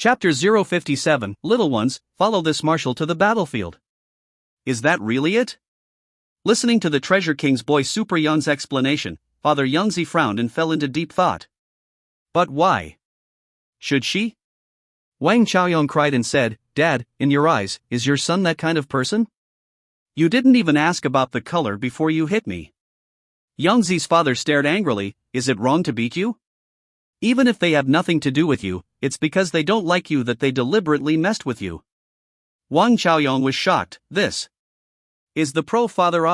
Chapter 057, Little ones, follow this marshal to the battlefield. Is that really it? Listening to the Treasure King's boy Super Young's explanation, Father Youngzi frowned and fell into deep thought. But why? Should she? Wang Chaoyong cried and said, Dad, in your eyes, is your son that kind of person? You didn't even ask about the color before you hit me. Youngzi's father stared angrily. Is it wrong to beat you? Even if they have nothing to do with you, it's because they don't like you that they deliberately messed with you. Wang Chaoyong was shocked. This is the pro-father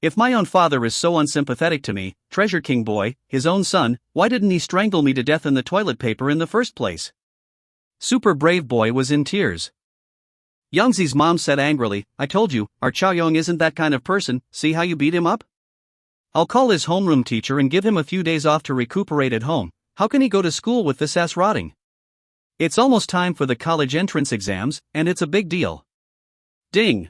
If my own father is so unsympathetic to me, Treasure King boy, his own son, why didn't he strangle me to death in the toilet paper in the first place? Super Brave boy was in tears. Youngzi's mom said angrily, I told you, our Chaoyong isn't that kind of person, see how you beat him up? I'll call his homeroom teacher and give him a few days off to recuperate at home. How can he go to school with this ass rotting? It's almost time for the college entrance exams, and it's a big deal. Ding!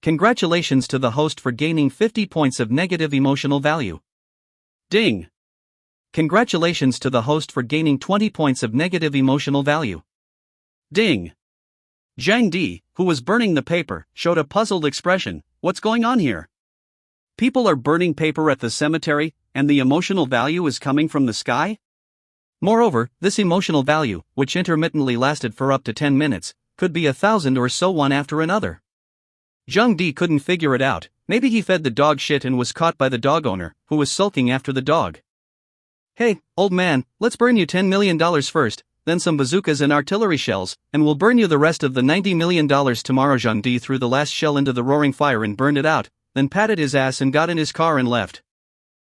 Congratulations to the host for gaining 50 points of negative emotional value. Ding! Congratulations to the host for gaining 20 points of negative emotional value. Ding! Zhang Di, who was burning the paper, showed a puzzled expression. What's going on here? People are burning paper at the cemetery, and the emotional value is coming from the sky? Moreover, this emotional value, which intermittently lasted for up to 10 minutes, could be 1,000 or so one after another. Zhang Di couldn't figure it out. Maybe he fed the dog shit and was caught by the dog owner, who was sulking after the dog. Hey, old man, let's burn you $10 million first, then some bazookas and artillery shells, and we'll burn you the rest of the $90 million tomorrow. Zhang Di threw the last shell into the roaring fire and burned it out, then patted his ass and got in his car and left.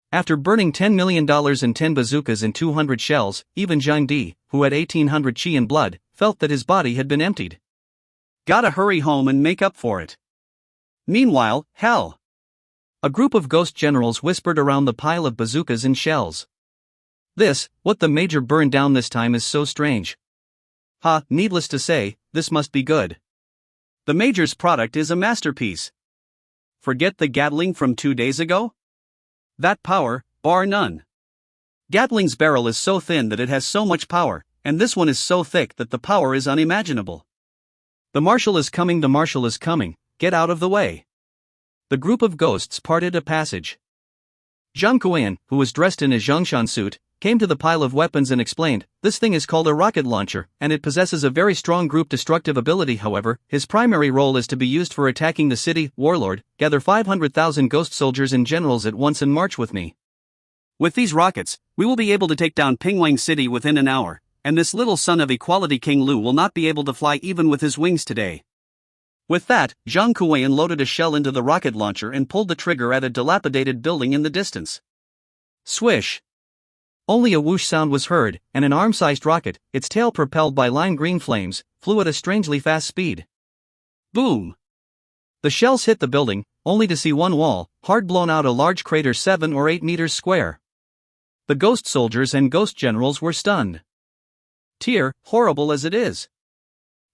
After burning $10 million and 10 bazookas and 200 shells, even Zhang Di, who had 1800 chi and blood, felt that his body had been emptied. Gotta hurry home and make up for it. Meanwhile, hell! A group of ghost generals whispered around the pile of bazookas and shells. What the major burned down this time is so strange. Needless to say, this must be good. The major's product is a masterpiece. Forget the Gatling from 2 days ago? That power, bar none. Gatling's barrel is so thin that it has so much power, and this one is so thick that the power is unimaginable. The marshal is coming, the marshal is coming, get out of the way. The group of ghosts parted a passage. Zhang Kuan, who was dressed in a Zhongshan suit, came to the pile of weapons and explained, this thing is called a rocket launcher, and it possesses a very strong group destructive ability. However, his primary role is to be used for attacking the city. Warlord, gather 500,000 ghost soldiers and generals at once and march with me. With these rockets, we will be able to take down Pingwang City within an hour, and this little son of equality King Lu will not be able to fly even with his wings today. With that, Zhang Kuan loaded a shell into the rocket launcher and pulled the trigger at a dilapidated building in the distance. Swish! Only a whoosh sound was heard, and an arm-sized rocket, its tail propelled by lime green flames, flew at a strangely fast speed. Boom! The shells hit the building, only to see one wall, hard blown out, a large crater 7 or 8 meters square. The ghost soldiers and ghost generals were stunned. Tear, horrible as it is.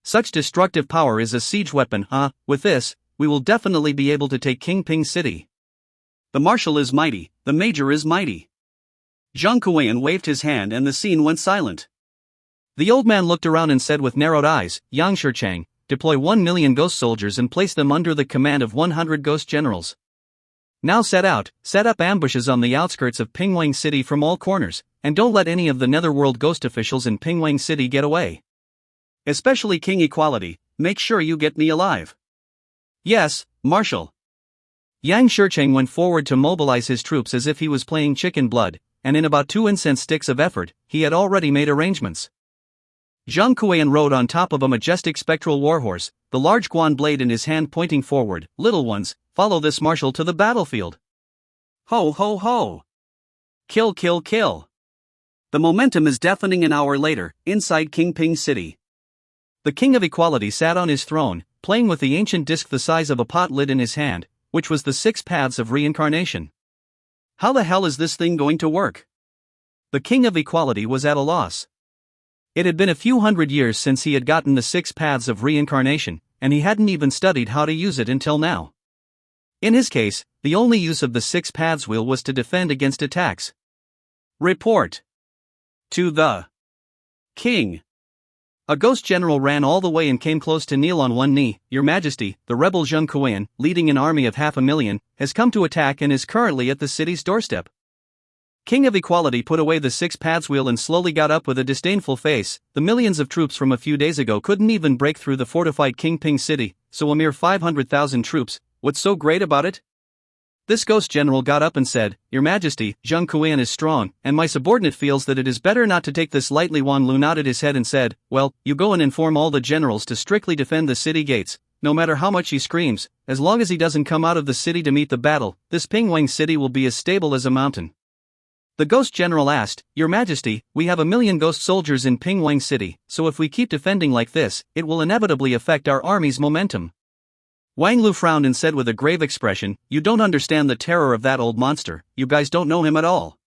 Such destructive power is a siege weapon. With this, we will definitely be able to take Qingping City. The marshal is mighty, the major is mighty. Zhang Kuan waved his hand and the scene went silent. The old man looked around and said with narrowed eyes, Yang Shichang, deploy 1 million ghost soldiers and place them under the command of 100 ghost generals. Now set up ambushes on the outskirts of Pingwang City from all corners, and don't let any of the netherworld ghost officials in Pingwang City get away. Especially King Equality, make sure you get me alive. Yes, Marshal. Yang Shichang went forward to mobilize his troops as if he was playing chicken blood, and in about 2 incense sticks of effort, he had already made arrangements. Zhang Kuan rode on top of a majestic spectral warhorse, the large guan blade in his hand pointing forward. Little ones, follow this marshal to the battlefield. Ho ho ho! Kill kill kill! The momentum is deafening. An hour later, inside Qingping City. The King of Equality sat on his throne, playing with the ancient disc the size of a pot lid in his hand, which was the 6 paths of reincarnation. How the hell is this thing going to work? The King of Equality was at a loss. It had been a few hundred years since he had gotten the 6 paths of reincarnation, and he hadn't even studied how to use it until now. In his case, the only use of the 6 paths wheel was to defend against attacks. Report to the King. A ghost general ran all the way and came close to kneel on one knee. Your Majesty, the rebel Zheng Kuan, leading an army of 500,000, has come to attack and is currently at the city's doorstep. King of Equality put away the 6 paths wheel and slowly got up with a disdainful face. The millions of troops from a few days ago couldn't even break through the fortified Qingping city, so a mere 500,000 troops, what's so great about it? This ghost general got up and said, Your Majesty, Zheng Kuan is strong, and my subordinate feels that it is better not to take this lightly. Wan Lu nodded his head and said, Well, you go and inform all the generals to strictly defend the city gates, no matter how much he screams, as long as he doesn't come out of the city to meet the battle, this Pingwang city will be as stable as a mountain. The ghost general asked, Your Majesty, we have 1,000,000 ghost soldiers in Pingwang city, so if we keep defending like this, it will inevitably affect our army's momentum. Wang Lu frowned and said with a grave expression, You don't understand the terror of that old monster, you guys don't know him at all.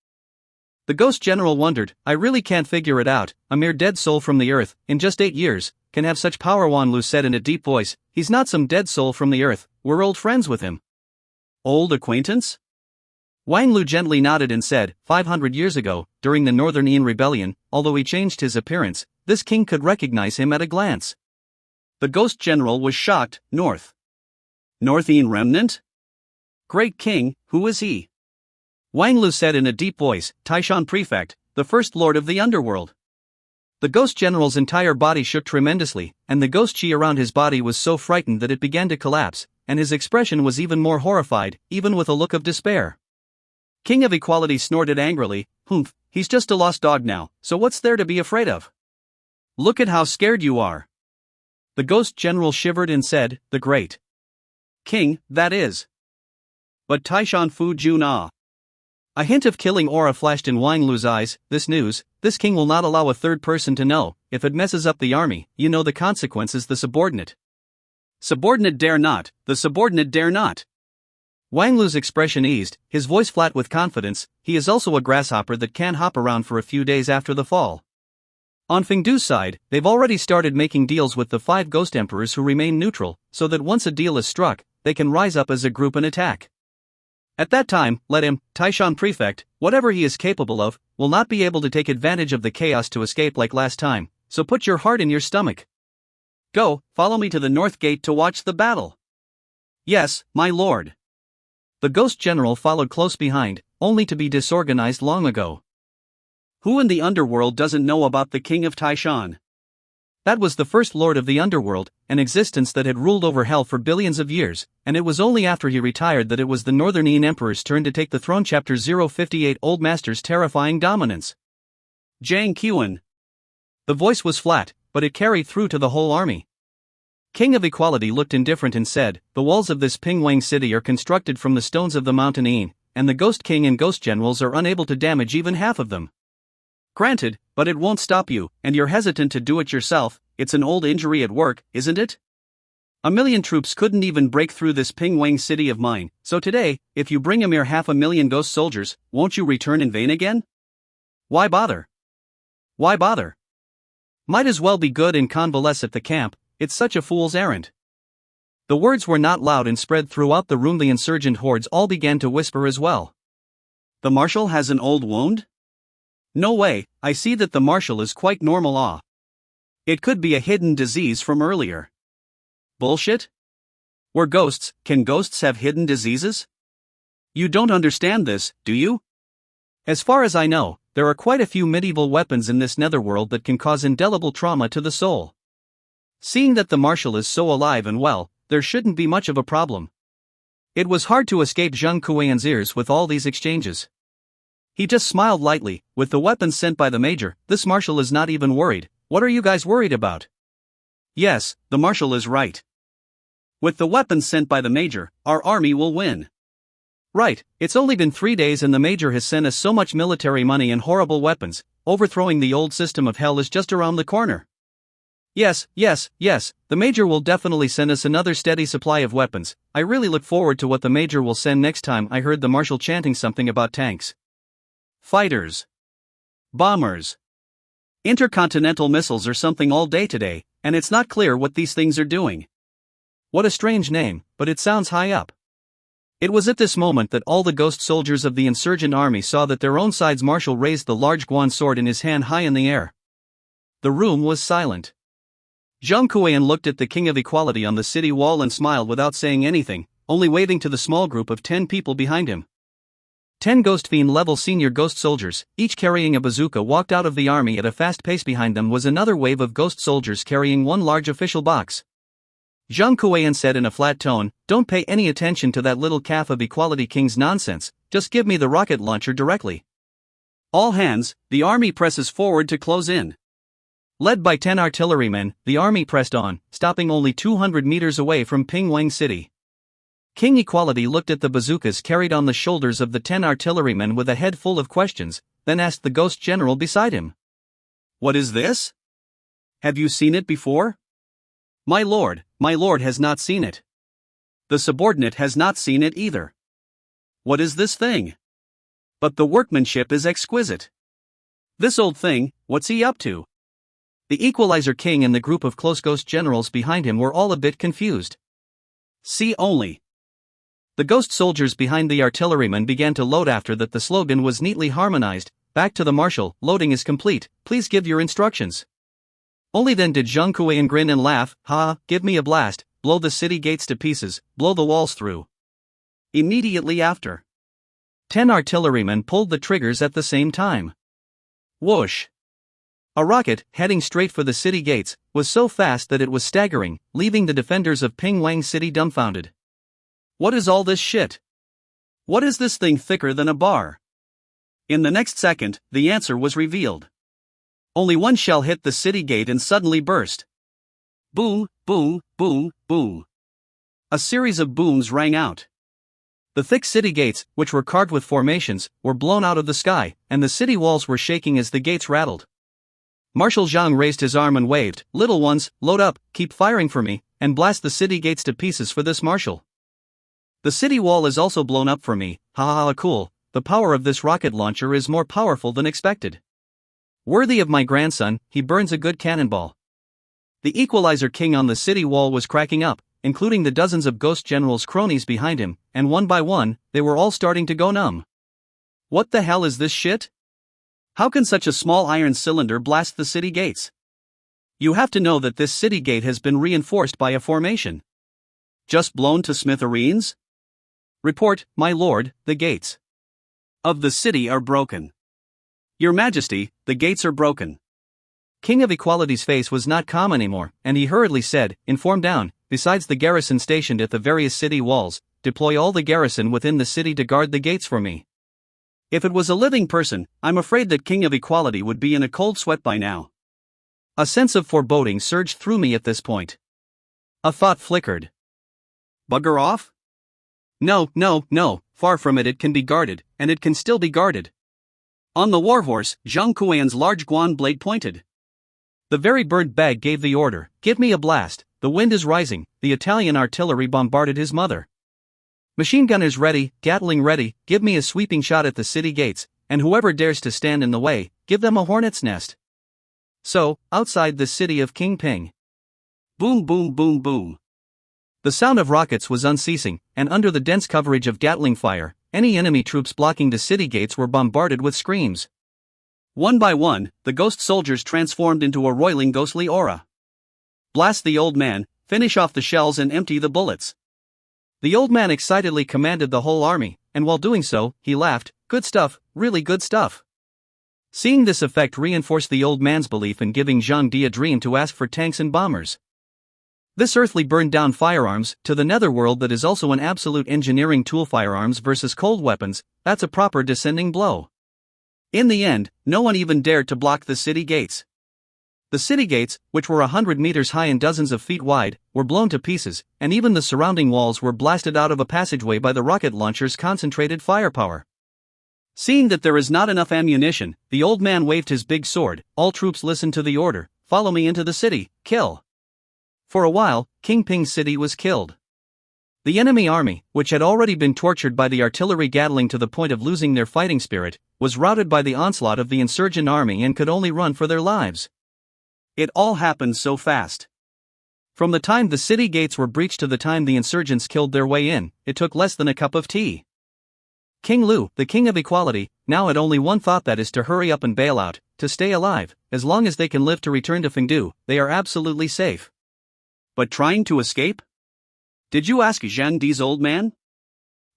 The ghost general wondered, I really can't figure it out, a mere dead soul from the earth, in just 8 years, can have such power. Wang Lu said in a deep voice, He's not some dead soul from the earth, we're old friends with him. Old acquaintance? Wang Lu gently nodded and said, 500 years ago, during the Northern Yin Rebellion, although he changed his appearance, this king could recognize him at a glance. The ghost general was shocked. North Yin remnant? Great king, who is he? Wang Lu said in a deep voice, Taishan Prefect, the first lord of the underworld. The ghost general's entire body shook tremendously, and the ghost chi around his body was so frightened that it began to collapse, and his expression was even more horrified, even with a look of despair. King of Equality snorted angrily, Humph, he's just a lost dog now, so what's there to be afraid of? Look at how scared you are. The ghost general shivered and said, The great king, that is. But Taishan Fu Jun Ah. A hint of killing aura flashed in Wang Lu's eyes. This king will not allow a third person to know. If it messes up the army, you know the consequences. The subordinate dare not, the subordinate dare not. Wang Lu's expression eased, his voice flat with confidence. He is also a grasshopper that can hop around for a few days after the fall. On Fengdu's side, they've already started making deals with the 5 ghost emperors who remain neutral, so that once a deal is struck, they can rise up as a group and attack. At that time, let him, Taishan Prefect, whatever he is capable of, will not be able to take advantage of the chaos to escape like last time, so put your heart in your stomach. Go, follow me to the north gate to watch the battle. Yes, my lord. The ghost general followed close behind, only to be disorganized long ago. Who in the underworld doesn't know about the king of Taishan? That was the first lord of the underworld, an existence that had ruled over hell for billions of years, and it was only after he retired that it was the Northern Yin Emperor's turn to take the throne. Chapter 058 Old Master's Terrifying Dominance. Zhang Qian. The voice was flat, but it carried through to the whole army. King of Equality looked indifferent and said, The walls of this Pingwang city are constructed from the stones of the mountain Yin, and the Ghost King and Ghost Generals are unable to damage even half of them. Granted, but it won't stop you, and you're hesitant to do it yourself. It's an old injury at work, isn't it? 1,000,000 troops couldn't even break through this Pingwang city of mine, so today, if you bring a mere 500,000 ghost soldiers, won't you return in vain again? Why bother? Why bother? Might as well be good and convalesce at the camp, it's such a fool's errand. The words were not loud and spread throughout the room. The insurgent hordes all began to whisper as well. The marshal has an old wound? No way, I see that the marshal is quite normal. It could be a hidden disease from earlier. Bullshit? We're ghosts, can ghosts have hidden diseases? You don't understand this, do you? As far as I know, there are quite a few medieval weapons in this netherworld that can cause indelible trauma to the soul. Seeing that the marshal is so alive and well, there shouldn't be much of a problem. It was hard to escape Zheng Kuan's ears with all these exchanges. He just smiled lightly. With the weapons sent by the major, this marshal is not even worried. What are you guys worried about? Yes, the marshal is right. With the weapons sent by the major, our army will win. Right, it's only been 3 days and the major has sent us so much military money and horrible weapons. Overthrowing the old system of hell is just around the corner. Yes, the major will definitely send us another steady supply of weapons. I really look forward to what the major will send next time. I heard the marshal chanting something about tanks, fighters, bombers, intercontinental missiles or something all day today, and it's not clear what these things are doing. What a strange name, but it sounds high up. It was at this moment that all the ghost soldiers of the insurgent army saw that their own side's marshal raised the large guan sword in his hand high in the air. The room was silent. Zhang Kuiyan looked at the King of Equality on the city wall and smiled without saying anything, only waving to the small group of 10 people behind him. 10 Ghost Fiend-level senior ghost soldiers, each carrying a bazooka, walked out of the army at a fast pace. Behind them was another wave of ghost soldiers carrying one large official box. Zhang Kuiyan said in a flat tone, "Don't pay any attention to that little calf of Equality King's nonsense, just give me the rocket launcher directly." All hands, the army presses forward to close in. Led by 10 artillerymen, the army pressed on, stopping only 200 meters away from Pingwang City. King Equality looked at the bazookas carried on the shoulders of the 10 artillerymen with a head full of questions, then asked the ghost general beside him. "What is this? Have you seen it before?" My lord has not seen it. The subordinate has not seen it either." "What is this thing? But the workmanship is exquisite. This old thing, what's he up to?" The Equalizer King and the group of close ghost generals behind him were all a bit confused. See only. The ghost soldiers behind the artillerymen began to load. After that, the slogan was neatly harmonized, "Back to the marshal, loading is complete, please give your instructions." Only then did Zhang Kuiyan grin and laugh, "Ha, give me a blast, blow the city gates to pieces, blow the walls through." Immediately after, 10 artillerymen pulled the triggers at the same time. Whoosh! A rocket, heading straight for the city gates, was so fast that it was staggering, leaving the defenders of Pingwang City dumbfounded. What is all this shit? What is this thing thicker than a bar? In the next second, the answer was revealed. Only one shell hit the city gate and suddenly burst. Boom, boom, boom, boom. A series of booms rang out. The thick city gates, which were carved with formations, were blown out of the sky, and the city walls were shaking as the gates rattled. Marshal Zhang raised his arm and waved, "Little ones, load up, keep firing for me, and blast the city gates to pieces for this marshal. The city wall is also blown up for me, ha ha ha, cool, the power of this rocket launcher is more powerful than expected. Worthy of my grandson, he burns a good cannonball." The Equalizer King on the city wall was cracking up, including the dozens of ghost generals' cronies behind him, and one by one, they were all starting to go numb. What the hell is this shit? How can such a small iron cylinder blast the city gates? You have to know that this city gate has been reinforced by a formation. Just blown to smithereens? Report, my lord, the gates of the city are broken. Your Majesty, the gates are broken. King of Equality's face was not calm anymore, and he hurriedly said, "Inform down, besides the garrison stationed at the various city walls, deploy all the garrison within the city to guard the gates for me." If it was a living person, I'm afraid that King of Equality would be in a cold sweat by now. A sense of foreboding surged through me at this point. A thought flickered. Bugger off? No, far from it. It can be guarded, and it can still be guarded. On the warhorse, Zhang Kuiyan's large guan blade pointed. The very bird bag gave the order, "Give me a blast, the wind is rising." The Italian artillery bombarded his mother. "Machine gunners ready, Gatling ready, give me a sweeping shot at the city gates, and whoever dares to stand in the way, give them a hornet's nest." So, outside the city of King Ping. Boom boom boom boom. The sound of rockets was unceasing, and under the dense coverage of Gatling fire, any enemy troops blocking the city gates were bombarded with screams. One by one, the ghost soldiers transformed into a roiling ghostly aura. Blast the old man, finish off the shells and empty the bullets. The old man excitedly commanded the whole army, and while doing so, he laughed, "Good stuff, really good stuff." Seeing this effect reinforced the old man's belief in giving Zhang Di a dream to ask for tanks and bombers. This earthly burned down firearms, to the netherworld that is also an absolute engineering tool. Firearms versus cold weapons, that's a proper descending blow. In the end, no one even dared to block the city gates. The city gates, which were 100 meters high and dozens of feet wide, were blown to pieces, and even the surrounding walls were blasted out of a passageway by the rocket launcher's concentrated firepower. Seeing that there is not enough ammunition, the old man waved his big sword. All troops listened to the order, "Follow me into the city, kill." For a while, King Ping City was killed. The enemy army, which had already been tortured by the artillery Gatling to the point of losing their fighting spirit, was routed by the onslaught of the insurgent army and could only run for their lives. It all happened so fast. From the time the city gates were breached to the time the insurgents killed their way in, it took less than a cup of tea. King Lu, the King of Equality, now had only one thought, that is to hurry up and bail out, to stay alive. As long as they can live to return to Fengdu, they are absolutely safe. But trying to escape? Did you ask Zhang Di's old man?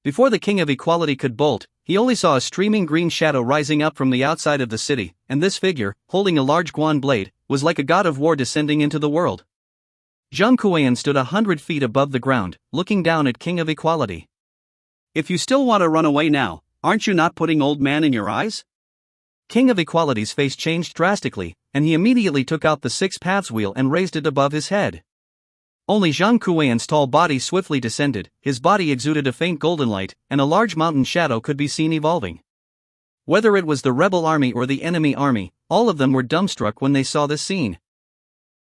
Before the King of Equality could bolt, he only saw a streaming green shadow rising up from the outside of the city, and this figure, holding a large guan blade, was like a god of war descending into the world. Zhang Kuiyan stood 100 feet above the ground, looking down at King of Equality. If you still want to run away now, aren't you not putting old man in your eyes? King of Equality's face changed drastically, and he immediately took out the Six Paths wheel and raised it above his head. Only Zhang Kuiyan's tall body swiftly descended, his body exuded a faint golden light, and a large mountain shadow could be seen evolving. Whether it was the rebel army or the enemy army, all of them were dumbstruck when they saw this scene.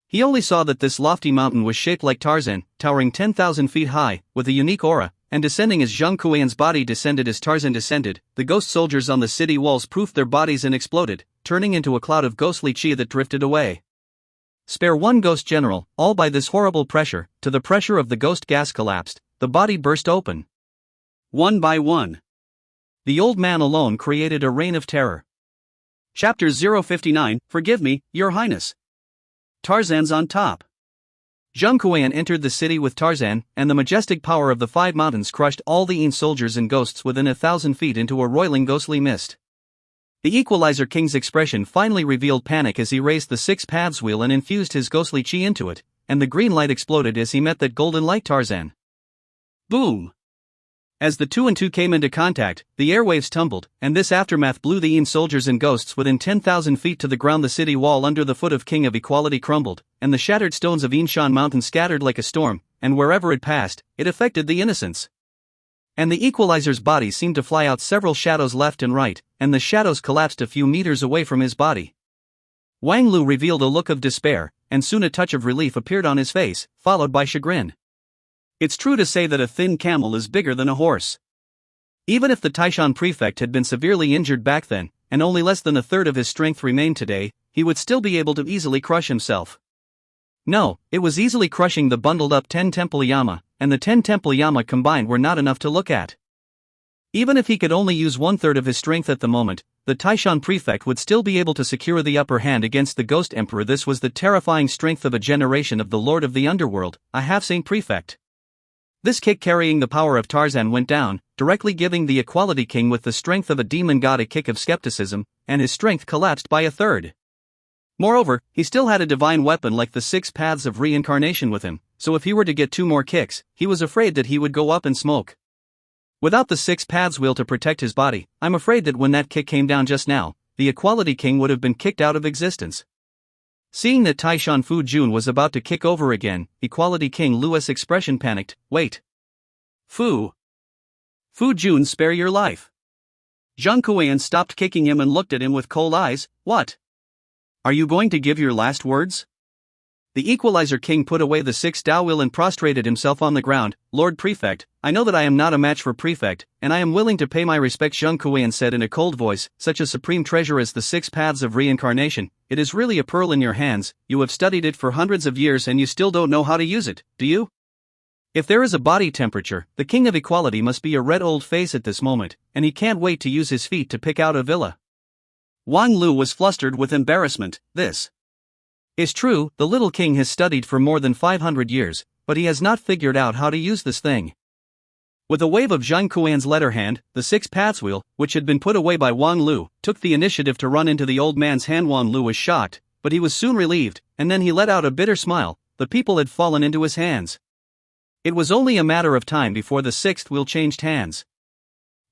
He only saw that this lofty mountain was shaped like Tarzan, towering 10,000 feet high, with a unique aura, and descending as Zhang Kuiyan's body descended as Tarzan descended. The ghost soldiers on the city walls proofed their bodies and exploded, turning into a cloud of ghostly chi that drifted away. Spare one ghost general, all by this horrible pressure. To the pressure of the ghost gas collapsed, the body burst open. One by one. The old man alone created a reign of terror. Chapter 059, Forgive me, Your Highness. Tarzan's on top. Zhang Kuiyan entered the city with Tarzan, and the majestic power of the five mountains crushed all the soldiers and ghosts within 1,000 feet into a roiling ghostly mist. The Equalizer King's expression finally revealed panic as he raised the Six Paths wheel and infused his ghostly chi into it, and the green light exploded as he met that golden light Tarzan. Boom! As the two and two came into contact, the airwaves tumbled, and this aftermath blew the soldiers and ghosts within 10,000 feet to the ground. The city wall under the foot of King of Equality crumbled, and the shattered stones of Yinshan Mountain scattered like a storm, and wherever it passed, it affected the innocents. And the Equalizer's body seemed to fly out several shadows left and right, and the shadows collapsed a few meters away from his body. Wang Lu revealed a look of despair, and soon a touch of relief appeared on his face, followed by chagrin. It's true to say that a thin camel is bigger than a horse. Even if the Taishan prefect had been severely injured back then, and only less than a third of his strength remained today, he would still be able to easily crush himself. No, it was easily crushing the bundled up 10 Temple Yama, and the 10 Temple Yama combined were not enough to look at. Even if he could only use 1/3 of his strength at the moment, the Taishan prefect would still be able to secure the upper hand against the Ghost Emperor. This was the terrifying strength of a generation of the Lord of the Underworld, a half-saint prefect. This kick carrying the power of Tarzan went down, directly giving the Equality King with the strength of a demon god a kick of skepticism, and his strength collapsed by 1/3. Moreover, he still had a divine weapon like the Six Paths of Reincarnation with him, so if he were to get 2 more kicks, he was afraid that he would go up in smoke. Without the Six Paths wheel to protect his body, I'm afraid that when that kick came down just now, the Equality King would have been kicked out of existence. Seeing that Taishan Fu Jun was about to kick over again, Equality King Lu's expression panicked. Wait. Fu Jun, spare your life. Zhang Kuiyan stopped kicking him and looked at him with cold eyes. What? Are you going to give your last words? The Equalizer King put away the 6 Dao wheel and prostrated himself on the ground. Lord Prefect, I know that I am not a match for Prefect, and I am willing to pay my respects. Zhang Kuiyan said in a cold voice. Such a supreme treasure as the Six Paths of Reincarnation, it is really a pearl in your hands. You have studied it for hundreds of years and you still don't know how to use it, do you? If there is a body temperature, the King of Equality must be a red old face at this moment, and he can't wait to use his feet to pick out a villa. Wang Lu was flustered with embarrassment. This is true, the little king has studied for more than 500 years, but he has not figured out how to use this thing. With a wave of Zhang Kuiyan's letter hand, the Six Paths wheel, which had been put away by Wang Lu, took the initiative to run into the old man's hand. Wang Lu was shocked, but he was soon relieved, and then he let out a bitter smile. The people had fallen into his hands. It was only a matter of time before the sixth wheel changed hands.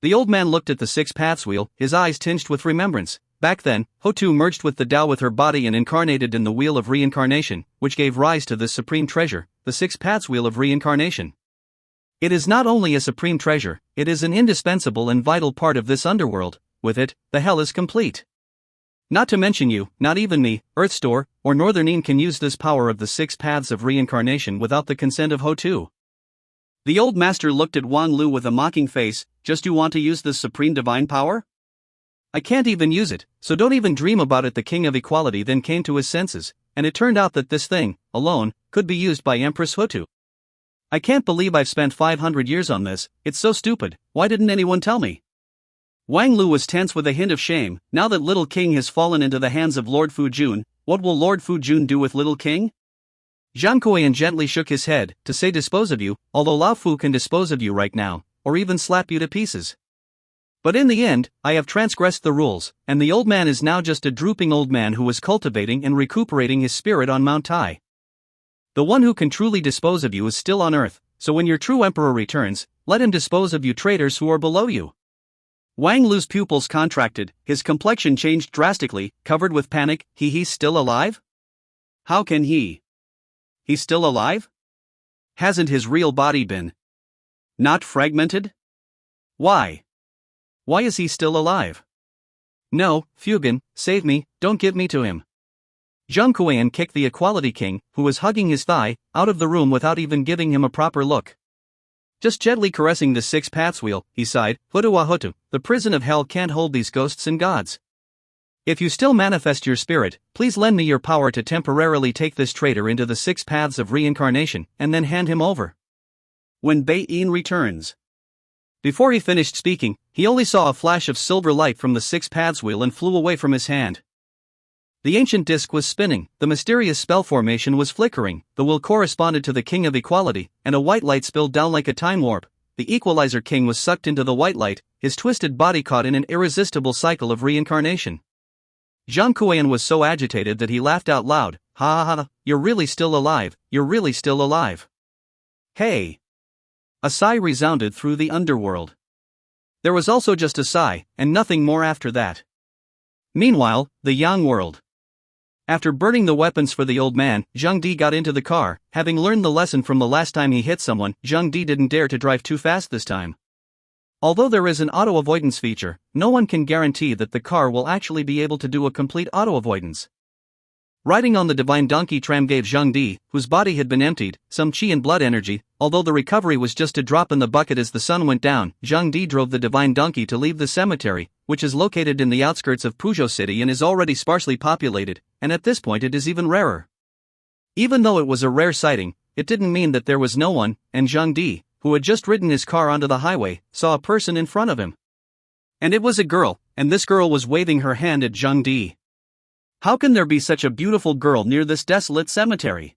The old man looked at the Six Paths wheel, his eyes tinged with remembrance. Back then, Hotu merged with the Tao with her body and incarnated in the Wheel of Reincarnation, which gave rise to this supreme treasure, the Six Paths Wheel of Reincarnation. It is not only a supreme treasure, it is an indispensable and vital part of this underworld. With it, the hell is complete. Not to mention you, not even me, Earthstore, or Northernine can use this power of the Six Paths of Reincarnation without the consent of Hotu. The old master looked at Wang Lu with a mocking face. Just you want to use this supreme divine power? I can't even use it, so don't even dream about it. The King of Equality then came to his senses, and it turned out that this thing, alone, could be used by Empress Hotu. I can't believe I've spent 500 years on this. It's so stupid. Why didn't anyone tell me? Wang Lu was tense with a hint of shame. Now that Little King has fallen into the hands of Lord Fu Jun, what will Lord Fu Jun do with Little King? Zhang Kuiyan gently shook his head, to say dispose of you, although Lao Fu can dispose of you right now, or even slap you to pieces. But in the end, I have transgressed the rules, and the old man is now just a drooping old man who is cultivating and recuperating his spirit on Mount Tai. The one who can truly dispose of you is still on earth, so when your true emperor returns, let him dispose of you traitors who are below you. Wang Lu's pupils contracted, his complexion changed drastically, covered with panic. He's still alive? How can he? He's still alive? Hasn't his real body been not fragmented? Why? Why is he still alive? No, Fugan, save me, don't give me to him. Zhang Kuiyan kicked the Equality King, who was hugging his thigh, out of the room without even giving him a proper look. Just gently caressing the 6 paths wheel, he sighed, Hutu, the prison of hell can't hold these ghosts and gods. If you still manifest your spirit, please lend me your power to temporarily take this traitor into the 6 paths of reincarnation, and then hand him over. When Bai-in returns. Before he finished speaking, he only saw a flash of silver light from the 6 paths wheel and flew away from his hand. The ancient disc was spinning, the mysterious spell formation was flickering, the will corresponded to the King of Equality, and a white light spilled down like a time warp. The Equalizer King was sucked into the white light, his twisted body caught in an irresistible cycle of reincarnation. Zhang Kuiyan was so agitated that he laughed out loud, ha ha ha, you're really still alive, you're really still alive. Hey! A sigh resounded through the underworld. There was also just a sigh, and nothing more after that. Meanwhile, the Yang world. After burning the weapons for the old man, Zhang Di got into the car. Having learned the lesson from the last time he hit someone, Zhang Di didn't dare to drive too fast this time. Although there is an auto-avoidance feature, no one can guarantee that the car will actually be able to do a complete auto-avoidance. Riding on the divine donkey tram gave Zhang Di, whose body had been emptied, some qi and blood energy. Although the recovery was just a drop in the bucket as the sun went down, Zhang Di drove the divine donkey to leave the cemetery, which is located in the outskirts of Puzhou City and is already sparsely populated, and at this point it is even rarer. Even though it was a rare sighting, it didn't mean that there was no one, and Zhang Di, who had just ridden his car onto the highway, saw a person in front of him. And it was a girl, and this girl was waving her hand at Zhang Di. How can there be such a beautiful girl near this desolate cemetery?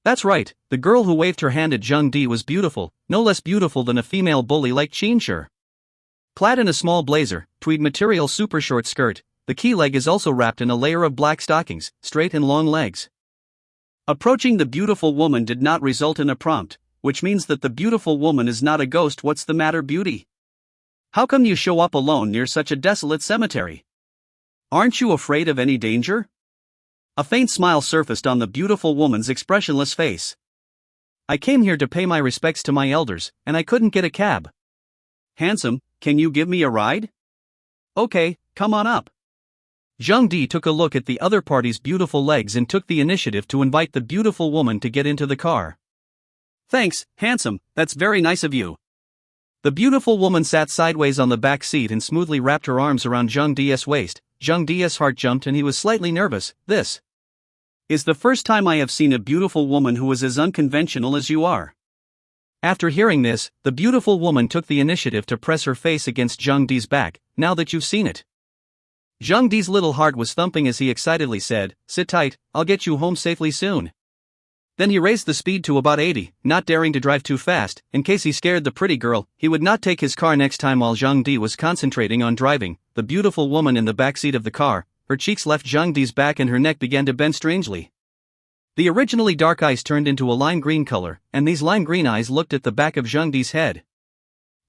That's right, the girl who waved her hand at Zhang Di was beautiful, no less beautiful than a female bully like Qin Shi. Clad in a small blazer, tweed material super short skirt, the key leg is also wrapped in a layer of black stockings, straight and long legs. Approaching the beautiful woman did not result in a prompt, which means that the beautiful woman is not a ghost. What's the matter, beauty? How come you show up alone near such a desolate cemetery? Aren't you afraid of any danger? A faint smile surfaced on the beautiful woman's expressionless face. I came here to pay my respects to my elders, and I couldn't get a cab. Handsome, can you give me a ride? Okay, come on up. Zhang Di took a look at the other party's beautiful legs and took the initiative to invite the beautiful woman to get into the car. Thanks, handsome, that's very nice of you. The beautiful woman sat sideways on the back seat and smoothly wrapped her arms around Zhang Di's waist. Zhang Di's heart jumped and he was slightly nervous. This is the first time I have seen a beautiful woman who is as unconventional as you are. After hearing this, the beautiful woman took the initiative to press her face against Zhang Di's back. Now that you've seen it. Zhang Di's little heart was thumping as he excitedly said, sit tight, I'll get you home safely soon. Then he raised the speed to about 80, not daring to drive too fast, in case he scared the pretty girl. He would not take his car next time. While Zhang Di was concentrating on driving, the beautiful woman in the backseat of the car, her cheeks left Zhang Di's back and her neck began to bend strangely. The originally dark eyes turned into a lime green color, and these lime green eyes looked at the back of Zhang Di's head.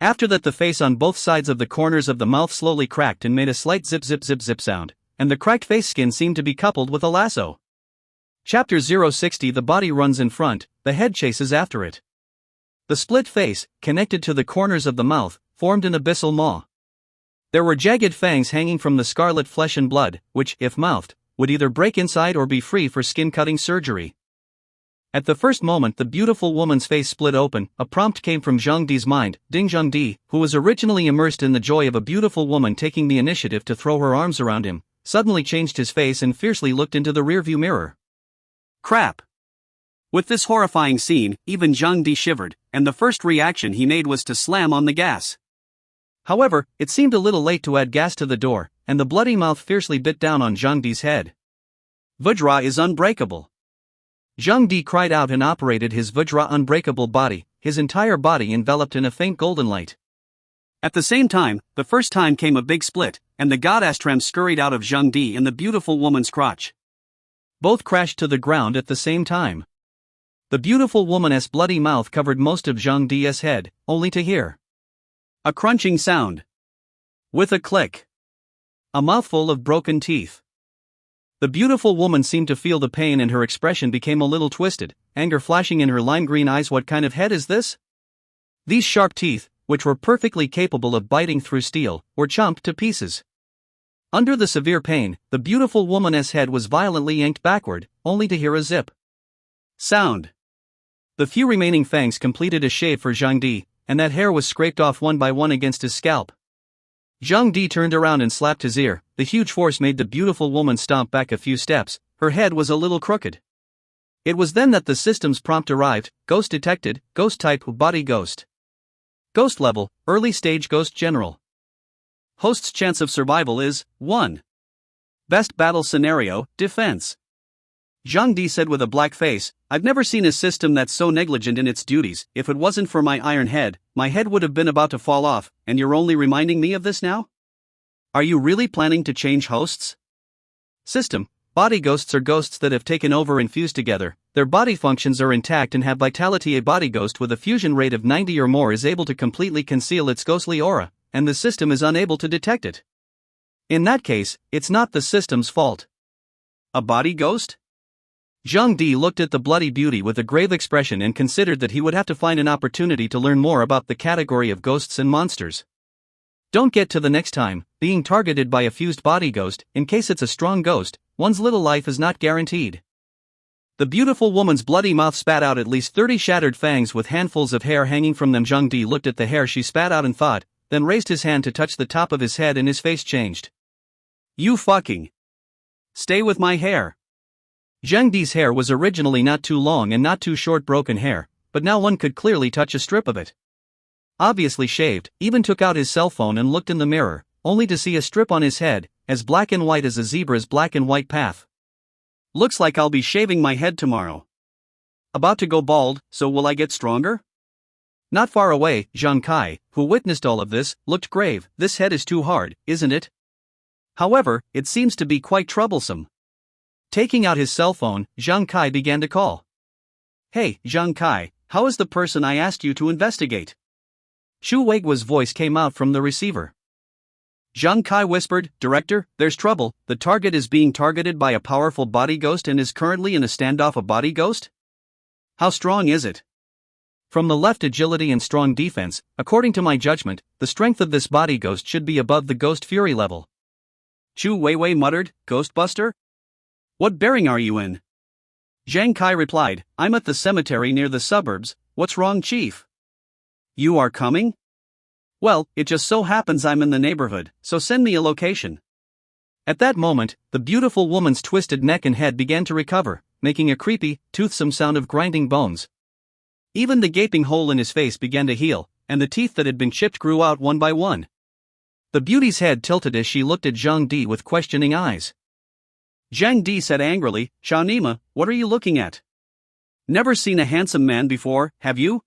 After that, the face on both sides of the corners of the mouth slowly cracked and made a slight zip zip zip zip sound, and the cracked face skin seemed to be coupled with a lasso. Chapter 060. The body runs in front, the head chases after it. The split face, connected to the corners of the mouth, formed an abyssal maw. There were jagged fangs hanging from the scarlet flesh and blood, which, if mouthed, would either break inside or be free for skin-cutting surgery. At the first moment the beautiful woman's face split open, a prompt came from Zhang Di's mind. Ding. Zhang Di, who was originally immersed in the joy of a beautiful woman taking the initiative to throw her arms around him, suddenly changed his face and fiercely looked into the rearview mirror. Crap! With this horrifying scene, even Zhang Di shivered, and the first reaction he made was to slam on the gas. However, it seemed a little late to add gas to the door, and the bloody mouth fiercely bit down on Zhang Di's head. Vajra is unbreakable. Zhang Di cried out and operated his Vajra unbreakable body, his entire body enveloped in a faint golden light. At the same time, the first time came a big split, and the god Astram scurried out of Zhang Di and the beautiful woman's crotch. Both crashed to the ground at the same time. The beautiful woman's bloody mouth covered most of Zhang Di's head, only to hear a crunching sound. With a click. A mouthful of broken teeth. The beautiful woman seemed to feel the pain and her expression became a little twisted, anger flashing in her lime green eyes. What kind of head is this? These sharp teeth, which were perfectly capable of biting through steel, were chomped to pieces. Under the severe pain, the beautiful woman's head was violently yanked backward, only to hear a zip sound. The few remaining fangs completed a shave for Zhang Di, and that hair was scraped off one by one against his scalp. Zhang Di turned around and slapped his ear. The huge force made the beautiful woman stomp back a few steps, her head was a little crooked. It was then that the system's prompt arrived: ghost detected, ghost type body ghost. Ghost level, early stage ghost general. Host's chance of survival is 1. Best battle scenario, defense. Zhang Di said with a black face, I've never seen a system that's so negligent in its duties. If it wasn't for my iron head, my head would have been about to fall off, and you're only reminding me of this now? Are you really planning to change hosts? System, body ghosts are ghosts that have taken over and fused together. Their body functions are intact and have vitality. A body ghost with a fusion rate of 90 or more is able to completely conceal its ghostly aura, and the system is unable to detect it. In that case, it's not the system's fault. A body ghost? Zhang Di looked at the bloody beauty with a grave expression and considered that he would have to find an opportunity to learn more about the category of ghosts and monsters. Don't get to the next time, being targeted by a fused body ghost. In case it's a strong ghost, one's little life is not guaranteed. The beautiful woman's bloody mouth spat out at least 30 shattered fangs with handfuls of hair hanging from them. Zhang Di looked at the hair she spat out and thought, then raised his hand to touch the top of his head and his face changed. You fucking stay with my hair. Zhang Di's hair was originally not too long and not too short, broken hair, but now one could clearly touch a strip of it. Obviously shaved, even took out his cell phone and looked in the mirror, only to see a strip on his head, as black and white as a zebra's black and white path. Looks like I'll be shaving my head tomorrow. About to go bald, so will I get stronger? Not far away, Zhang Kai, who witnessed all of this, looked grave. This head is too hard, isn't it? However, it seems to be quite troublesome. Taking out his cell phone, Zhang Kai began to call. Hey, Zhang Kai, how is the person I asked you to investigate? Xu Weiguo's voice came out from the receiver. Zhang Kai whispered, Director, there's trouble. The target is being targeted by a powerful body ghost and is currently in a standoff. A body ghost? How strong is it? From the left, agility and strong defense. According to my judgment, the strength of this body ghost should be above the ghost fury level. Xu Weiwei muttered, Ghostbuster? What bearing are you in? Zhang Kai replied, I'm at the cemetery near the suburbs. What's wrong, Chief? You are coming? Well, it just so happens I'm in the neighborhood, so send me a location. At that moment, the beautiful woman's twisted neck and head began to recover, making a creepy, toothsome sound of grinding bones. Even the gaping hole in his face began to heal, and the teeth that had been chipped grew out one by one. The beauty's head tilted as she looked at Zhang Di with questioning eyes. Zhang Di said angrily, Shaonima, what are you looking at? Never seen a handsome man before, have you?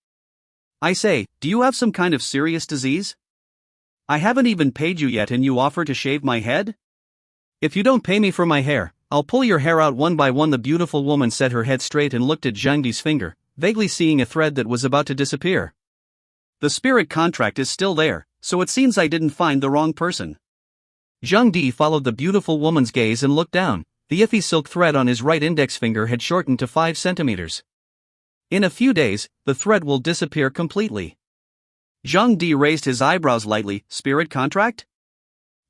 I say, do you have some kind of serious disease? I haven't even paid you yet and you offer to shave my head? If you don't pay me for my hair, I'll pull your hair out one by one. The beautiful woman set her head straight and looked at Zhang Di's finger, vaguely seeing a thread that was about to disappear. The spirit contract is still there, so it seems I didn't find the wrong person. Zhang Di followed the beautiful woman's gaze and looked down. The iffy silk thread on his right index finger had shortened to 5 centimeters. In a few days, the thread will disappear completely. Zhang Di raised his eyebrows lightly. Spirit contract?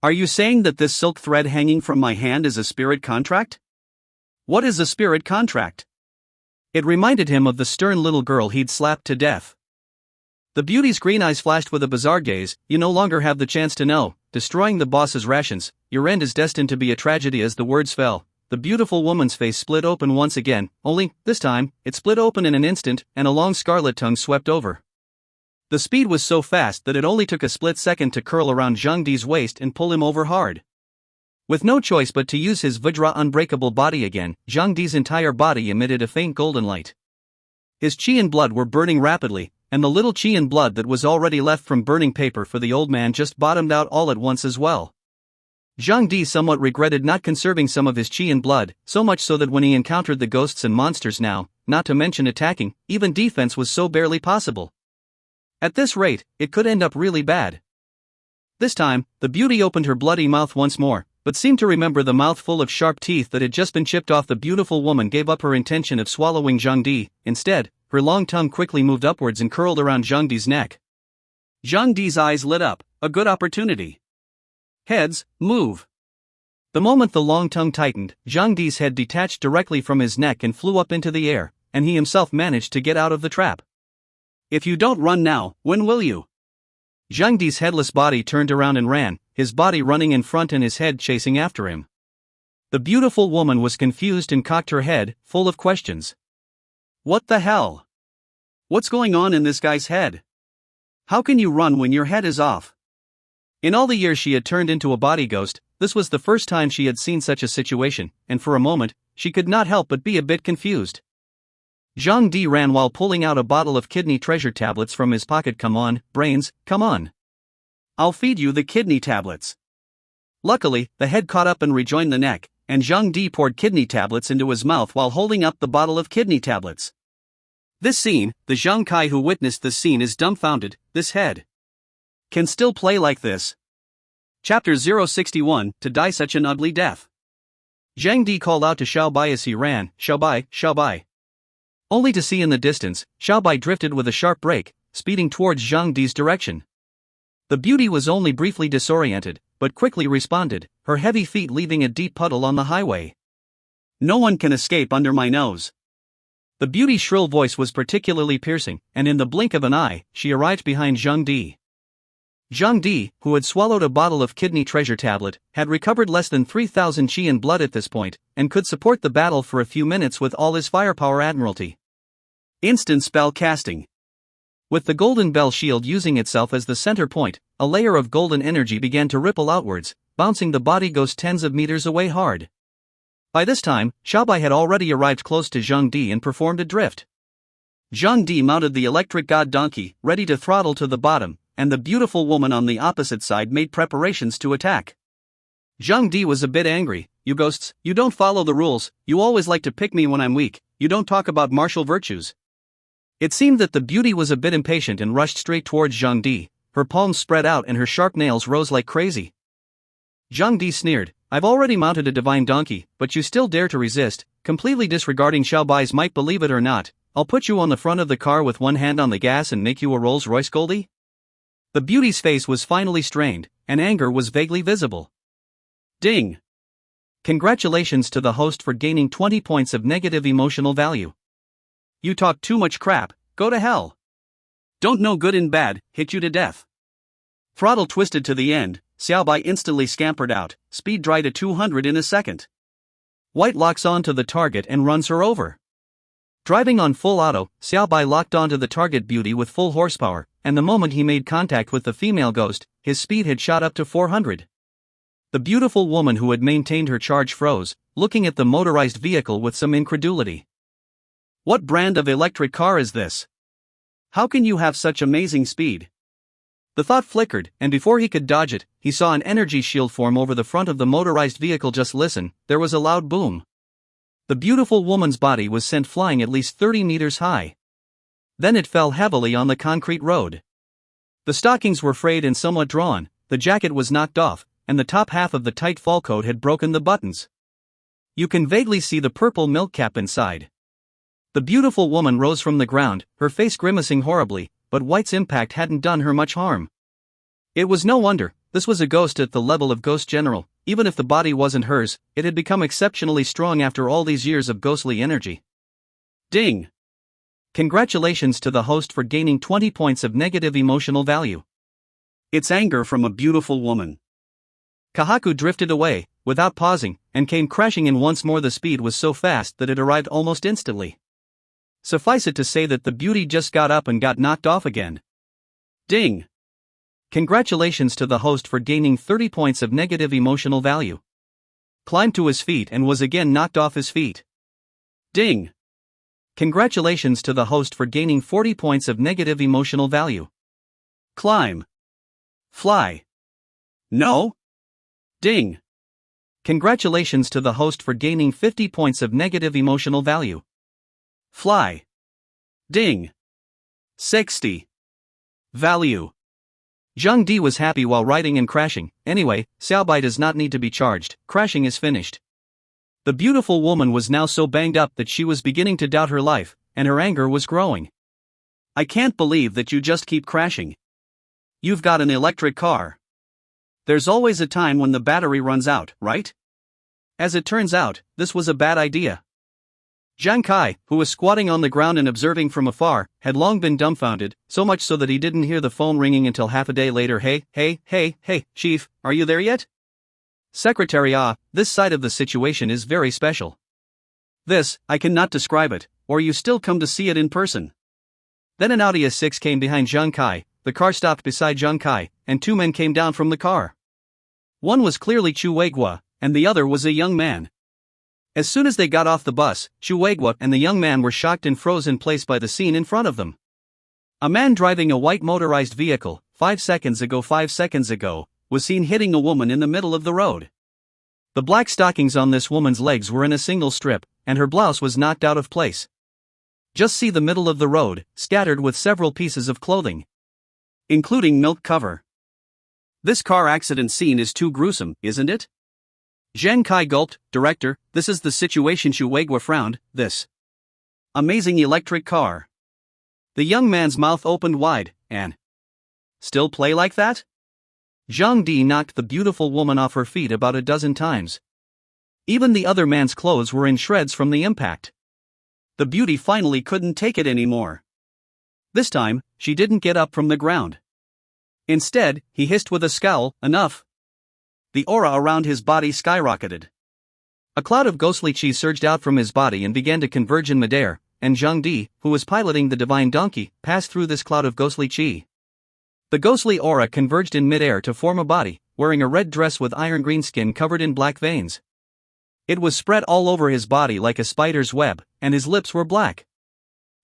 Are you saying that this silk thread hanging from my hand is a spirit contract? What is a spirit contract? It reminded him of the stern little girl he'd slapped to death. The beauty's green eyes flashed with a bizarre gaze. You no longer have the chance to know. Destroying the boss's rations, your end is destined to be a tragedy. As the words fell, the beautiful woman's face split open once again, only, this time, it split open in an instant, and a long scarlet tongue swept over. The speed was so fast that it only took a split second to curl around Zhang Di's waist and pull him over hard. With no choice but to use his Vajra unbreakable body again, Zhang Di's entire body emitted a faint golden light. His qi and blood were burning rapidly, and the little qi and blood that was already left from burning paper for the old man just bottomed out all at once as well. Zhang Di somewhat regretted not conserving some of his qi and blood, so much so that when he encountered the ghosts and monsters now, not to mention attacking, even defense was so barely possible. At this rate, it could end up really bad. This time, the beauty opened her bloody mouth once more, but seemed to remember the mouthful of sharp teeth that had just been chipped off. The beautiful woman gave up her intention of swallowing Zhang Di. Instead, her long tongue quickly moved upwards and curled around Zhang Di's neck. Zhang Di's eyes lit up, a good opportunity. Heads, move. The moment the long tongue tightened, Zhang Di's head detached directly from his neck and flew up into the air, and he himself managed to get out of the trap. If you don't run now, when will you? Zhang Di's headless body turned around and ran, his body running in front and his head chasing after him. The beautiful woman was confused and cocked her head, full of questions. What the hell? What's going on in this guy's head? How can you run when your head is off? In all the years she had turned into a body ghost, this was the first time she had seen such a situation, and for a moment, she could not help but be a bit confused. Zhang Di ran while pulling out a bottle of kidney treasure tablets from his pocket. Come on, brains, come on. I'll feed you the kidney tablets. Luckily, the head caught up and rejoined the neck, and Zhang Di poured kidney tablets into his mouth while holding up the bottle of kidney tablets. This scene, the Zhang Kai who witnessed this scene is dumbfounded. This head can still play like this. Chapter 061, to die such an ugly death. Zhang Di called out to Xiao Bai as he ran, Xiao Bai, Xiao Bai. Only to see in the distance, Xiao Bai drifted with a sharp break, speeding towards Zhang Di's direction. The beauty was only briefly disoriented, but quickly responded, her heavy feet leaving a deep puddle on the highway. No one can escape under my nose. The beauty's shrill voice was particularly piercing, and in the blink of an eye, she arrived behind Zhang Di. Zhang Di, who had swallowed a bottle of kidney treasure tablet, had recovered less than 3,000 qi and blood at this point, and could support the battle for a few minutes with all his firepower admiralty. Instant spell casting. With the golden bell shield using itself as the center point, a layer of golden energy began to ripple outwards, bouncing the body ghost tens of meters away hard. By this time, Xiao Bai had already arrived close to Zhang Di and performed a drift. Zhang Di mounted the electric god donkey, ready to throttle to the bottom, and the beautiful woman on the opposite side made preparations to attack. Zhang Di was a bit angry. You ghosts, you don't follow the rules, you always like to pick me when I'm weak, you don't talk about martial virtues. It seemed that the beauty was a bit impatient and rushed straight towards Zhang Di, her palms spread out and her sharp nails rose like crazy. Zhang Di sneered, I've already mounted a divine donkey, but you still dare to resist, completely disregarding Xiao Bai's might. Believe it or not, I'll put you on the front of the car with one hand on the gas and make you a Rolls-Royce Goldie? The beauty's face was finally strained, and anger was vaguely visible. Ding! Congratulations to the host for gaining 20 points of negative emotional value. You talk too much crap, go to hell. Don't know good and bad, hit you to death. Throttle twisted to the end, Xiao Bai instantly scampered out, speed dry to 200 in a second. White locks onto the target and runs her over. Driving on full auto, Xiao Bai locked onto the target beauty with full horsepower, and the moment he made contact with the female ghost, his speed had shot up to 400. The beautiful woman who had maintained her charge froze, looking at the motorized vehicle with some incredulity. What brand of electric car is this? How can you have such amazing speed? The thought flickered, and before he could dodge it, he saw an energy shield form over the front of the motorized vehicle. Just listen, there was a loud boom. The beautiful woman's body was sent flying at least 30 meters high. Then it fell heavily on the concrete road. The stockings were frayed and somewhat drawn, the jacket was knocked off, and the top half of the tight fall coat had broken the buttons. You can vaguely see the purple milk cap inside. The beautiful woman rose from the ground, her face grimacing horribly, but White's impact hadn't done her much harm. It was no wonder, this was a ghost at the level of Ghost General. Even if the body wasn't hers, it had become exceptionally strong after all these years of ghostly energy. Ding! Congratulations to the host for gaining 20 points of negative emotional value. It's anger from a beautiful woman. Kahaku drifted away, without pausing, and came crashing in once more. The speed was so fast that it arrived almost instantly. Suffice it to say that the beauty just got up and got knocked off again. Ding! Congratulations to the host for gaining 30 points of negative emotional value. climbed to his feet and was again knocked off his feet. Ding! Congratulations to the host for gaining 40 points of negative emotional value. Climb. Fly. No? Ding! Congratulations to the host for gaining 50 points of negative emotional value. Fly. Ding! 60. Value. Zhang Di was happy while riding and crashing. Anyway, Xiaobai does not need to be charged, crashing is finished. The beautiful woman was now so banged up that she was beginning to doubt her life, and her anger was growing. I can't believe that you just keep crashing. You've got an electric car. There's always a time when the battery runs out, right? As it turns out, this was a bad idea. Zhang Kai, who was squatting on the ground and observing from afar, had long been dumbfounded, so much so that he didn't hear the phone ringing until half a day later. Hey, Chief, are you there yet? Secretary, this side of the situation is very special. This, I cannot describe it, or you still come to see it in person. Then an Audi A6 came behind Zhang Kai, the car stopped beside Zhang Kai, and two men came down from the car. One was clearly Chu Weigua, and the other was a young man. As soon as they got off the bus, Chu Weigua and the young man were shocked and froze in place by the scene in front of them. A man driving a white motorized vehicle, 5 seconds ago, was seen hitting a woman in the middle of the road. The black stockings on this woman's legs were in a single strip, and her blouse was knocked out of place. Just see the middle of the road, scattered with several pieces of clothing, including milk cover. This car accident scene is too gruesome, isn't it? Zhang Kai gulped. Director, this is the situation. Chu Weigua frowned. This amazing electric car. The young man's mouth opened wide, and still play like that? Zhang Di knocked the beautiful woman off her feet about a dozen times. Even the other man's clothes were in shreds from the impact. The beauty finally couldn't take it anymore. This time, she didn't get up from the ground. Instead, he hissed with a scowl, enough. The aura around his body skyrocketed. A cloud of ghostly chi surged out from his body and began to converge in midair, and Zhang Di, who was piloting the divine donkey, passed through this cloud of ghostly chi. The ghostly aura converged in midair to form a body, wearing a red dress with iron-green skin covered in black veins. It was spread all over his body like a spider's web, and his lips were black.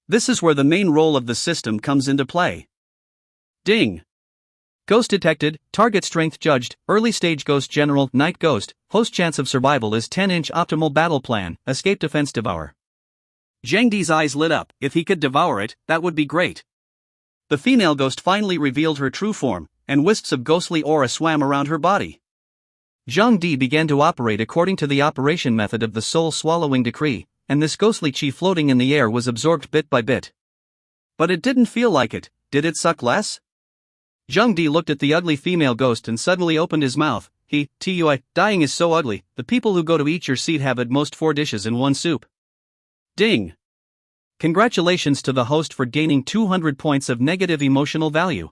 This is where the main role of the system comes into play. Ding! Ghost detected, target strength judged, early stage ghost general, night ghost, host chance of survival is 10-inch optimal battle plan, escape defense devour. Zhang Di's eyes lit up. If he could devour it, that would be great. The female ghost finally revealed her true form, and wisps of ghostly aura swam around her body. Zhang Di began to operate according to the operation method of the soul-swallowing decree, and this ghostly chi floating in the air was absorbed bit by bit. But it didn't feel like it. Did it suck less? Zhang Di looked at the ugly female ghost and suddenly opened his mouth. Dying is so ugly. The people who go to eat your seat have at most 4 dishes in one soup. Ding! Congratulations to the host for gaining 200 points of negative emotional value.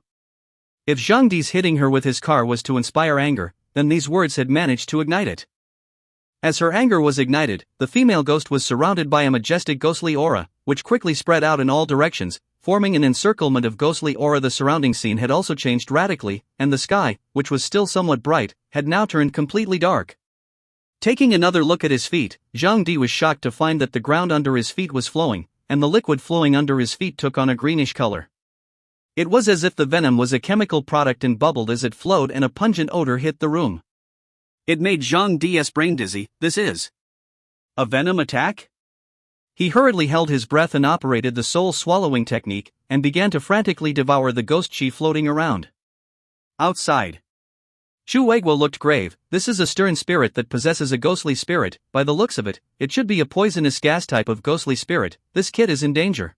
If Zhang Di's hitting her with his car was to inspire anger, then these words had managed to ignite it. As her anger was ignited, the female ghost was surrounded by a majestic ghostly aura, which quickly spread out in all directions, forming an encirclement of ghostly aura. The surrounding scene had also changed radically, and the sky, which was still somewhat bright, had now turned completely dark. Taking another look at his feet, Zhang Di was shocked to find that the ground under his feet was flowing, and the liquid flowing under his feet took on a greenish color. It was as if the venom was a chemical product and bubbled as it flowed, and a pungent odor hit the room. It made Zhang Di's brain dizzy. This is a venom attack? He hurriedly held his breath and operated the soul-swallowing technique, and began to frantically devour the ghost chi floating around. Outside, Chu Weigua looked grave. This is a stern spirit that possesses a ghostly spirit. By the looks of it, it should be a poisonous gas type of ghostly spirit. This kid is in danger.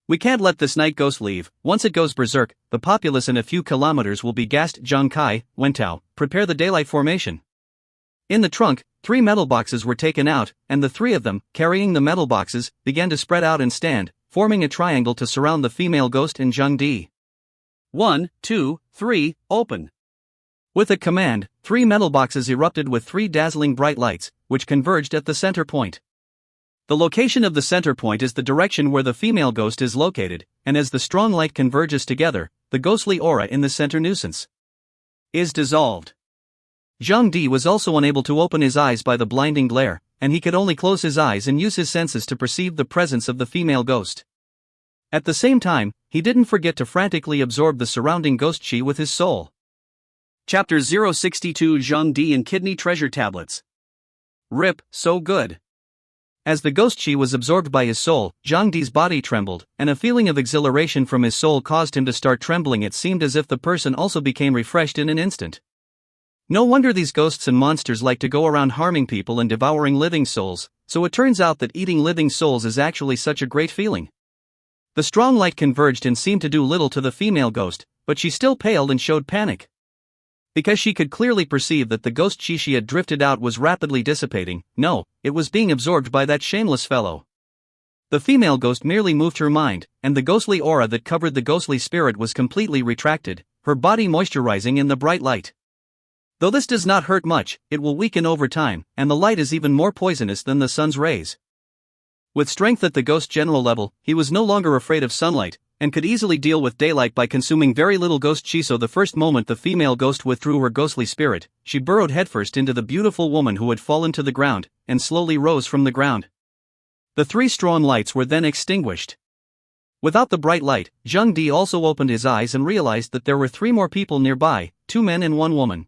We can't let this night ghost leave. Once it goes berserk, the populace in a few kilometers will be gassed. Zhang Kai, Wentao, prepare the daylight formation. In the trunk, 3 metal boxes were taken out, and the 3 of them, carrying the metal boxes, began to spread out and stand, forming a triangle to surround the female ghost and Zhang Di. 1, 2, 3, open. With a command, 3 metal boxes erupted with 3 dazzling bright lights, which converged at the center point. The location of the center point is the direction where the female ghost is located, and as the strong light converges together, the ghostly aura in the center nuisance is dissolved. Zhang Di was also unable to open his eyes by the blinding glare, and he could only close his eyes and use his senses to perceive the presence of the female ghost. At the same time, he didn't forget to frantically absorb the surrounding ghost chi with his soul. Chapter 062 Zhang Di and Kidney Treasure Tablets. Rip, so good. As the ghost chi was absorbed by his soul, Zhang Di's body trembled, and a feeling of exhilaration from his soul caused him to start trembling. It seemed as if the person also became refreshed in an instant. No wonder these ghosts and monsters like to go around harming people and devouring living souls, so it turns out that eating living souls is actually such a great feeling. The strong light converged and seemed to do little to the female ghost, but she still paled and showed panic. Because she could clearly perceive that the ghost chi she had drifted out was rapidly dissipating. No, it was being absorbed by that shameless fellow. The female ghost merely moved her mind, and the ghostly aura that covered the ghostly spirit was completely retracted, her body moisturizing in the bright light. Though this does not hurt much, it will weaken over time, and the light is even more poisonous than the sun's rays. With strength at the ghost general level, he was no longer afraid of sunlight, and could easily deal with daylight by consuming very little ghost chi. So the first moment the female ghost withdrew her ghostly spirit, she burrowed headfirst into the beautiful woman who had fallen to the ground, and slowly rose from the ground. The three strong lights were then extinguished. Without the bright light, Zhang Di also opened his eyes and realized that there were three more people nearby, 2 men and 1 woman.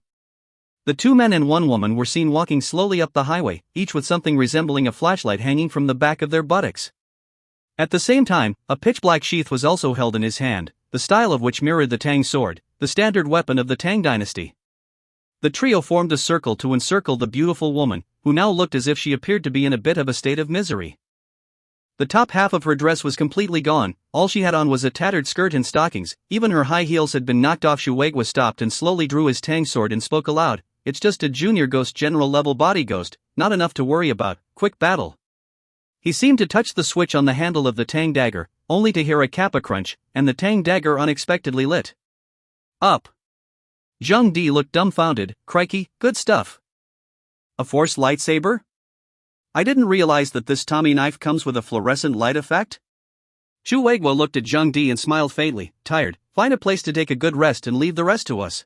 The 2 men and 1 woman were seen walking slowly up the highway, each with something resembling a flashlight hanging from the back of their buttocks. At the same time, a pitch-black sheath was also held in his hand, the style of which mirrored the Tang sword, the standard weapon of the Tang dynasty. The trio formed a circle to encircle the beautiful woman, who now looked as if she appeared to be in a bit of a state of misery. The top half of her dress was completely gone, all she had on was a tattered skirt and stockings, even her high heels had been knocked off. Shuwegwa stopped and slowly drew his Tang sword and spoke aloud. It's just a junior ghost general level body ghost, not enough to worry about, quick battle. He seemed to touch the switch on the handle of the Tang dagger, only to hear a kappa crunch, and the Tang dagger unexpectedly lit up. Zhang Di looked dumbfounded. Crikey, good stuff. A force lightsaber? I didn't realize that this Tommy knife comes with a fluorescent light effect? Shuwegwa looked at Zhang Di and smiled faintly. Tired, find a place to take a good rest and leave the rest to us.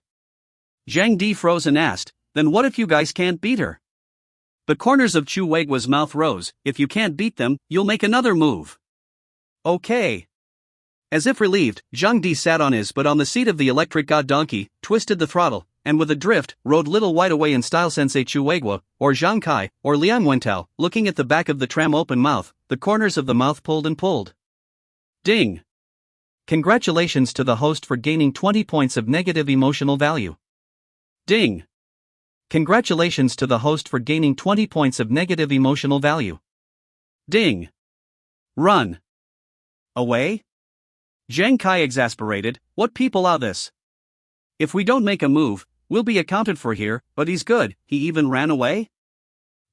Zhang Di froze and asked, then what if you guys can't beat her? The corners of Shuwegwa's mouth rose. If you can't beat them, you'll make another move. Okay. As if relieved, Zhang Di sat on his but on the seat of the electric god donkey, twisted the throttle, and with a drift, rode little white away in style. Sensei Shuwegwa, or Zhang Kai, or Liang Wentao, looking at the back of the tram open mouth, the corners of the mouth pulled and pulled. Ding! Congratulations to the host for gaining 20 points of negative emotional value. Ding! Congratulations to the host for gaining 20 points of negative emotional value. Ding! Run! Away? Zhang Kai exasperated, what people are this? If we don't make a move, we'll be accounted for here, but he's good, he even ran away?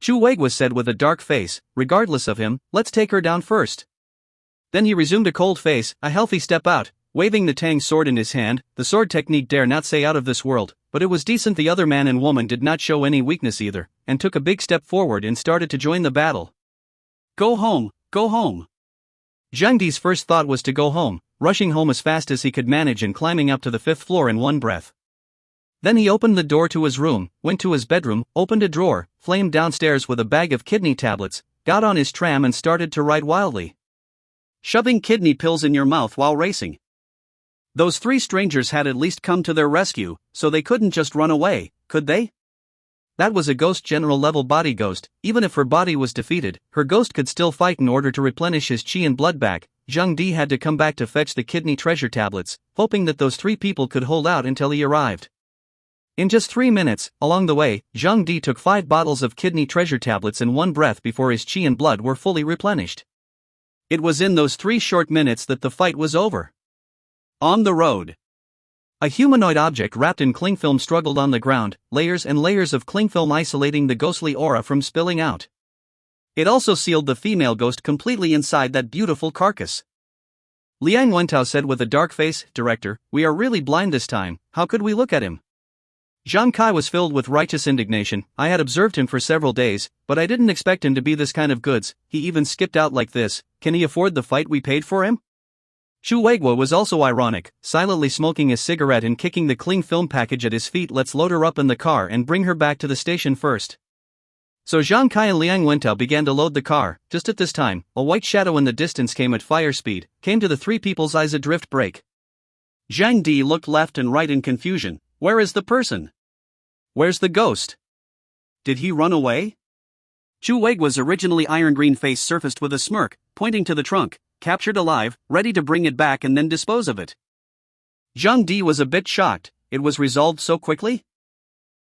Shuwegwa said with a dark face, regardless of him, let's take her down first. Then he resumed a cold face, a healthy step out, waving the Tang sword in his hand. The sword technique dare not say out of this world, but it was decent. The other man and woman did not show any weakness either, and took a big step forward and started to join the battle. Go home, go home. Zhang Di's first thought was to go home, rushing home as fast as he could manage and climbing up to the 5th floor in one breath. Then he opened the door to his room, went to his bedroom, opened a drawer, flamed downstairs with a bag of kidney tablets, got on his tram and started to ride wildly, shoving kidney pills in your mouth while racing. Those 3 strangers had at least come to their rescue, so they couldn't just run away, could they? That was a ghost general level body ghost. Even if her body was defeated, her ghost could still fight in order to replenish his chi and blood back. Zhang Di had to come back to fetch the kidney treasure tablets, hoping that those 3 people could hold out until he arrived. In just 3 minutes, along the way, Zhang Di took 5 bottles of kidney treasure tablets in one breath before his chi and blood were fully replenished. It was in those 3 short minutes that the fight was over. On the road. A humanoid object wrapped in cling film struggled on the ground, layers and layers of cling film isolating the ghostly aura from spilling out. It also sealed the female ghost completely inside that beautiful carcass. Liang Wentao said with a dark face, Director, we are really blind this time, how could we look at him? Zhang Kai was filled with righteous indignation. I had observed him for several days, but I didn't expect him to be this kind of goods. He even skipped out like this. Can he afford the fight we paid for him? Chu Weiguo was also ironic, silently smoking a cigarette and kicking the cling film package at his feet. Let's load her up in the car and bring her back to the station first. So Zhang Kai and Liang Wentao began to load the car. Just at this time, a white shadow in the distance came at fire speed, came to the three people's eyes a drift break. Zhang Di looked left and right in confusion. Where is the person? Where's the ghost? Did he run away? Chu Weiguo's originally iron-green face surfaced with a smirk, pointing to the trunk, captured alive, ready to bring it back and then dispose of it. Zhang Di was a bit shocked. It was resolved so quickly?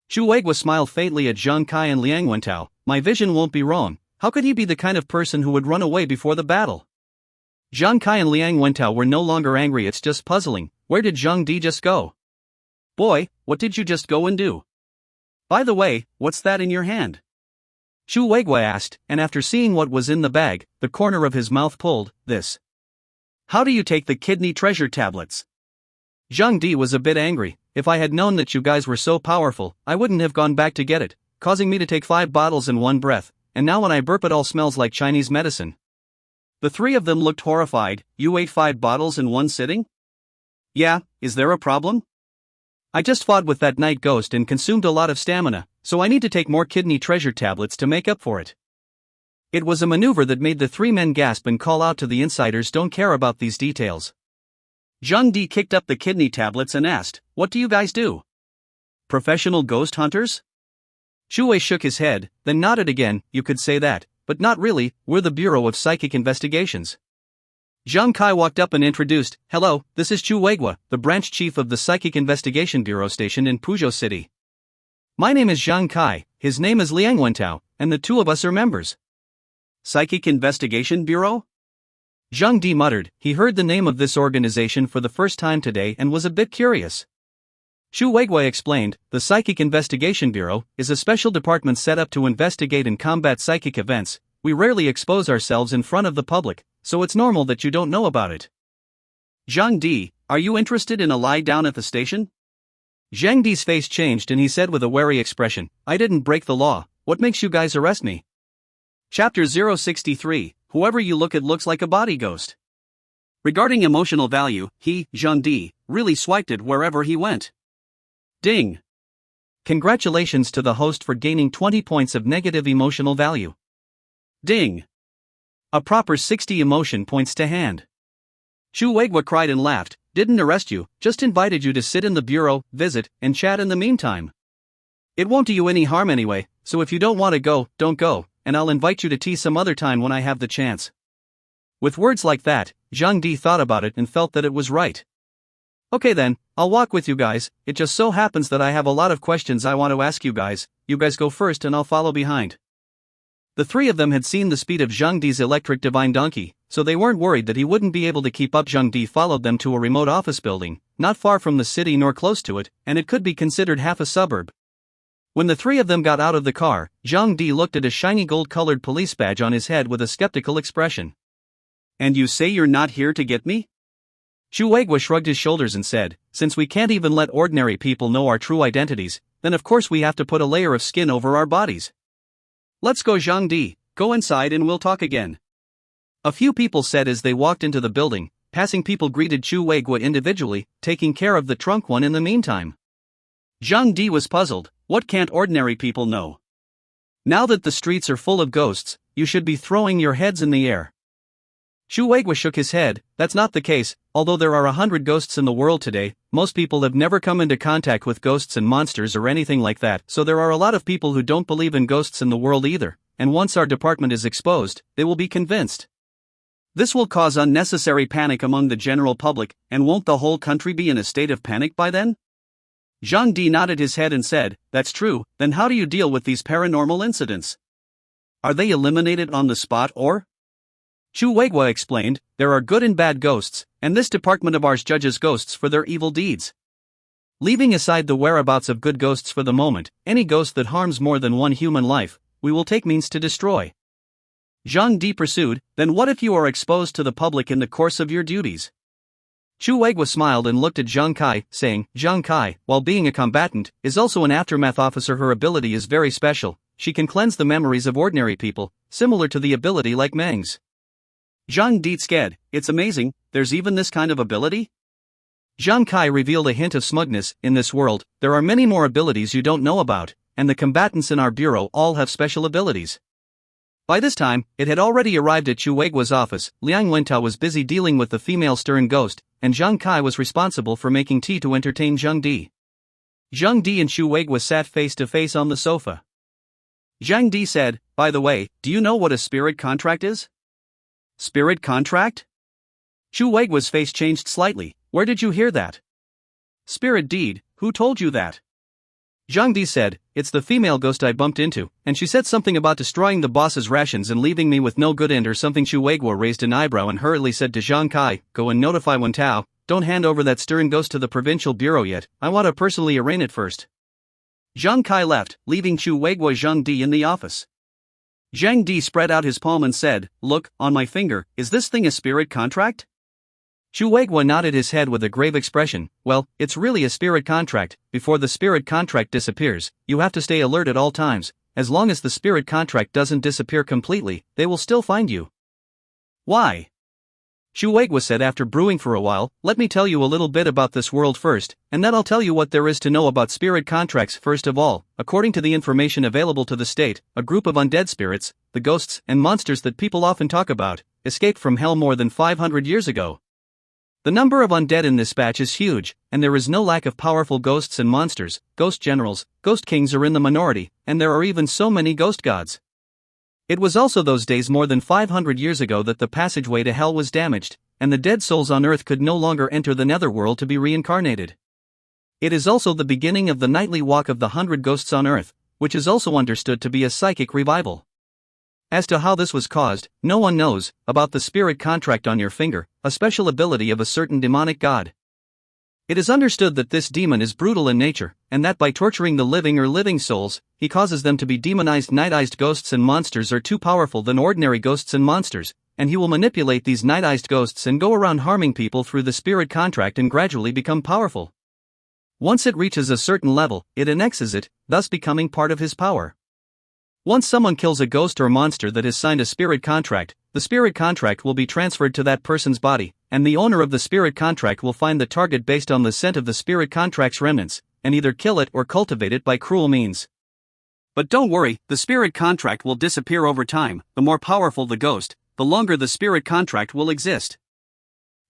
Chu Weiguo smiled faintly at Zhang Kai and Liang Wentao. My vision won't be wrong. How could he be the kind of person who would run away before the battle? Zhang Kai and Liang Wentao were no longer angry. It's just puzzling. Where did Zhang Di just go? Boy, what did you just go and do? By the way, what's that in your hand? Chu Weiguo asked, and after seeing what was in the bag, the corner of his mouth pulled. This. How do you take the kidney treasure tablets? Zhang Di was a bit angry. If I had known that you guys were so powerful, I wouldn't have gone back to get it, causing me to take 5 bottles in one breath, and now when I burp it all smells like Chinese medicine. The three of them looked horrified. You ate 5 bottles in one sitting? Yeah, is there a problem? I just fought with that night ghost and consumed a lot of stamina, so I need to take more kidney treasure tablets to make up for it. It was a maneuver that made the three men gasp and call out to the insiders. Don't care about these details. Zhang Di kicked up the kidney tablets and asked, what do you guys do? Professional ghost hunters? Chu Wei shook his head, then nodded again. You could say that, but not really. We're the Bureau of Psychic Investigations. Zhang Kai walked up and introduced, hello, this is Chu Weiguo, the branch chief of the Psychic Investigation Bureau stationed in Puzhou City. My name is Zhang Kai, his name is Liang Wentao, and the two of us are members. Psychic Investigation Bureau? Zhang Di muttered. He heard the name of this organization for the first time today and was a bit curious. Chu Weiguo explained, the Psychic Investigation Bureau is a special department set up to investigate and combat psychic events. We rarely expose ourselves in front of the public, so it's normal that you don't know about it. Zhang Di, are you interested in a lie down at the station? Zhang Di's face changed and he said with a wary expression, I didn't break the law, what makes you guys arrest me? Chapter 063, Whoever you look at looks like a body ghost. Regarding emotional value, he, Zhang Di, really swiped it wherever he went. Ding! Congratulations to the host for gaining 20 points of negative emotional value. Ding! A proper 60 emotion points to hand. Chu Weiguo cried and laughed. Didn't arrest you, just invited you to sit in the bureau, visit, and chat in the meantime. It won't do you any harm anyway, so if you don't want to go, don't go, and I'll invite you to tea some other time when I have the chance. With words like that, Zhang Di thought about it and felt that it was right. Okay then, I'll walk with you guys. It just so happens that I have a lot of questions I want to ask you guys go first and I'll follow behind. The three of them had seen the speed of Zhang Di's electric divine donkey, so they weren't worried that he wouldn't be able to keep up. Zhang Di followed them to a remote office building, not far from the city nor close to it, and it could be considered half a suburb. When the three of them got out of the car, Zhang Di looked at a shiny gold-colored police badge on his head with a skeptical expression. And you say you're not here to get me? Chu Weiguo shrugged his shoulders and said, since we can't even let ordinary people know our true identities, then of course we have to put a layer of skin over our bodies. Let's go Zhang Di, go inside and we'll talk again. A few people said as they walked into the building. Passing people greeted Chu Weiguo individually, taking care of the trunk one in the meantime. Zhang Di was puzzled. What can't ordinary people know? Now that the streets are full of ghosts, you should be throwing your heads in the air. Chu Weiguo shook his head. That's not the case. Although there are 100 ghosts in the world today, most people have never come into contact with ghosts and monsters or anything like that, so there are a lot of people who don't believe in ghosts in the world either, and once our department is exposed, they will be convinced. This will cause unnecessary panic among the general public, and won't the whole country be in a state of panic by then? Zhang Di nodded his head and said, that's true, then how do you deal with these paranormal incidents? Are they eliminated on the spot or? Chu Weiguo explained, there are good and bad ghosts, and this department of ours judges ghosts for their evil deeds. Leaving aside the whereabouts of good ghosts for the moment, any ghost that harms more than one human life, we will take means to destroy. Zhang Di pursued, then what if you are exposed to the public in the course of your duties? Chu Weiguo smiled and looked at Zhang Kai, saying, Zhang Kai, while being a combatant, is also an aftermath officer. Her ability is very special. She can cleanse the memories of ordinary people, similar to the ability like Meng's. Zhang Di scared, it's amazing, there's even this kind of ability? Zhang Kai revealed a hint of smugness, in this world, there are many more abilities you don't know about, and the combatants in our bureau all have special abilities. By this time, it had already arrived at Chu Weiguo's office. Liang Wentao was busy dealing with the female stern ghost, and Zhang Kai was responsible for making tea to entertain Zhang Di. Zhang Di and Chu Weiguo sat face to face on the sofa. Zhang Di said, by the way, do you know what a spirit contract is? Spirit contract? Chu Weiguo's face changed slightly. Where did you hear that? Spirit deed, who told you that? Zhang Di said, it's the female ghost I bumped into, and she said something about destroying the boss's rations and leaving me with no good end or something. Chu Weiguo raised an eyebrow and hurriedly said to Zhang Kai, go and notify Wen Tao, don't hand over that stern ghost to the provincial bureau yet, I want to personally arraign it first. Zhang Kai left, leaving Chu Weiguo Zhang Di in the office. Zhang Di spread out his palm and said, look, on my finger, is this thing a spirit contract? Chu Weiguo nodded his head with a grave expression. Well, it's really a spirit contract. Before the spirit contract disappears, you have to stay alert at all times. As long as the spirit contract doesn't disappear completely, they will still find you. Why? Chu Weiguo said after brewing for a while, let me tell you a little bit about this world first, and then I'll tell you what there is to know about spirit contracts. First of all, according to the information available to the state, a group of undead spirits, the ghosts and monsters that people often talk about, escaped from hell more than 500 years ago. The number of undead in this batch is huge, and there is no lack of powerful ghosts and monsters. Ghost generals, ghost kings are in the minority, and there are even so many ghost gods. It was also those days more than 500 years ago that the passageway to hell was damaged, and the dead souls on earth could no longer enter the netherworld to be reincarnated. It is also the beginning of the nightly walk of the 100 ghosts on earth, which is also understood to be a psychic revival. As to how this was caused, no one knows. About the spirit contract on your finger, a special ability of a certain demonic god. It is understood that this demon is brutal in nature, and that by torturing the living souls, he causes them to be demonized. Night-eyed ghosts and monsters are too powerful than ordinary ghosts and monsters, and he will manipulate these night-eyed ghosts and go around harming people through the spirit contract and gradually become powerful. Once it reaches a certain level, it annexes it, thus becoming part of his power. Once someone kills a ghost or monster that has signed a spirit contract, the spirit contract will be transferred to that person's body, and the owner of the spirit contract will find the target based on the scent of the spirit contract's remnants, and either kill it or cultivate it by cruel means. But don't worry, the spirit contract will disappear over time. The more powerful the ghost, the longer the spirit contract will exist.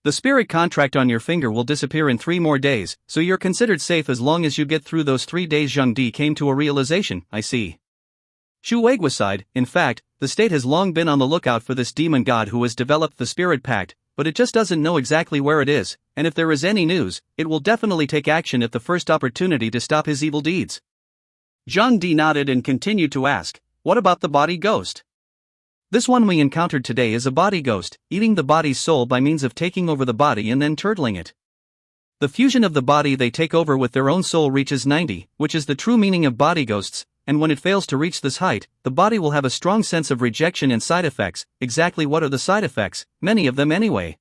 The spirit contract on your finger will disappear in 3 more days, so you're considered safe as long as you get through those 3 days. Zhang Di came to a realization. I see. Chu Weiguo sighed. In fact, the state has long been on the lookout for this demon god who has developed the spirit pact, but it just doesn't know exactly where it is, and if there is any news, it will definitely take action at the first opportunity to stop his evil deeds. Zhang Di nodded and continued to ask, what about the body ghost? This one we encountered today is a body ghost, eating the body's soul by means of taking over the body and then turtling it. The fusion of the body they take over with their own soul reaches 90, which is the true meaning of body ghosts, and when it fails to reach this height, the body will have a strong sense of rejection and side effects. Exactly what are the side effects? Many of them anyway.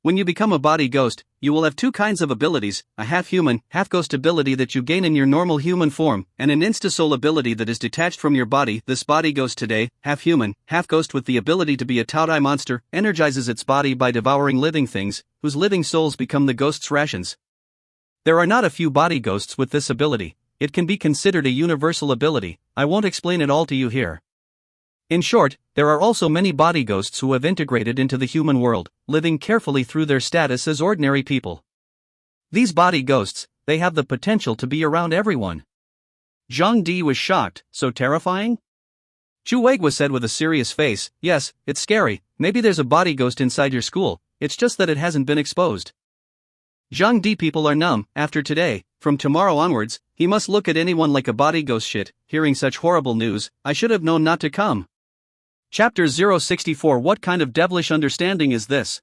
When you become a body ghost, you will have 2 kinds of abilities, a half-human, half-ghost ability that you gain in your normal human form, and an insta-soul ability that is detached from your body. This body ghost today, half-human, half-ghost with the ability to be a Taodai monster, energizes its body by devouring living things, whose living souls become the ghost's rations. There are not a few body ghosts with this ability. It can be considered a universal ability. I won't explain it all to you here. In short, there are also many body ghosts who have integrated into the human world, living carefully through their status as ordinary people. These body ghosts, they have the potential to be around everyone. Zhang Di was shocked. So terrifying? Chu Weiguo said with a serious face, yes, it's scary. Maybe there's a body ghost inside your school, it's just that it hasn't been exposed. Zhang Di people are numb. After today, from tomorrow onwards, he must look at anyone like a body ghost. Shit, hearing such horrible news, I should have known not to come. Chapter 064. What kind of devilish understanding is this?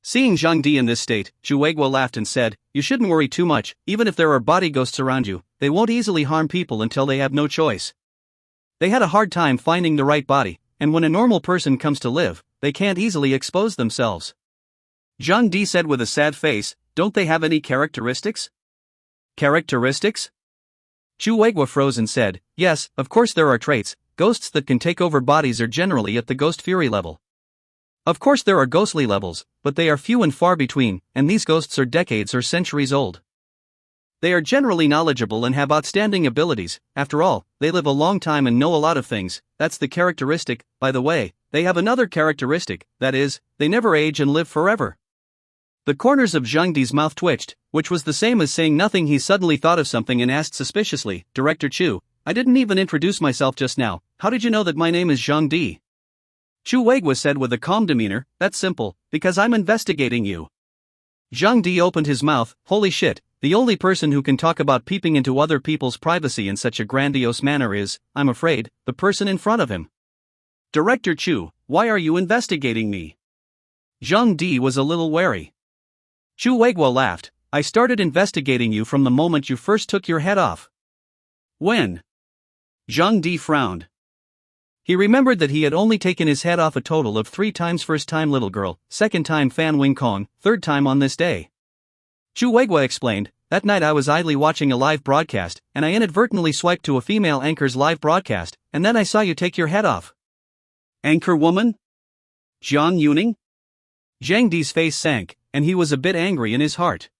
Seeing Zhang Di in this state, Chu Weiguo laughed and said, you shouldn't worry too much. Even if there are body ghosts around you, they won't easily harm people until they have no choice. They had a hard time finding the right body, and when a normal person comes to live, they can't easily expose themselves. Zhang Di said with a sad face, don't they have any characteristics? Characteristics? Chu Weiguo froze and said, yes, of course there are traits. Ghosts that can take over bodies are generally at the ghost fury level. Of course there are ghostly levels, but they are few and far between, and these ghosts are decades or centuries old. They are generally knowledgeable and have outstanding abilities. After all, they live a long time and know a lot of things. That's the characteristic. By the way, they have another characteristic, that is, they never age and live forever. The corners of Zhang Di's mouth twitched, which was the same as saying nothing. He suddenly thought of something and asked suspiciously, Director Chu, I didn't even introduce myself just now. How did you know that my name is Zhang Di? Chu Weiguo said with a calm demeanor, that's simple, because I'm investigating you. Zhang Di opened his mouth. Holy shit, the only person who can talk about peeping into other people's privacy in such a grandiose manner is, I'm afraid, the person in front of him. Director Chu, why are you investigating me? Zhang Di was a little wary. Chu Weiguo laughed. I started investigating you from the moment you first took your head off. When? Zhang Di frowned. He remembered that he had only taken his head off a total of 3 times. First time little girl, second time Fan Wing Kong, third time on this day. Chu Weiguo explained, that night I was idly watching a live broadcast, and I inadvertently swiped to a female anchor's live broadcast, and then I saw you take your head off. Anchor woman? Jiang Yuning? Zhang Di's face sank, and he was a bit angry in his heart.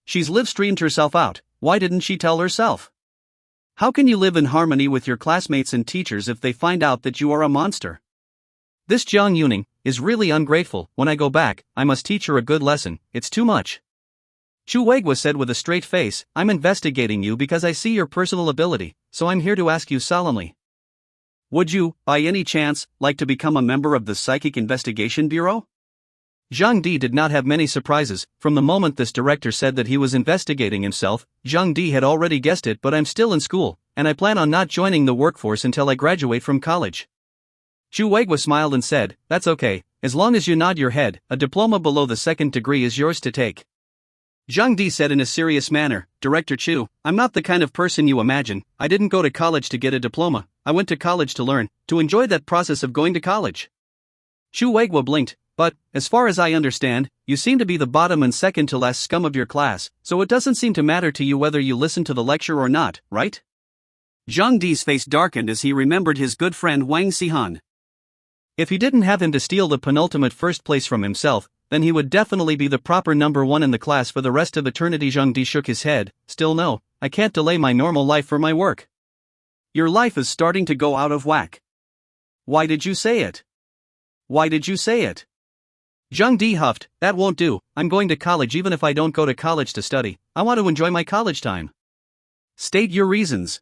She's live-streamed herself out, why didn't she tell herself? How can you live in harmony with your classmates and teachers if they find out that you are a monster? This Jiang Yuning is really ungrateful. When I go back, I must teach her a good lesson. It's too much. Chu Weiguo said with a straight face, I'm investigating you because I see your personal ability, so I'm here to ask you solemnly. Would you, by any chance, like to become a member of the Psychic Investigation Bureau? Zhang Di did not have many surprises. From the moment this director said that he was investigating himself, Zhang Di had already guessed it. But I'm still in school, and I plan on not joining the workforce until I graduate from college. Chu Weiguo smiled and said, that's okay, as long as you nod your head, a diploma below the 2nd degree is yours to take. Zhang Di said in a serious manner, Director Chu, I'm not the kind of person you imagine. I didn't go to college to get a diploma, I went to college to learn, to enjoy that process of going to college. Chu Weiguo blinked. But, as far as I understand, you seem to be the bottom and second to last scum of your class, so it doesn't seem to matter to you whether you listen to the lecture or not, right? Zhang Di's face darkened as he remembered his good friend Wang Xihan. If he didn't have him to steal the penultimate first place from himself, then he would definitely be the proper number 1 in the class for the rest of eternity. Zhang Di shook his head. Still no, I can't delay my normal life for my work. Your life is starting to go out of whack. Why did you say it? Why did you say it? Zhang Di huffed, that won't do, I'm going to college. Even if I don't go to college to study, I want to enjoy my college time. State your reasons.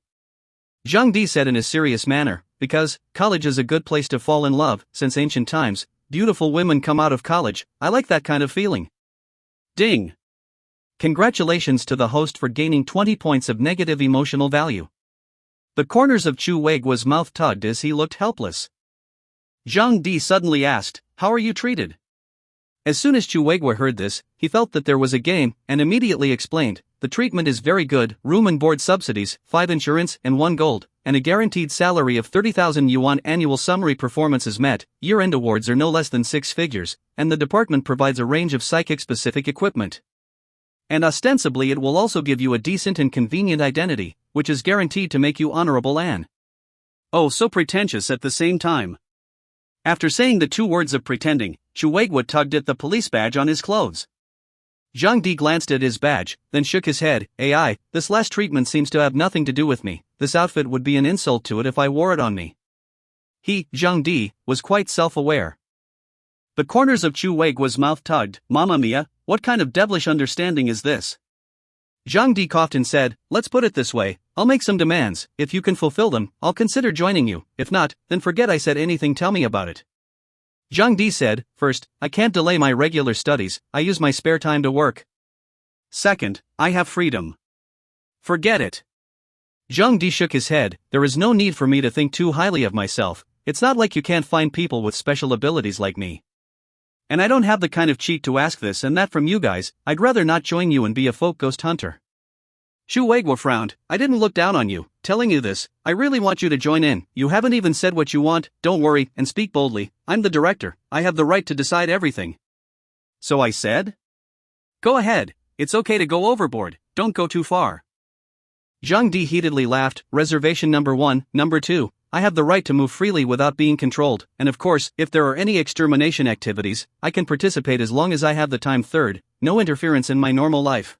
Zhang Di said in a serious manner, because, college is a good place to fall in love. Since ancient times, beautiful women come out of college. I like that kind of feeling. Ding. Congratulations to the host for gaining 20 points of negative emotional value. The corners of Chu Weiguo's mouth tugged as he looked helpless. Zhang Di suddenly asked, how are you treated? As soon as Chu Weiguo heard this, he felt that there was a game, and immediately explained, the treatment is very good, room and board subsidies, 5 insurance and 1 gold, and a guaranteed salary of 30,000 yuan. Annual summary performance is met, year-end awards are no less than 6 figures, and the department provides a range of psychic-specific equipment. And ostensibly it will also give you a decent and convenient identity, which is guaranteed to make you honorable and oh so pretentious at the same time. After saying the 2 words of pretending, Chu Weiguo tugged at the police badge on his clothes. Zhang Di glanced at his badge, then shook his head. AI, this last treatment seems to have nothing to do with me. This outfit would be an insult to it if I wore it on me. He, Zhang Di, was quite self-aware. The corners of Chu Weiguo's mouth tugged. Mamma mia, what kind of devilish understanding is this? Zhang Di coughed and said, let's put it this way, I'll make some demands. If you can fulfill them, I'll consider joining you. If not, then forget I said anything. Tell me about it. Zhang Di said, first, I can't delay my regular studies, I use my spare time to work. Second, I have freedom. Forget it. Zhang Di shook his head, there is no need for me to think too highly of myself, it's not like you can't find people with special abilities like me. And I don't have the kind of cheek to ask this and that from you guys. I'd rather not join you and be a folk ghost hunter. Chu Weiguo frowned. I didn't look down on you, telling you this, I really want you to join in. You haven't even said what you want, don't worry, and speak boldly. I'm the director, I have the right to decide everything. So I said? Go ahead, it's okay to go overboard, don't go too far. Zhang Di heatedly laughed. Reservation number 1, number 2, I have the right to move freely without being controlled, and of course, if there are any extermination activities, I can participate as long as I have the time. Third, no interference in my normal life.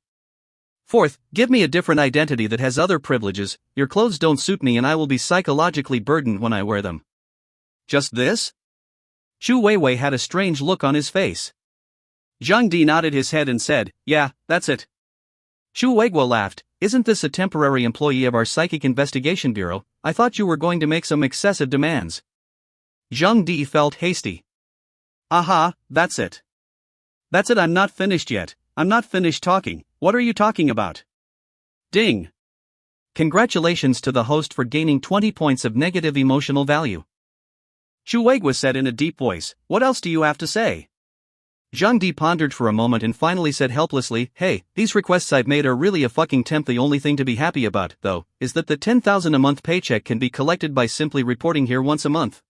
Fourth, give me a different identity that has other privileges. Your clothes don't suit me and I will be psychologically burdened when I wear them. Just this? Chu Weiwei had a strange look on his face. Zhang Di nodded his head and said, yeah, that's it. Chu Weiguo laughed. Isn't this a temporary employee of our Psychic Investigation Bureau? I thought you were going to make some excessive demands. Zhang Di felt hasty. Aha, that's it. That's it, I'm not finished yet. I'm not finished talking. What are you talking about? Ding. Congratulations to the host for gaining 20 points of negative emotional value. Chu Weiguo said in a deep voice, what else do you have to say? Zhang Di pondered for a moment and finally said helplessly, hey, these requests I've made are really a fucking temp. The only thing to be happy about, though, is that the 10,000 a month paycheck can be collected by simply reporting here once a month.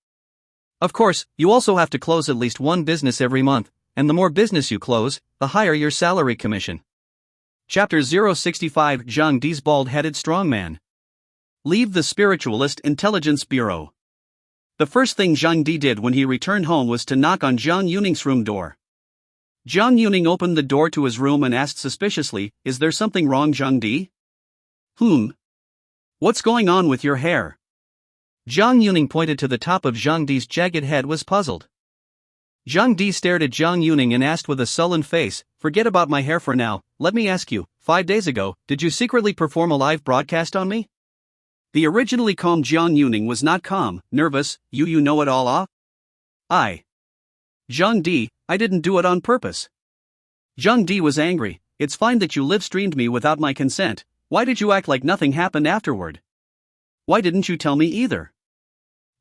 Of course, you also have to close at least one business every month, and the more business you close, the higher your salary commission. Chapter 065 Zhang Di's Bald-Headed Strongman. Leave the Spiritualist Intelligence Bureau. The first thing Zhang Di did when he returned home was to knock on Zhang Yuning's room door. Zhang Yuning opened the door to his room and asked suspiciously, is there something wrong, Zhang Di? What's going on with your hair? Zhang Yuning pointed to the top of Zhang Di's jagged head was puzzled. Zhang Di stared at Zhang Yuning and asked with a sullen face, forget about my hair for now, let me ask you, 5 days ago, did you secretly perform a live broadcast on me? The originally calm Zhang Yuning was not calm, nervous, you know it all Zhang Di, I didn't do it on purpose. Zhang Di was angry, it's fine that you live-streamed me without my consent, why did you act like nothing happened afterward? Why didn't you tell me either?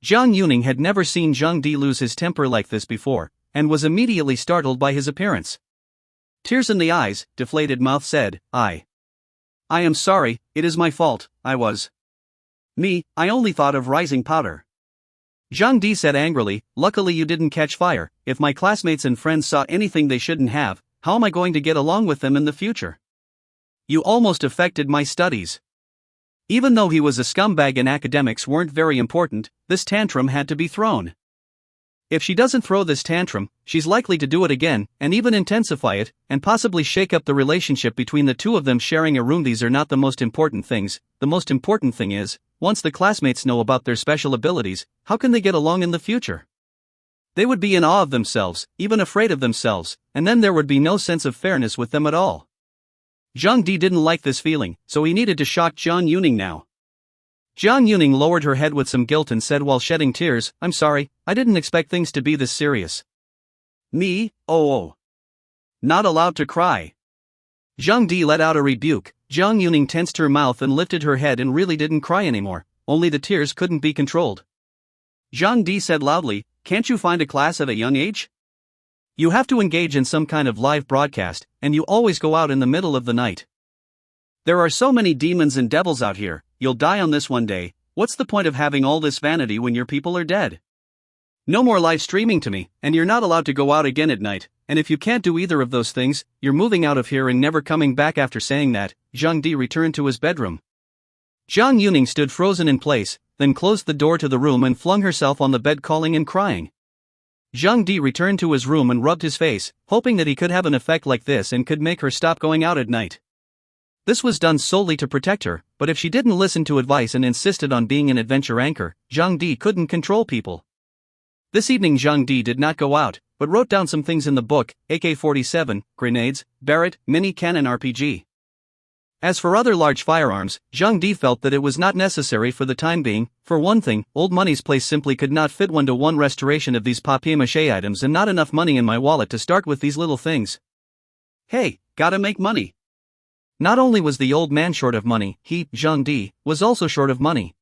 Zhang Yuning had never seen Zhang Di lose his temper like this before, and was immediately startled by his appearance. Tears in the eyes, deflated mouth said, I am sorry, it is my fault, I only thought of rising powder. Zhang Di said angrily, luckily you didn't catch fire, if my classmates and friends saw anything they shouldn't have, how am I going to get along with them in the future? You almost affected my studies. Even though he was a scumbag and academics weren't very important, this tantrum had to be thrown. If she doesn't throw this tantrum, she's likely to do it again, and even intensify it, and possibly shake up the relationship between the two of them sharing a room. These are not the most important things, the most important thing is, once the classmates know about their special abilities, how can they get along in the future? They would be in awe of themselves, even afraid of themselves, and then there would be no sense of fairness with them at all. Zhang Di didn't like this feeling, so he needed to shock Zhang Yuning now. Zhang Yuning lowered her head with some guilt and said while shedding tears, I'm sorry, I didn't expect things to be this serious. Me? Oh. Not allowed to cry. Zhang Di let out a rebuke. Zhang Yuning tensed her mouth and lifted her head and really didn't cry anymore, only the tears couldn't be controlled. Zhang Di said loudly, can't you find a class at a young age? You have to engage in some kind of live broadcast, and you always go out in the middle of the night. There are so many demons and devils out here, you'll die on this one day, what's the point of having all this vanity when your people are dead? No more live streaming to me, and you're not allowed to go out again at night, and if you can't do either of those things, you're moving out of here and never coming back. After saying that, Zhang Di returned to his bedroom. Zhang Yuning stood frozen in place, then closed the door to the room and flung herself on the bed calling and crying. Zhang Di returned to his room and rubbed his face, hoping that he could have an effect like this and could make her stop going out at night. This was done solely to protect her, but if she didn't listen to advice and insisted on being an adventure anchor, Zhang Di couldn't control people. This evening Zhang Di did not go out, but wrote down some things in the book, AK-47, grenades, Barrett, mini cannon RPG. As for other large firearms, Zhang Di felt that it was not necessary for the time being. For one thing, Old Money's place simply could not fit one-to-one restoration of these papier-mâché items and not enough money in my wallet to start with these little things. Hey, gotta make money. Not only was the old man short of money, he, Zhang Di, was also short of money.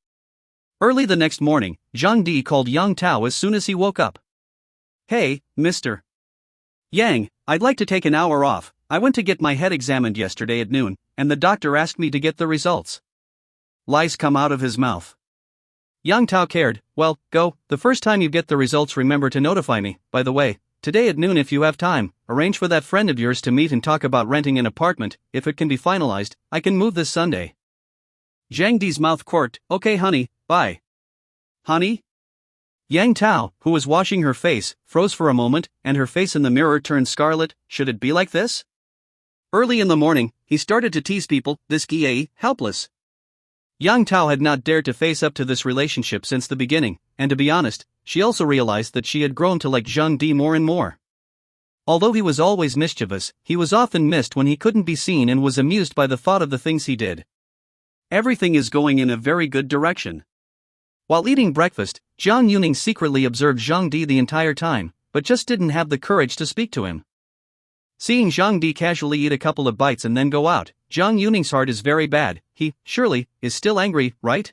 Early the next morning, Zhang Di called Yang Tao as soon as he woke up. Hey, Mr. Yang, I'd like to take an hour off. I went to get my head examined yesterday at noon, and the doctor asked me to get the results. Lies come out of his mouth. Yang Tao cared, well, go, the first time you get the results remember to notify me. By the way, today at noon if you have time, arrange for that friend of yours to meet and talk about renting an apartment. If it can be finalized, I can move this Sunday. Zhang Di's mouth quirked, okay honey, bye. honey? Yang Tao, who was washing her face, froze for a moment, and her face in the mirror turned scarlet. Should it be like this? Early in the morning, he started to tease people, this guy, helpless. Yang Tao had not dared to face up to this relationship since the beginning, and to be honest, she also realized that she had grown to like Zhang Di more and more. Although he was always mischievous, he was often missed when he couldn't be seen and was amused by the thought of the things he did. Everything is going in a very good direction. While eating breakfast, Zhang Yuning secretly observed Zhang Di the entire time, but just didn't have the courage to speak to him. Seeing Zhang Di casually eat a couple of bites and then go out, Zhang Yuning's heart is very bad. He, surely, is still angry, right?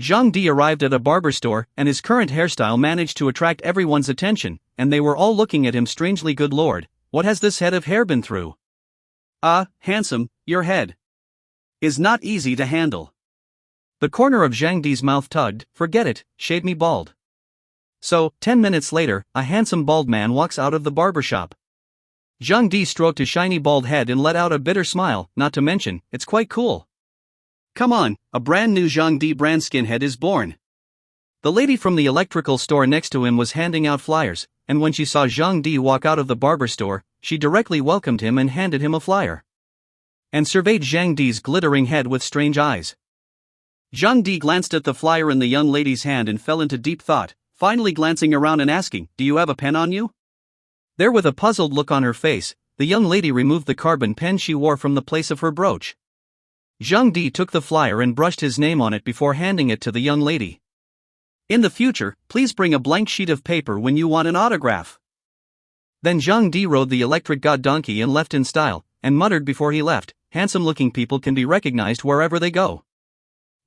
Zhang Di arrived at a barber store, and his current hairstyle managed to attract everyone's attention, and they were all looking at him strangely. Good lord, what has this head of hair been through? Handsome, your head is not easy to handle. The corner of Zhang Di's mouth tugged. Forget it, shave me bald. So, 10 minutes later, a handsome bald man walks out of the barber shop. Zhang Di stroked his shiny bald head and let out a bitter smile, not to mention, it's quite cool. Come on, a brand new Zhang Di brand skinhead is born. The lady from the electrical store next to him was handing out flyers, and when she saw Zhang Di walk out of the barber store, she directly welcomed him and handed him a flyer. And surveyed Zhang Di's glittering head with strange eyes. Zhang Di glanced at the flyer in the young lady's hand and fell into deep thought, finally glancing around and asking, do you have a pen on you? There, with a puzzled look on her face, the young lady removed the carbon pen she wore from the place of her brooch. Zhang Di took the flyer and brushed his name on it before handing it to the young lady. In the future, please bring a blank sheet of paper when you want an autograph. Then Zhang Di rode the electric god donkey and left in style, and muttered before he left, handsome-looking people can be recognized wherever they go.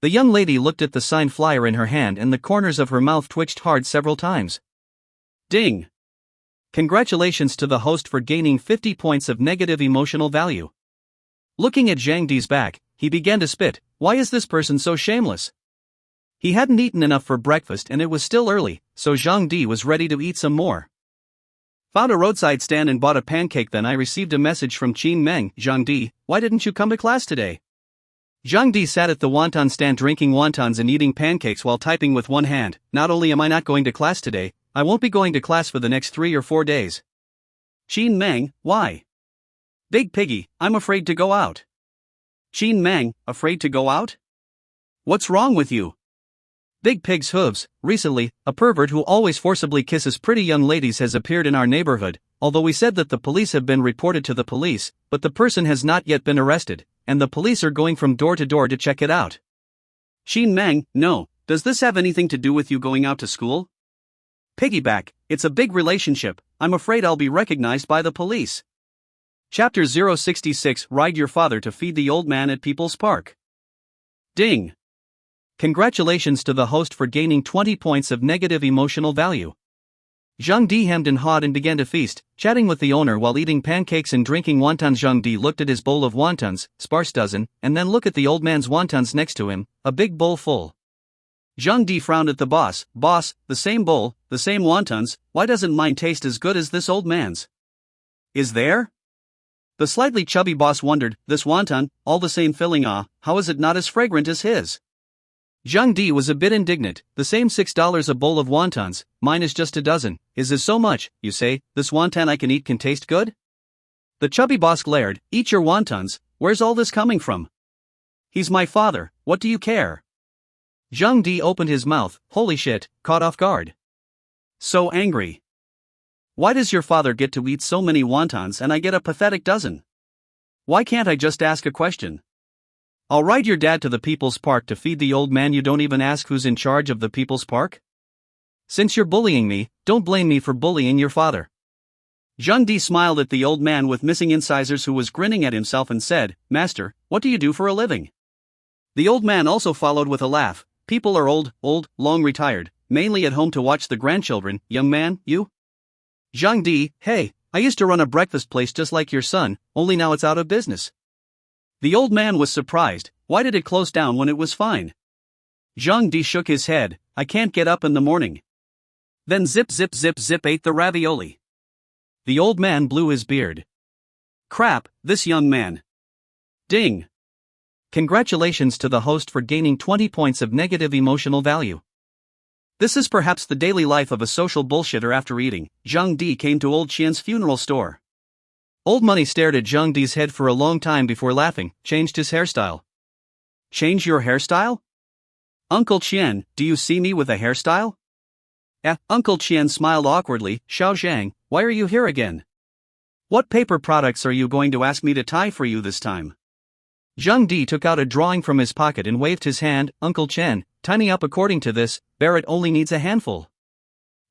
The young lady looked at the signed flyer in her hand and the corners of her mouth twitched hard several times. Ding! Congratulations to the host for gaining 50 points of negative emotional value. Looking at Zhang Di's back, he began to spit. Why is this person so shameless? He hadn't eaten enough for breakfast and it was still early, so Zhang Di was ready to eat some more. Found a roadside stand and bought a pancake. Then I received a message from Qin Meng. Zhang Di, why didn't you come to class today? Zhang Di sat at the wonton stand drinking wontons and eating pancakes while typing with one hand. Not only am I not going to class today, I won't be going to class for the next 3 or 4 days. Qin Meng, why? Big Piggy, I'm afraid to go out. Qin Meng, afraid to go out? What's wrong with you? Big Pig's hooves. Recently, a pervert who always forcibly kisses pretty young ladies has appeared in our neighborhood, although we said that the police have been reported to the police, but the person has not yet been arrested, and the police are going from door to door to check it out. Qin Meng, no, does this have anything to do with you going out to school? Piggyback, it's a big relationship, I'm afraid I'll be recognized by the police. Chapter 066 Ride your father to feed the old man at People's Park. Ding! Congratulations to the host for gaining 20 points of negative emotional value. Zhang Di hemmed and hawed and began to feast, chatting with the owner while eating pancakes and drinking wontons. Zhang Di looked at his bowl of wontons, sparse dozen, and then looked at the old man's wontons next to him, a big bowl full. Zhang Di frowned at the boss. Boss, the same bowl, the same wontons, why doesn't mine taste as good as this old man's? Is there? The slightly chubby boss wondered, this wonton, all the same filling, how is it not as fragrant as his? Zhang Di was a bit indignant. The same $6 a bowl of wontons, mine is just a dozen. Is this so much, you say, this wonton I can eat can taste good? The chubby boss glared, eat your wontons, where's all this coming from? He's my father, what do you care? Zhang Di opened his mouth, holy shit, caught off guard. So angry. Why does your father get to eat so many wontons and I get a pathetic dozen? Why can't I just ask a question? I'll ride your dad to the People's Park to feed the old man. You don't even ask who's in charge of the People's Park? Since you're bullying me, don't blame me for bullying your father. Zhang Di smiled at the old man with missing incisors who was grinning at himself and said, Master, what do you do for a living? The old man also followed with a laugh. People are old, long retired, mainly at home to watch the grandchildren. Young man, you? Zhang Di, hey, I used to run a breakfast place just like your son, only now it's out of business. The old man was surprised. Why did it close down when it was fine? Zhang Di shook his head. I can't get up in the morning. Then zip zip zip zip ate the ravioli. The old man blew his beard. Crap, this young man. Ding! Congratulations to the host for gaining 20 points of negative emotional value. This is perhaps the daily life of a social bullshitter. After eating, Zhang Di came to old Qian's funeral store. Old Money stared at Zhang Di's head for a long time before laughing, changed his hairstyle. Change your hairstyle? Uncle Qian, do you see me with a hairstyle? Uncle Qian smiled awkwardly. Xiao Zhang, why are you here again? What paper products are you going to ask me to tie for you this time? Zhang Di took out a drawing from his pocket and waved his hand. Uncle Qian, tiny up. According to this, Barrett only needs a handful.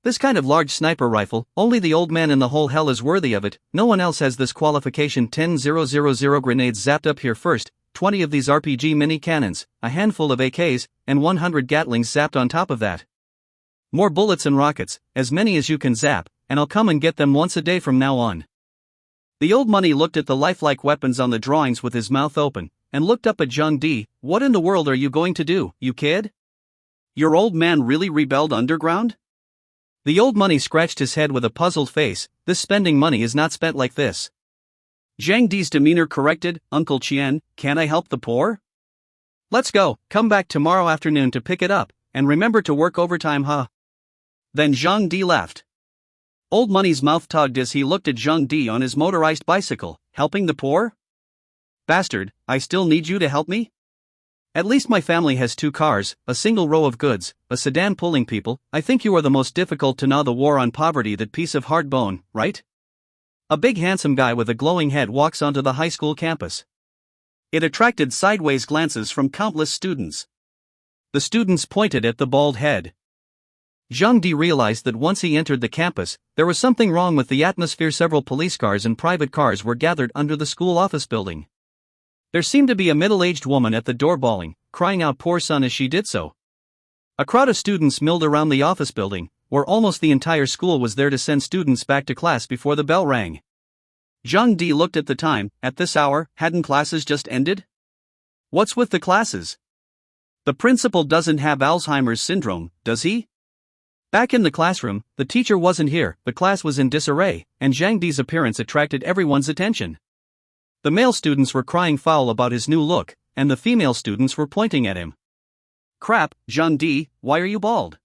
This kind of large sniper rifle, only the old man in the whole hell is worthy of it. No one else has this qualification. 10,000 grenades zapped up here first, 20 of these RPG mini cannons, a handful of AKs, and 100 Gatlings zapped on top of that. More bullets and rockets, as many as you can zap, and I'll come and get them once a day from now on. The old money looked at the lifelike weapons on the drawings with his mouth open, and looked up at Zhang Di. What in the world are you going to do, you kid? Your old man really rebelled underground? The old money scratched his head with a puzzled face. This spending money is not spent like this. Zhang Di's demeanor corrected. Uncle Qian, can't I help the poor? Let's go, come back tomorrow afternoon to pick it up, and remember to work overtime, huh? Then Zhang Di left. Old Money's mouth tugged as he looked at Zhang Di on his motorized bicycle. Helping the poor? Bastard, I still need you to help me? At least my family has 2 cars, a single row of goods, a sedan pulling people. I think you are the most difficult to gnaw the war on poverty, that piece of hard bone, right? A big handsome guy with a glowing head walks onto the high school campus. It attracted sideways glances from countless students. The students pointed at the bald head. Zhang Di realized that once he entered the campus, there was something wrong with the atmosphere. Several police cars and private cars were gathered under the school office building. There seemed to be a middle-aged woman at the door bawling, crying out poor son as she did so. A crowd of students milled around the office building, where almost the entire school was there to send students back to class before the bell rang. Zhang Di looked at the time. At this hour, hadn't classes just ended? What's with the classes? The principal doesn't have Alzheimer's syndrome, does he? Back in the classroom, the teacher wasn't here, the class was in disarray, and Zhang Di's appearance attracted everyone's attention. The male students were crying foul about his new look, and the female students were pointing at him. Crap, Zhang Di, why are you bald?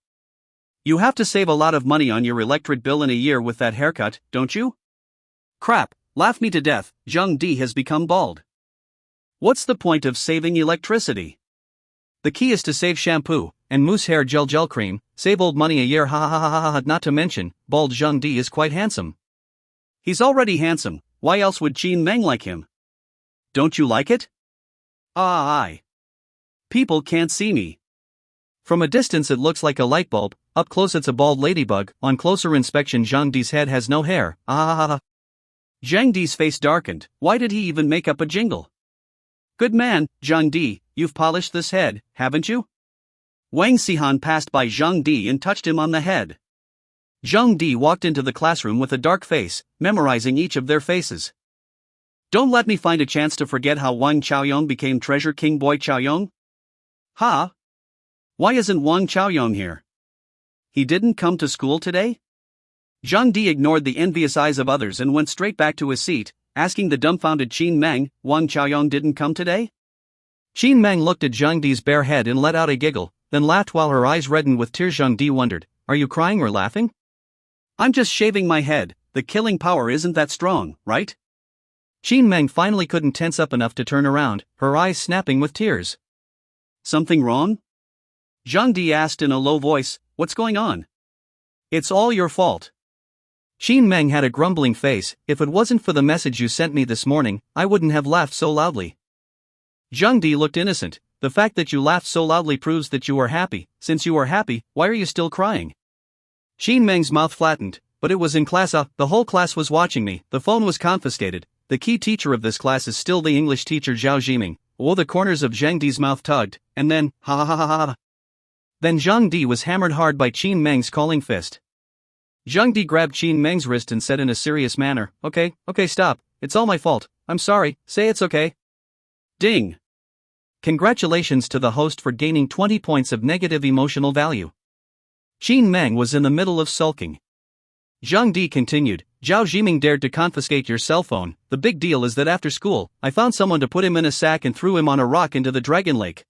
You have to save a lot of money on your electric bill in a year with that haircut, don't you? Crap, laugh me to death, Zhang Di has become bald. What's the point of saving electricity? The key is to save shampoo, and mousse hair gel cream, save old money a year, ha ha ha ha ha. Not to mention, bald Zhang Di is quite handsome. He's already handsome, why else would Qin Meng like him? Don't you like it? Aye. People can't see me. From a distance it looks like a light bulb, up close it's a bald ladybug, on closer inspection Zhang Di's head has no hair, ah. Zhang Di's face darkened. Why did he even make up a jingle? Good man, Zhang Di, you've polished this head, haven't you? Wang Sihan passed by Zhang Di and touched him on the head. Zhang Di walked into the classroom with a dark face, memorizing each of their faces. Don't let me find a chance to forget how Wang Chaoyong became Treasure King Boy Chaoyong. Ha! Why isn't Wang Chaoyong here? He didn't come to school today? Zhang Di ignored the envious eyes of others and went straight back to his seat, asking the dumbfounded Qin Meng, Wang Chaoyong didn't come today? Qin Meng looked at Zhang Di's bare head and let out a giggle, then laughed while her eyes reddened with tears. Zhang Di wondered, are you crying or laughing? I'm just shaving my head, the killing power isn't that strong, right? Qin Meng finally couldn't tense up enough to turn around, her eyes snapping with tears. Something wrong? Zhang Di asked in a low voice, what's going on? It's all your fault. Qin Meng had a grumbling face. If it wasn't for the message you sent me this morning, I wouldn't have laughed so loudly. Zhang Di looked innocent. The fact that you laughed so loudly proves that you are happy. Since you are happy, why are you still crying? Qin Meng's mouth flattened, but it was in class. The whole class was watching me. The phone was confiscated. The key teacher of this class is still the English teacher Zhao Jiming. Oh, the corners of Zhang Di's mouth tugged, and then, ha ha ha ha ha. Then Zhang Di was hammered hard by Qin Meng's calling fist. Zhang Di grabbed Qin Meng's wrist and said in a serious manner, okay, stop, it's all my fault, I'm sorry, say it's okay. Ding! Congratulations to the host for gaining 20 points of negative emotional value. Qin Meng was in the middle of sulking. Zhang Di continued, Zhao Jiming dared to confiscate your cell phone. The big deal is that after school, I found someone to put him in a sack and threw him on a rock into the Dragon Lake.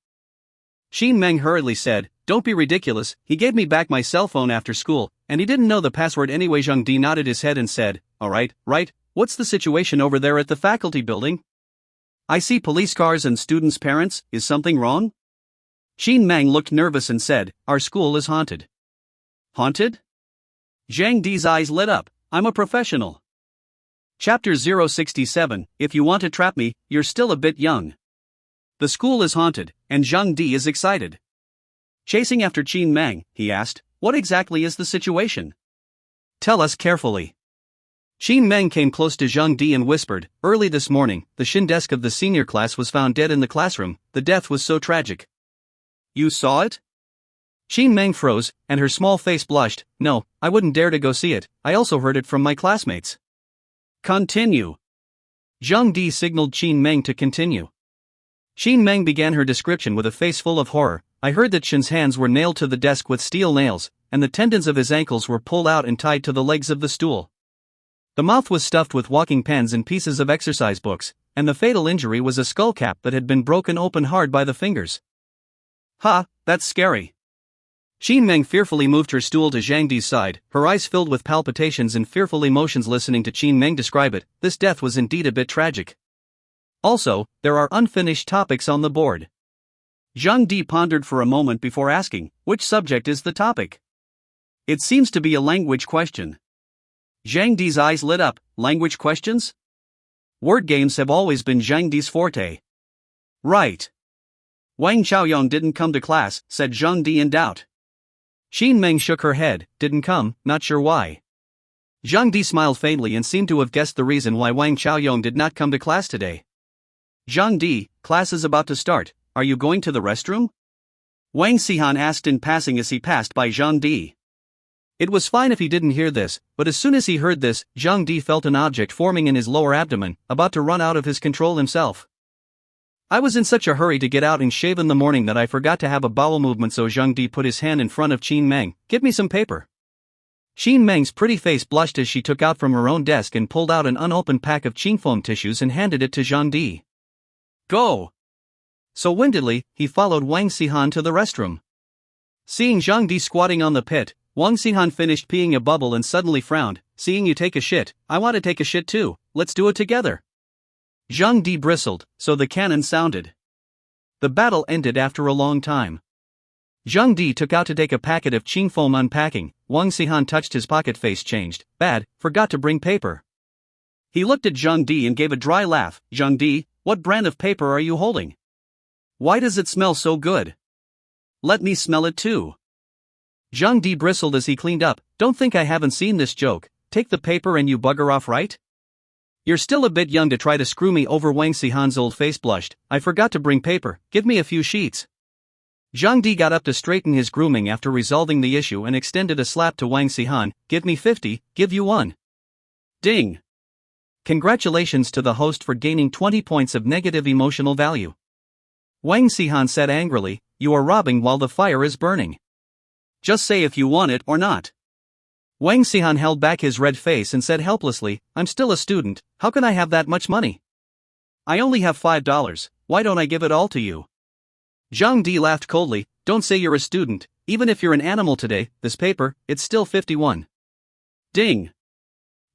Qin Meng hurriedly said, Don't be ridiculous, he gave me back my cell phone after school, and he didn't know the password anyway. Zhang Di nodded his head and said, alright, right, what's the situation over there at the faculty building? I see police cars and students' parents, is something wrong? Qin Mang looked nervous and said, our school is haunted. Haunted? Zhang Di's eyes lit up, I'm a professional. Chapter 067, If you want to trap me, you're still a bit young. The school is haunted, and Zhang Di is excited. Chasing after Qin Mang, he asked, what exactly is the situation? Tell us carefully. Qin Mang came close to Zhang Di and whispered, early this morning, the Shin desk of the senior class was found dead in the classroom, the death was so tragic. You saw it? Qin Mang froze, and her small face blushed. No, I wouldn't dare to go see it, I also heard it from my classmates. Continue. Zhang Di signaled Qin Mang to continue. Qin Mang began her description with a face full of horror. I heard that Shin's hands were nailed to the desk with steel nails, and the tendons of his ankles were pulled out and tied to the legs of the stool. The mouth was stuffed with walking pens and pieces of exercise books, and the fatal injury was a skull cap that had been broken open hard by the fingers. Ha, that's scary. Qin Mang fearfully moved her stool to Zhang Di's side, her eyes filled with palpitations and fearful emotions listening to Qin Mang describe it. This death was indeed a bit tragic. Also, there are unfinished topics on the board. Zhang Di pondered for a moment before asking, which subject is the topic? It seems to be a language question. Zhang Di's eyes lit up, language questions? Word games have always been Zhang Di's forte. Right. Wang Xiaoyong didn't come to class, said Zhang Di in doubt. Qin Mang shook her head, didn't come, not sure why. Zhang Di smiled faintly and seemed to have guessed the reason why Wang Xiaoyong did not come to class today. Zhang Di, class is about to start. Are you going to the restroom? Wang Xihan asked in passing as he passed by Zhang Di. It was fine if he didn't hear this, but as soon as he heard this, Zhang Di felt an object forming in his lower abdomen, about to run out of his control himself. I was in such a hurry to get out and shave in the morning that I forgot to have a bowel movement, so Zhang Di put his hand in front of Qin Mang. Give me some paper. Qin Mang's pretty face blushed as she took out from her own desk and pulled out an unopened pack of Qin foam tissues and handed it to Zhang Di. Go! So windedly, he followed Wang Xihan to the restroom. Seeing Zhang Di squatting on the pit, Wang Xihan finished peeing a bubble and suddenly frowned. Seeing you take a shit, I want to take a shit too, let's do it together. Zhang Di bristled, so the cannon sounded. The battle ended after a long time. Zhang Di took out to take a packet of Qin foam. Unpacking, Wang Xihan touched his pocket. Face changed. Bad, forgot to bring paper. He looked at Zhang Di and gave a dry laugh. Zhang Di, what brand of paper are you holding? Why does it smell so good? Let me smell it too. Zhang Di bristled as he cleaned up. Don't think I haven't seen this joke. Take the paper and you bugger off, right? You're still a bit young to try to screw me over. Wang Xihan's old face blushed. I forgot to bring paper, give me a few sheets. Zhang Di got up to straighten his grooming after resolving the issue and extended a slap to Wang Xihan. Give me 50, give you 1. Ding! Congratulations to the host for gaining 20 points of negative emotional value. Wang Xihan said angrily, you are robbing while the fire is burning. Just say if you want it or not. Wang Xihan held back his red face and said helplessly, I'm still a student, how can I have that much money? I only have $5, why don't I give it all to you? Zhang Di laughed coldly, don't say you're a student, even if you're an animal today, this paper, it's still 51. Ding!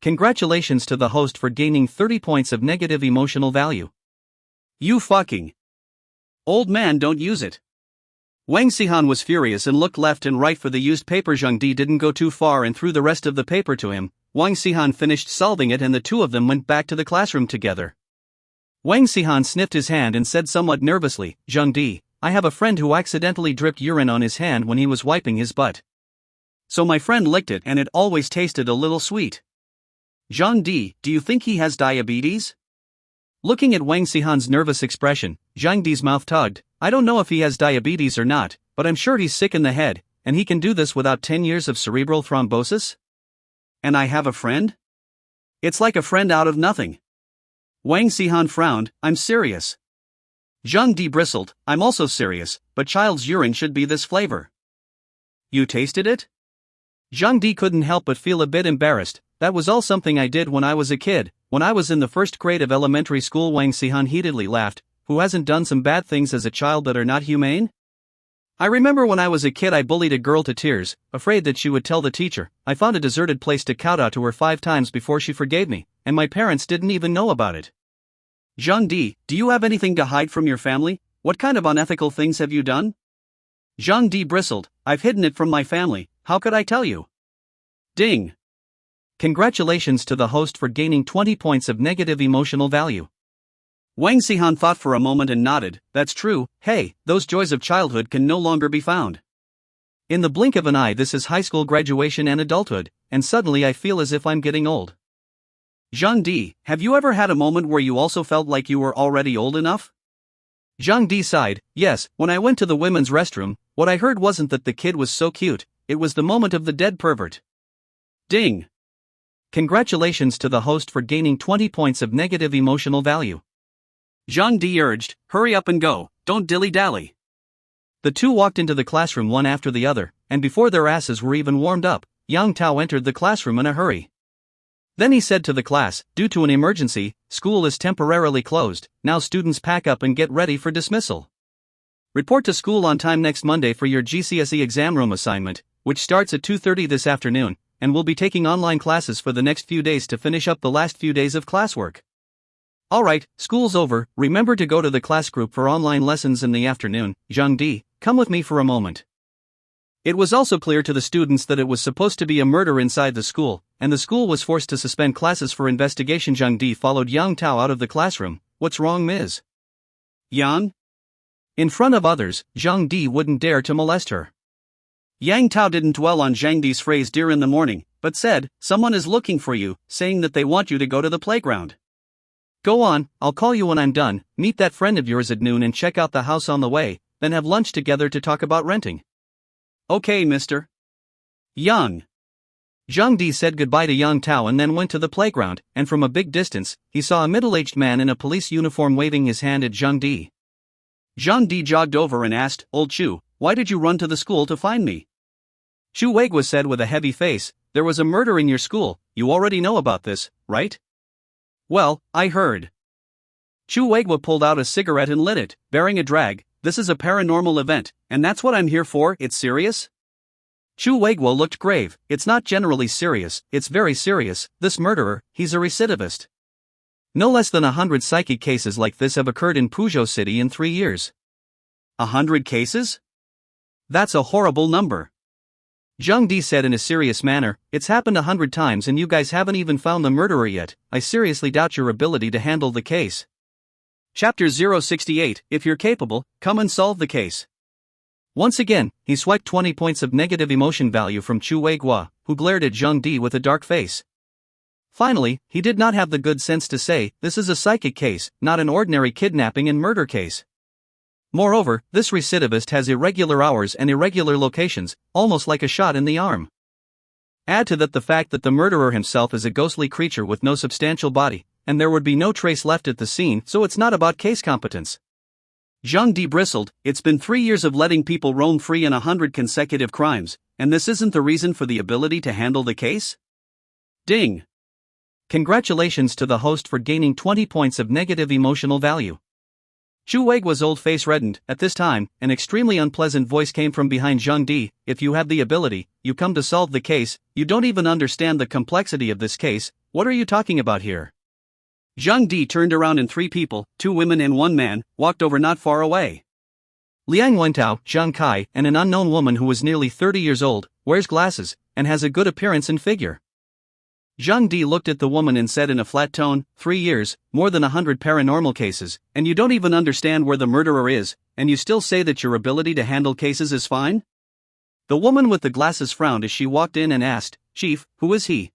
Congratulations to the host for gaining 30 points of negative emotional value. You fucking old man, don't use it. Wang Xihan was furious and looked left and right for the used paper. Zhang Di didn't go too far and threw the rest of the paper to him. Wang Xihan finished solving it and the two of them went back to the classroom together. Wang Xihan sniffed his hand and said somewhat nervously, Zhang Di, I have a friend who accidentally dripped urine on his hand when he was wiping his butt. So my friend licked it and it always tasted a little sweet. Zhang Di, do you think he has diabetes? Looking at Wang Xihan's nervous expression, Zhang Di's mouth tugged. I don't know if he has diabetes or not, but I'm sure he's sick in the head, and he can do this without 10 years of cerebral thrombosis? And I have a friend? It's like a friend out of nothing. Wang Xihan frowned, I'm serious. Zhang Di bristled, I'm also serious, but child's urine should be this flavor. You tasted it? Zhang Di couldn't help but feel a bit embarrassed. That was all something I did when I was a kid, when I was in the first grade of elementary school. Wang Xihan heatedly laughed. Who hasn't done some bad things as a child that are not humane? I remember when I was a kid I bullied a girl to tears, afraid that she would tell the teacher. I found a deserted place to kowtow to her 5 times before she forgave me, and my parents didn't even know about it. Jean D, do you have anything to hide from your family? What kind of unethical things have you done? Jean D bristled, I've hidden it from my family, how could I tell you? Ding. Congratulations to the host for gaining 20 points of negative emotional value. Wang Xihan thought for a moment and nodded, that's true, hey, those joys of childhood can no longer be found. In the blink of an eye this is high school graduation and adulthood, and suddenly I feel as if I'm getting old. Zhang Di, have you ever had a moment where you also felt like you were already old enough? Zhang Di sighed, yes, when I went to the women's restroom, what I heard wasn't that the kid was so cute, it was the moment of the dead pervert. Ding. Congratulations to the host for gaining 20 points of negative emotional value. Zhang Di urged, hurry up and go, don't dilly-dally. The two walked into the classroom one after the other, and before their asses were even warmed up, Yang Tao entered the classroom in a hurry. Then he said to the class, due to an emergency, school is temporarily closed, now students pack up and get ready for dismissal. Report to school on time next Monday for your GCSE exam room assignment, which starts at 2:30 this afternoon, and we'll be taking online classes for the next few days to finish up the last few days of classwork. Alright, school's over, remember to go to the class group for online lessons in the afternoon. Zhang Di, come with me for a moment. It was also clear to the students that it was supposed to be a murder inside the school, and the school was forced to suspend classes for investigation. Zhang Di followed Yang Tao out of the classroom. What's wrong, Ms. Yang? In front of others, Zhang Di wouldn't dare to molest her. Yang Tao didn't dwell on Zhang Di's phrase dear in the morning, but said, someone is looking for you, saying that they want you to go to the playground. Go on, I'll call you when I'm done, meet that friend of yours at noon and check out the house on the way, then have lunch together to talk about renting. Okay, Mr. Yang. Zhang Di said goodbye to Yang Tao and then went to the playground, and from a big distance, he saw a middle-aged man in a police uniform waving his hand at Zhang Di. Zhang Di jogged over and asked, Old Chu, why did you run to the school to find me? Chu Weiguo said with a heavy face, there was a murder in your school, you already know about this, right? Well, I heard. Chu Weiguo pulled out a cigarette and lit it, bearing a drag. This is a paranormal event, and that's what I'm here for. It's serious? Chu Weiguo looked grave. It's not generally serious, it's very serious. This murderer, he's a recidivist. No less than 100 psychic cases like this have occurred in Puzhou City in 3 years. 100 cases? That's a horrible number. Zhang Di said in a serious manner, it's happened 100 times and you guys haven't even found the murderer yet. I seriously doubt your ability to handle the case. Chapter 068, if you're capable, come and solve the case. Once again, he swiped 20 points of negative emotion value from Chu Weiguo, who glared at Zhang Di with a dark face. Finally, he did not have the good sense to say, this is a psychic case, not an ordinary kidnapping and murder case. Moreover, this recidivist has irregular hours and irregular locations, almost like a shot in the arm. Add to that the fact that the murderer himself is a ghostly creature with no substantial body, and there would be no trace left at the scene, so it's not about case competence. Zhang Di bristled, it's been 3 years of letting people roam free in 100 consecutive crimes, and this isn't the reason for the ability to handle the case? Ding. Congratulations to the host for gaining 20 points of negative emotional value. Chu Weiguo's old face reddened. At this time, an extremely unpleasant voice came from behind Zhang Di, if you have the ability, you come to solve the case, you don't even understand the complexity of this case, what are you talking about here? Zhang Di turned around and 3 people, 2 women and 1 man, walked over not far away. Liang Wentao, Zhang Kai, and an unknown woman who was nearly 30 years old, wears glasses, and has a good appearance and figure. Zhang Di looked at the woman and said in a flat tone, 3 years, more than 100 paranormal cases, and you don't even understand where the murderer is, and you still say that your ability to handle cases is fine? The woman with the glasses frowned as she walked in and asked, Chief, who is he?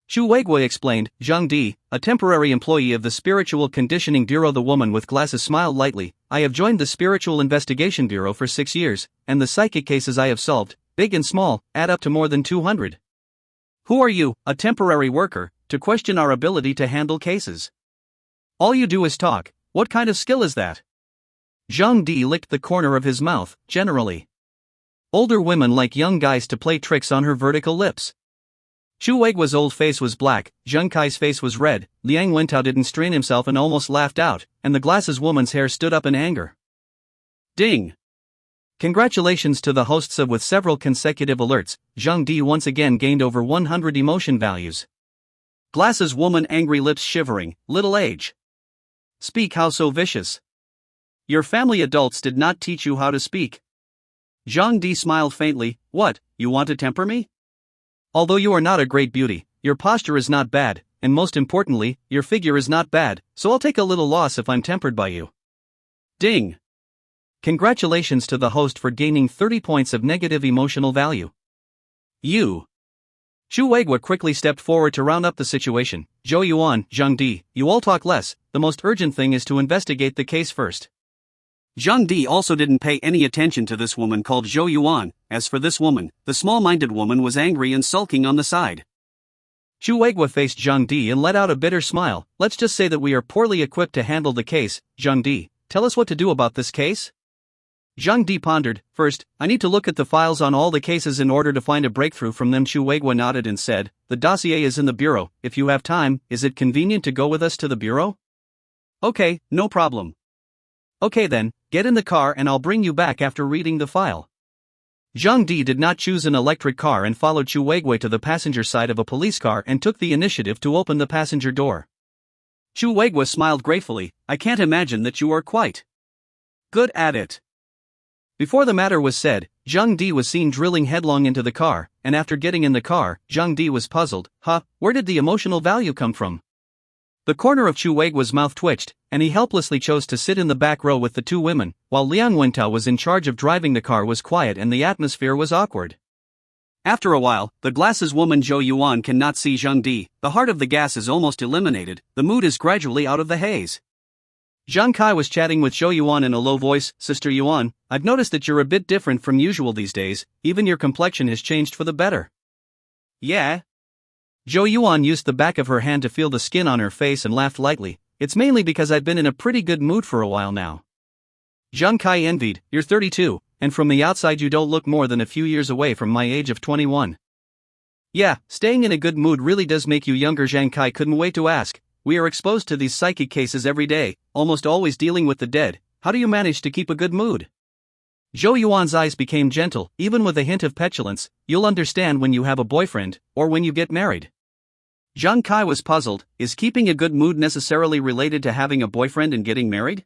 Chu Weiguo explained, Zhang Di, a temporary employee of the Spiritual Conditioning Bureau. The woman with glasses smiled lightly, I have joined the Spiritual Investigation Bureau for 6 years, and the psychic cases I have solved, big and small, add up to more than 200. Who are you, a temporary worker, to question our ability to handle cases? All you do is talk, what kind of skill is that? Zhang Di licked the corner of his mouth, generally. Older women like young guys to play tricks on her vertical lips. Chu Weiguo's old face was black, Zhang Kai's face was red, Liang Wentao didn't strain himself and almost laughed out, and the glasses woman's hair stood up in anger. Ding! Congratulations to the hosts of with several consecutive alerts, Zhang Di once again gained over 100 emotion values. Glasses woman angry lips shivering, little age. Speak how so vicious. Your family adults did not teach you how to speak. Zhang Di smiled faintly, what, you want to temper me? Although you are not a great beauty, your posture is not bad, and most importantly, your figure is not bad, so I'll take a little loss if I'm tempered by you. Ding! Congratulations to the host for gaining 30 points of negative emotional value. You. Chu Weigua quickly stepped forward to round up the situation. Zhou Yuan, Zhang Di, you all talk less, the most urgent thing is to investigate the case first. Zhang Di also didn't pay any attention to this woman called Zhou Yuan. As for this woman, the small-minded woman was angry and sulking on the side. Chu Weigua faced Zhang Di and let out a bitter smile. Let's just say that we are poorly equipped to handle the case. Zhang Di, tell us what to do about this case? Zhang Di pondered. First, I need to look at the files on all the cases in order to find a breakthrough from them. Chu Weigua nodded and said, the dossier is in the bureau. If you have time, is it convenient to go with us to the bureau? Okay, no problem. Okay then, get in the car and I'll bring you back after reading the file. Zhang Di did not choose an electric car and followed Chu Weigua to the passenger side of a police car and took the initiative to open the passenger door. Chu Weigua smiled gratefully. I can't imagine that you are quite good at it. Before the matter was said, Zhang Di was seen drilling headlong into the car, and after getting in the car, Zhang Di was puzzled. Where did the emotional value come from? The corner of Chu Weigua's mouth twitched, and he helplessly chose to sit in the back row with the two women, while Liang Wentao was in charge of driving. The car was quiet and the atmosphere was awkward. After a while, the glasses woman Zhou Yuan cannot see Zhang Di, the heart of the gas is almost eliminated, the mood is gradually out of the haze. Zhang Kai was chatting with Zhou Yuan in a low voice. Sister Yuan, I've noticed that you're a bit different from usual these days, even your complexion has changed for the better. Yeah? Zhou Yuan used the back of her hand to feel the skin on her face and laughed lightly. It's mainly because I've been in a pretty good mood for a while now. Zhang Kai envied. You're 32, and from the outside you don't look more than a few years away from my age of 21. Yeah, staying in a good mood really does make you younger. Zhang Kai couldn't wait to ask. We are exposed to these psychic cases every day, almost always dealing with the dead. How do you manage to keep a good mood? Zhou Yuan's eyes became gentle, even with a hint of petulance. You'll understand when you have a boyfriend, or when you get married. Zhang Kai was puzzled. Is keeping a good mood necessarily related to having a boyfriend and getting married?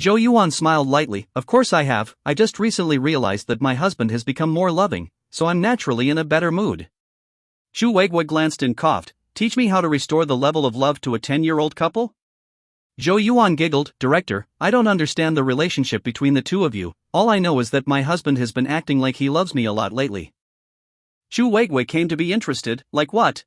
Zhou Yuan smiled lightly. Of course I have. I just recently realized that my husband has become more loving, so I'm naturally in a better mood. Chu Weigua glanced and coughed. Teach me how to restore the level of love to a 10-year-old couple? Zhou Yuan giggled. Director, I don't understand the relationship between the two of you. All I know is that my husband has been acting like he loves me a lot lately. Chu Weigua came to be interested. Like what?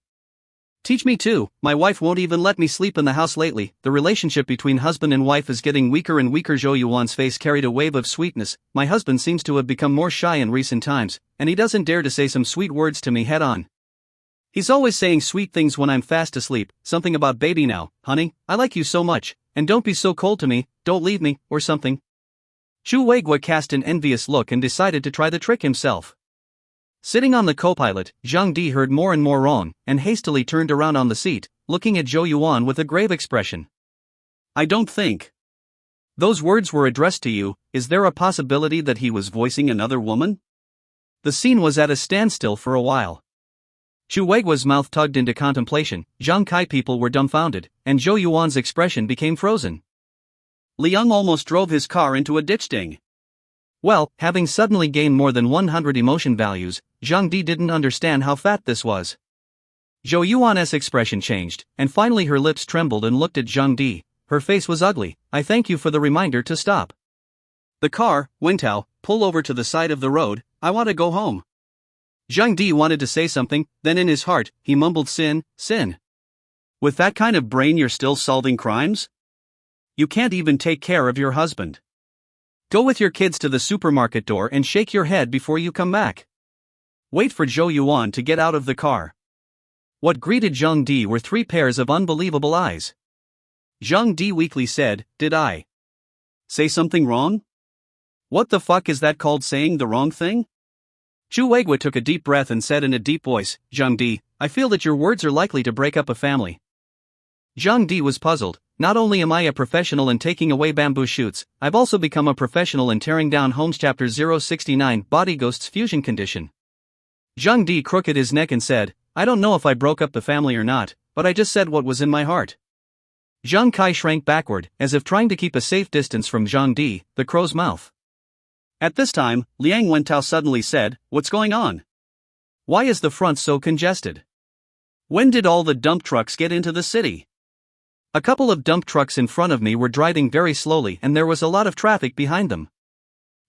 Teach me too. My wife won't even let me sleep in the house lately. The relationship between husband and wife is getting weaker and weaker. Zhou Yuan's face carried a wave of sweetness. My husband seems to have become more shy in recent times, and he doesn't dare to say some sweet words to me head on. He's always saying sweet things when I'm fast asleep, something about baby now, honey, I like you so much, and don't be so cold to me, don't leave me, or something. Chu Weigua cast an envious look and decided to try the trick himself. Sitting on the co-pilot, Zhang Di heard more and more wrong, and hastily turned around on the seat, looking at Zhou Yuan with a grave expression. I don't think those words were addressed to you. Is there a possibility that he was voicing another woman? The scene was at a standstill for a while. Chu Weigua's mouth tugged into contemplation, Zhang Kai people were dumbfounded, and Zhou Yuan's expression became frozen. Liang almost drove his car into a ditch ding. Well, having suddenly gained more than 100 emotion values, Zhang Di didn't understand how fat this was. Zhou Yuan's expression changed, and finally her lips trembled and looked at Zhang Di. Her face was ugly. I thank you for the reminder to stop the car, Wentao, pull over to the side of the road, I want to go home. Zhang Di wanted to say something, then in his heart, he mumbled sin. With that kind of brain you're still solving crimes? You can't even take care of your husband. Go with your kids to the supermarket door and shake your head before you come back. Wait for Zhou Yuan to get out of the car. What greeted Zhang Di were 3 pairs of unbelievable eyes. Zhang Di weakly said, did I say something wrong? What the fuck is that called saying the wrong thing? Chu Weigua took a deep breath and said in a deep voice, Zhang Di, I feel that your words are likely to break up a family. Zhang Di was puzzled. not only am I a professional in taking away bamboo shoots, I've also become a professional in tearing down homes. Chapter 069 Body Ghosts Fusion Condition. Zhang Di crooked his neck and said, I don't know if I broke up the family or not, but I just said what was in my heart. Zhang Kai shrank backward, as if trying to keep a safe distance from Zhang Di, the crow's mouth. At this time, Liang Wentao suddenly said, What's going on? Why is the front so congested? When did all the dump trucks get into the city? A couple of dump trucks in front of me were driving very slowly and there was a lot of traffic behind them.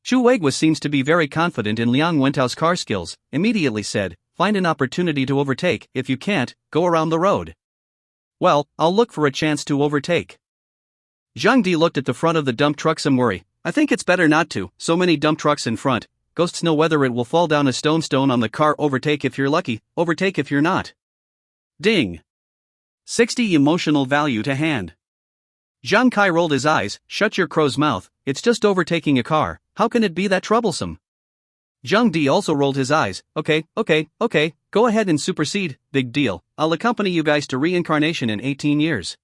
Chu Weigua seems to be very confident in Liang Wentao's car skills, immediately said, Find an opportunity to overtake, if you can't, go around the road. Well, I'll look for a chance to overtake. Zhang Di looked at the front of the dump truck some worry. I think it's better not to, so many dump trucks in front, ghosts know whether it will fall down a stone on the car. Overtake if you're lucky, overtake if you're not. Ding. 60 emotional value to hand. Zhang Kai rolled his eyes, shut your crow's mouth, it's just overtaking a car, how can it be that troublesome? Zhang Di also rolled his eyes, okay, go ahead and supersede, big deal, I'll accompany you guys to reincarnation in 18 years.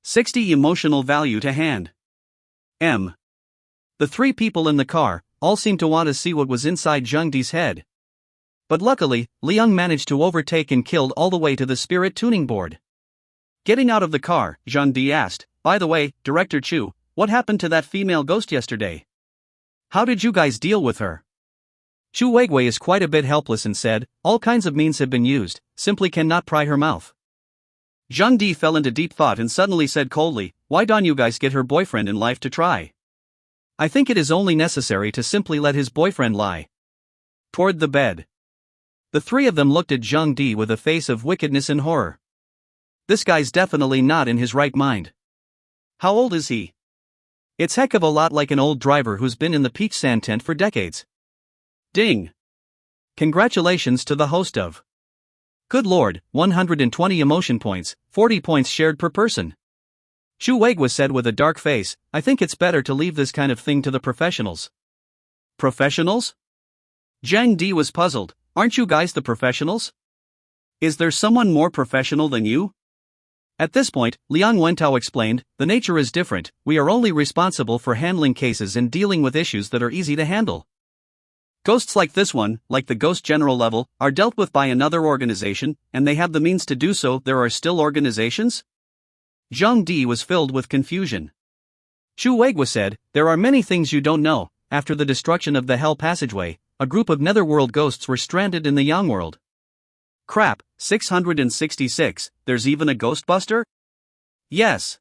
60 emotional value to hand. The three people in the car all seemed to want to see what was inside Zhang Di's head. But luckily, Liang managed to overtake and killed all the way to the spirit tuning board. Getting out of the car, Zhang Di asked, By the way, Director Chu, what happened to that female ghost yesterday? How did you guys deal with her? Chu Weigui is quite a bit helpless and said, All kinds of means have been used, simply cannot pry her mouth. Zhang Di fell into deep thought and suddenly said coldly, Why don't you guys get her boyfriend in life to try? I think it is only necessary to simply let his boyfriend lie. Toward the bed. The three of them looked at Zhang Di with a face of wickedness and horror. This guy's definitely not in his right mind. How old is he? It's heck of a lot like an old driver who's been in the peach sand tent for decades. Ding. Congratulations to the host of. Good lord, 120 emotion points, 40 points shared per person. Chu Weigua said with a dark face, I think it's better to leave this kind of thing to the professionals. Professionals? Zhang Di was puzzled. Aren't you guys the professionals? Is there someone more professional than you? At this point, Liang Wentao explained, the nature is different, we are only responsible for handling cases and dealing with issues that are easy to handle. Ghosts like this one, like the ghost general level, are dealt with by another organization, and they have the means to do so. There are still organizations? Zhang Di was filled with confusion. Chu Weigua said, there are many things you don't know. After the destruction of the Hell Passageway, a group of netherworld ghosts were stranded in the Yang world. Crap, 666, there's even a Ghostbuster? Yes.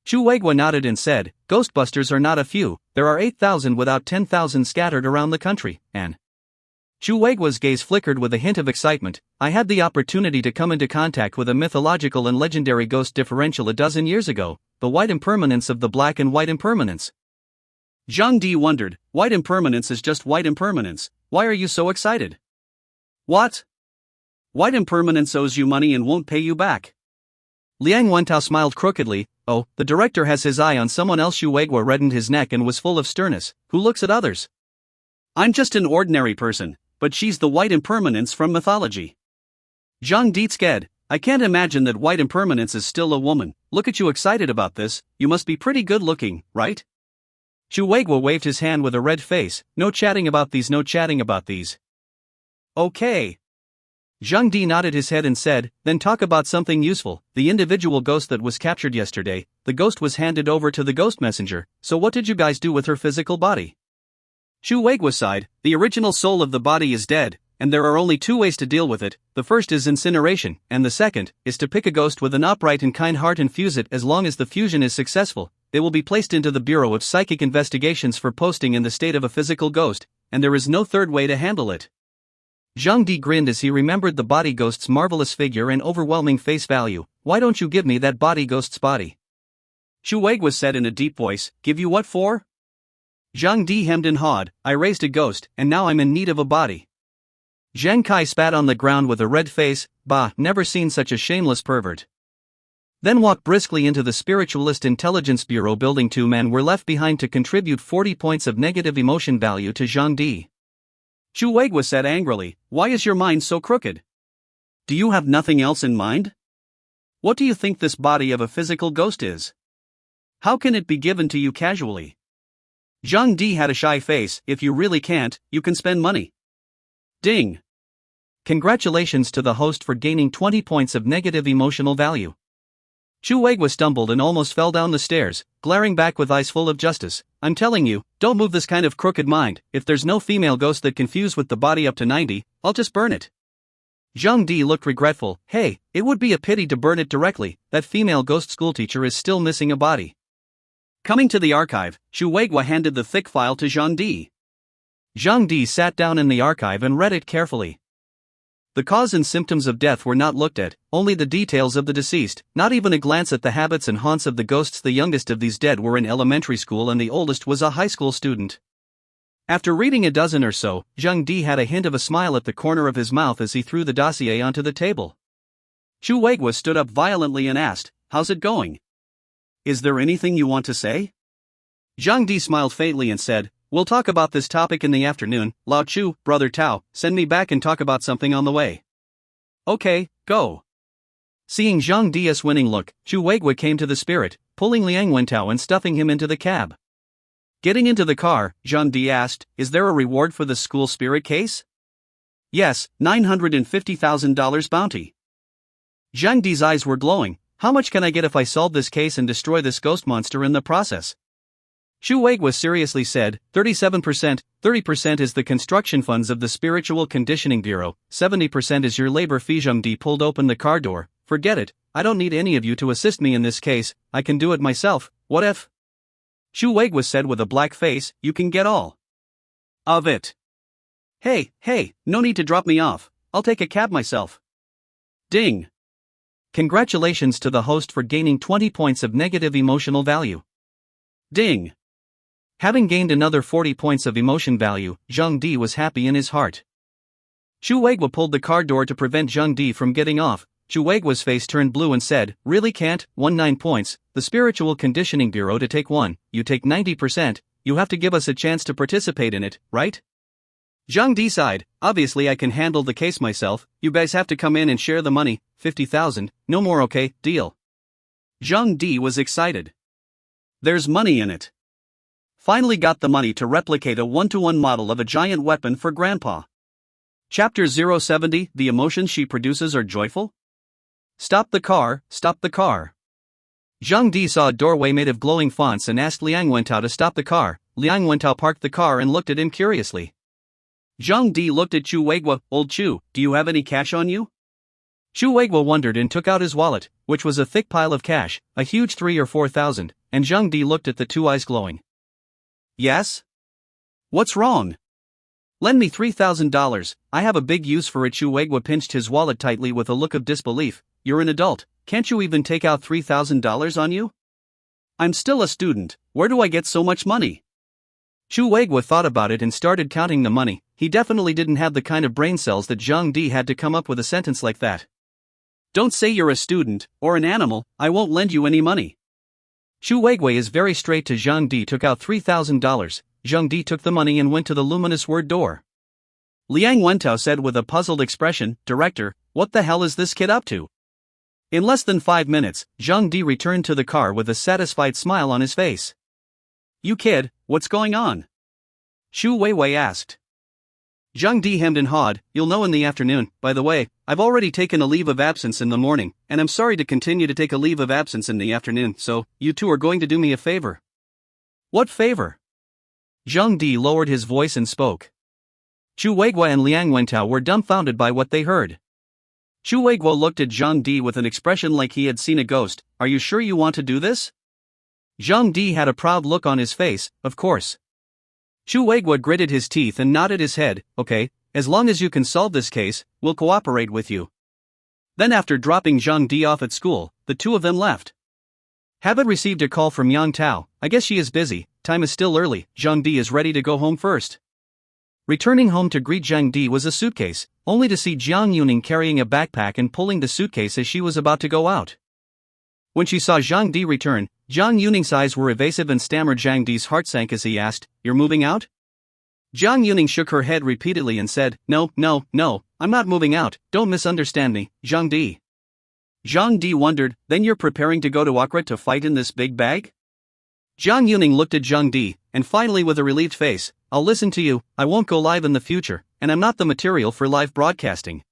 Chu Weigua nodded and said, Ghostbusters are not a few, there are 8,000 without 10,000 scattered around the country, and... Chu Weigua's gaze flickered with a hint of excitement. I had the opportunity to come into contact with a mythological and legendary ghost differential a dozen years ago, the white impermanence of the black and white impermanence. Zhang Di wondered, white impermanence is just white impermanence, why are you so excited? What? White impermanence owes you money and won't pay you back. Liang Wentao smiled crookedly, oh, the director has his eye on someone else. Chu Weigua reddened his neck and was full of sternness, who looks at others? I'm just an ordinary person, but she's the white impermanence from mythology. Zhang Di scared, I can't imagine that white impermanence is still a woman, look at you excited about this, you must be pretty good looking, right? Chu Weigua waved his hand with a red face, no chatting about these, no chatting about these. Okay. Zhang Di nodded his head and said, then talk about something useful. The individual ghost that was captured yesterday, the ghost was handed over to the ghost messenger, so what did you guys do with her physical body? Chu Weigua sighed, the original soul of the body is dead, and there are only two ways to deal with it, the first is incineration, and the second is to pick a ghost with an upright and kind heart and fuse it. As long as the fusion is successful, they will be placed into the Bureau of Psychic Investigations for posting in the state of a physical ghost, and there is no third way to handle it. Zhang Di grinned as he remembered the body ghost's marvelous figure and overwhelming face value. Why don't you give me that body ghost's body? Chu Weigua said in a deep voice, give you what for? Zhang Di hemmed and hawed, I raised a ghost, and now I'm in need of a body. Zhang Kai spat on the ground with a red face, bah, never seen such a shameless pervert. Then walked briskly into the Spiritualist Intelligence Bureau building. 2 men were left behind to contribute 40 points of negative emotion value to Zhang Di. Chu Weigua said angrily, why is your mind so crooked? Do you have nothing else in mind? What do you think this body of a physical ghost is? How can it be given to you casually? Zhang Di had a shy face. If you really can't, you can spend money. Ding. Congratulations to the host for gaining 20 points of negative emotional value. Chu Weigua stumbled and almost fell down the stairs, glaring back with eyes full of justice. I'm telling you, don't move this kind of crooked mind. If there's no female ghost that can fuse with the body up to 90, I'll just burn it. Zhang Di looked regretful. Hey, it would be a pity to burn it directly. That female ghost schoolteacher is still missing a body. Coming to the archive, Chu Weigua handed the thick file to Zhang Di. Zhang Di sat down in the archive and read it carefully. The cause and symptoms of death were not looked at, only the details of the deceased, not even a glance at the habits and haunts of the ghosts. The youngest of these dead were in elementary school and the oldest was a high school student. After reading a dozen or so, Zhang Di had a hint of a smile at the corner of his mouth as he threw the dossier onto the table. Chu Weigua stood up violently and asked, "How's it going? Is there anything you want to say?" Zhang Di smiled faintly and said, "We'll talk about this topic in the afternoon. Lao Chu, Brother Tao, send me back and talk about something on the way." "Okay, go." Seeing Zhang Di's winning look, Chu Weigua came to the spirit, pulling Liang Wentao and stuffing him into the cab. Getting into the car, Zhang Di asked, "Is there a reward for the school spirit case?" "Yes, $950,000 bounty." Zhang Di's eyes were glowing. "How much can I get if I solve this case and destroy this ghost monster in the process?" Chu Weigua seriously said, 37%, 30% is the construction funds of the Spiritual Conditioning Bureau, 70% is your labor fee. Zhang Di pulled open the car door. "Forget it, I don't need any of you to assist me in this case, I can do it myself. What if?" Chu Weigua said with a black face, "You can get all of it." Hey, no need to drop me off, I'll take a cab myself." Ding. Congratulations to the host for gaining 20 points of negative emotional value. Ding. Having gained another 40 points of emotion value, Zhang Di was happy in his heart. Chu Weigua pulled the car door to prevent Zhang Di from getting off. Chu Weigua's face turned blue and said, "Really can't? 19 points, the Spiritual Conditioning Bureau to take 1, you take 90%, you have to give us a chance to participate in it, right?" Zhang Di sighed, "Obviously I can handle the case myself, you guys have to come in and share the money, 50,000, no more. Okay, deal." Zhang Di was excited. There's money in it. Finally got the money to replicate a 1-to-1 model of a giant weapon for Grandpa. Chapter 070, The emotions she produces are joyful? Stop the car, stop the car. Zhang Di saw a doorway made of glowing fonts and asked Liang Wentao to stop the car. Liang Wentao parked the car and looked at him curiously. Zhang Di looked at Chu Weigua. "Old Chu, do you have any cash on you?" Chu Weigua wondered and took out his wallet, which was a thick pile of cash, a huge 3,000 or 4,000, and Zhang Di looked at the two eyes glowing. "Yes? What's wrong? Lend me $3,000, I have a big use for it." Chu Weigua pinched his wallet tightly with a look of disbelief. "You're an adult, can't you even take out $3,000 on you?" "I'm still a student, where do I get so much money?" Chu Weigua thought about it and started counting the money. He definitely didn't have the kind of brain cells that Zhang Di had to come up with a sentence like that. "Don't say you're a student, or an animal, I won't lend you any money." Chu Weigua is very straight. To Zhang Di took out $3,000, Zhang Di took the money and went to the luminous word door. Liang Wentao said with a puzzled expression, "Director, what the hell is this kid up to?" In less than 5 minutes, Zhang Di returned to the car with a satisfied smile on his face. "You kid, what's going on?" Chu Weiwei asked. Zhang Di hemmed and hawed, "You'll know in the afternoon. By the way, I've already taken a leave of absence in the morning, and I'm sorry to continue to take a leave of absence in the afternoon, so, you two are going to do me a favor." "What favor?" Zhang Di lowered his voice and spoke. Chu Weigua and Liang Wentao were dumbfounded by what they heard. Chu Weigua looked at Zhang Di with an expression like he had seen a ghost. "Are you sure you want to do this?" Zhang Di had a proud look on his face. "Of course." Chu Weigua gritted his teeth and nodded his head. "Okay, as long as you can solve this case, we'll cooperate with you." Then after dropping Zhang Di off at school, the two of them left. Habit received a call from Yang Tao. "I guess she is busy, time is still early, Zhang Di is ready to go home first." Returning home to greet Zhang Di was a suitcase, only to see Jiang Yuning carrying a backpack and pulling the suitcase as she was about to go out. When she saw Zhang Di return, Jiang Yuning's eyes were evasive and stammered. Zhang Di's heart sank as he asked, "You're moving out?" Jiang Yuning shook her head repeatedly and said, No, I'm not moving out, don't misunderstand me, Zhang Di." Zhang Di wondered, then you're preparing to go to Accra to fight in this big bag? Jiang Yuning looked at Zhang Di, and finally with a relieved face, I'll listen to you, I won't go live in the future, and I'm not the material for live broadcasting.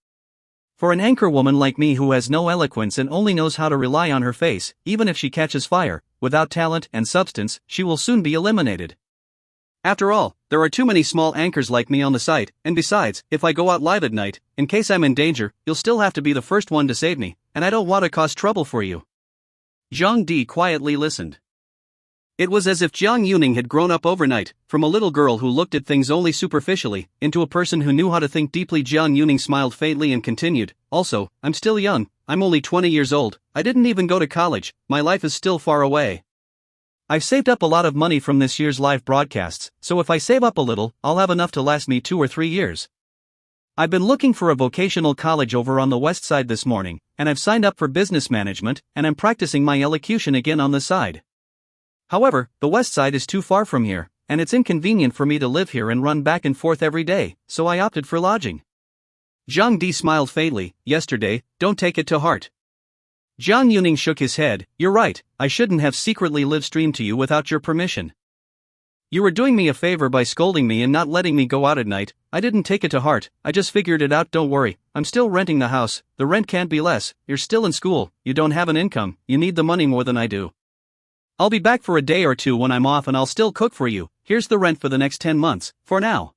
For an anchor woman like me who has no eloquence and only knows how to rely on her face, even if she catches fire, without talent and substance, she will soon be eliminated. After all, there are too many small anchors like me on the site, and besides, if I go out live at night, in case I'm in danger, you'll still have to be the first one to save me, and I don't want to cause trouble for you. Zhang Di quietly listened. It was as if Jiang Yuning had grown up overnight, from a little girl who looked at things only superficially, into a person who knew how to think deeply. Jiang Yuning smiled faintly and continued, also, I'm still young, I'm only 20 years old, I didn't even go to college, my life is still far away. I've saved up a lot of money from this year's live broadcasts, so if I save up a little, I'll have enough to last me 2 or 3 years. I've been looking for a vocational college over on the west side this morning, and I've signed up for business management, and I'm practicing my elocution again on the side. However, the west side is too far from here, and it's inconvenient for me to live here and run back and forth every day, so I opted for lodging. Zhang Di smiled faintly, yesterday, don't take it to heart. Jiang Yuning shook his head, you're right, I shouldn't have secretly live-streamed to you without your permission. You were doing me a favor by scolding me and not letting me go out at night, I didn't take it to heart, I just figured it out. Don't worry, I'm still renting the house, the rent can't be less, you're still in school, you don't have an income, you need the money more than I do. I'll be back for a day or two when I'm off and I'll still cook for you, here's the rent for the next 10 months, for now.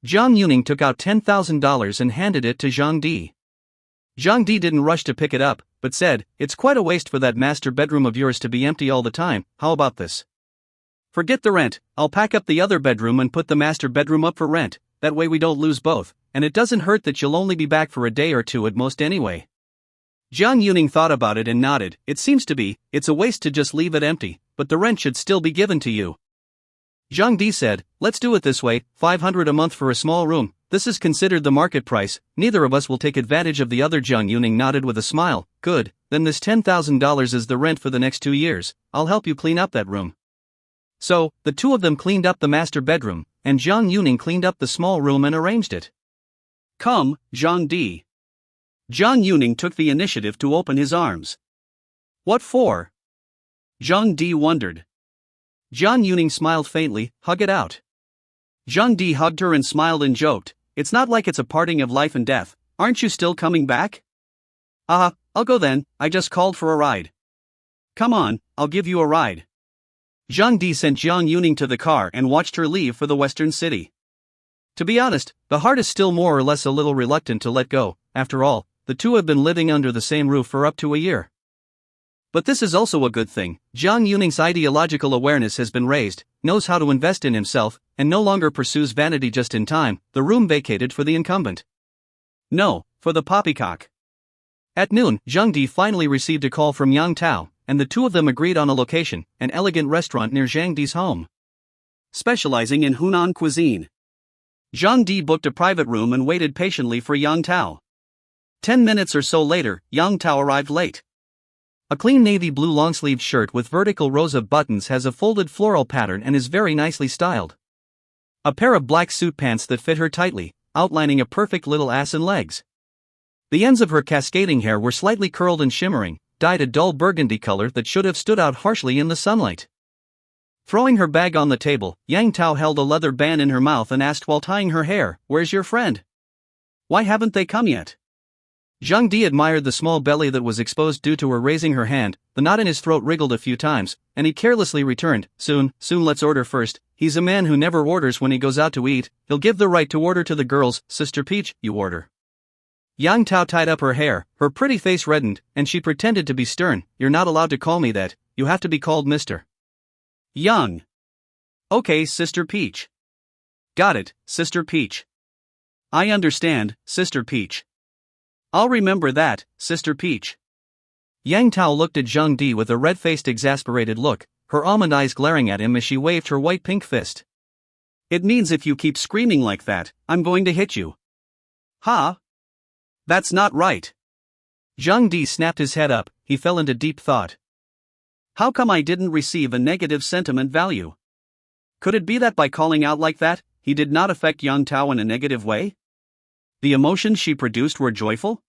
Jiang Yuning took out $10,000 and handed it to Zhang Di. Zhang Di didn't rush to pick it up, but said, it's quite a waste for that master bedroom of yours to be empty all the time, how about this? Forget the rent, I'll pack up the other bedroom and put the master bedroom up for rent, that way we don't lose both, and it doesn't hurt that you'll only be back for a day or two at most anyway. Jiang Yuning thought about it and nodded, it seems to be, it's a waste to just leave it empty, but the rent should still be given to you. Zhang Di said, let's do it this way, $500 a month for a small room, this is considered the market price, neither of us will take advantage of the other. Jiang Yuning nodded with a smile, good, then this $10,000 is the rent for the next 2 years, I'll help you clean up that room. So, the two of them cleaned up the master bedroom, and Jiang Yuning cleaned up the small room and arranged it. Come, Zhang Di. Jiang Yuning took the initiative to open his arms. What for? Zhang Di wondered. Jiang Yuning smiled faintly, hug it out. Zhang Di hugged her and smiled and joked, it's not like it's a parting of life and death, aren't you still coming back? I'll go then, I just called for a ride. Come on, I'll give you a ride. Zhang Di sent Jiang Yuning to the car and watched her leave for the western city. To be honest, the heart is still more or less a little reluctant to let go, after all, the two have been living under the same roof for up to a year. But this is also a good thing, Jiang Yuning's ideological awareness has been raised, knows how to invest in himself, and no longer pursues vanity just in time. The room vacated for the incumbent. No, for the poppycock. At noon, Zhang Di finally received a call from Yang Tao, and the two of them agreed on a location, an elegant restaurant near Zhang Di's home. Specializing in Hunan cuisine. Zhang Di booked a private room and waited patiently for Yang Tao. 10 minutes or so later, Yang Tao arrived late. A clean navy blue long-sleeved shirt with vertical rows of buttons has a folded floral pattern and is very nicely styled. A pair of black suit pants that fit her tightly, outlining a perfect little ass and legs. The ends of her cascading hair were slightly curled and shimmering, dyed a dull burgundy color that should have stood out harshly in the sunlight. Throwing her bag on the table, Yang Tao held a leather band in her mouth and asked while tying her hair, "Where's your friend? Why haven't they come yet?" Zhang Di admired the small belly that was exposed due to her raising her hand. The knot in his throat wriggled a few times, and he carelessly returned, Soon, let's order first. He's a man who never orders when he goes out to eat, he'll give the right to order to the girls. Sister Peach, you order. Yang Tao tied up her hair, her pretty face reddened, and she pretended to be stern. You're not allowed to call me that, you have to be called Mr. Young. Okay, Sister Peach. Got it, Sister Peach. I understand, Sister Peach. I'll remember that, Sister Peach. Yang Tao looked at Zhang Di with a red-faced exasperated look, her almond eyes glaring at him as she waved her white-pink fist. It means if you keep screaming like that, I'm going to hit you. Huh? That's not right. Zhang Di snapped his head up, he fell into deep thought. How come I didn't receive a negative sentiment value? Could it be that by calling out like that, he did not affect Yang Tao in a negative way? The emotions she produced were joyful?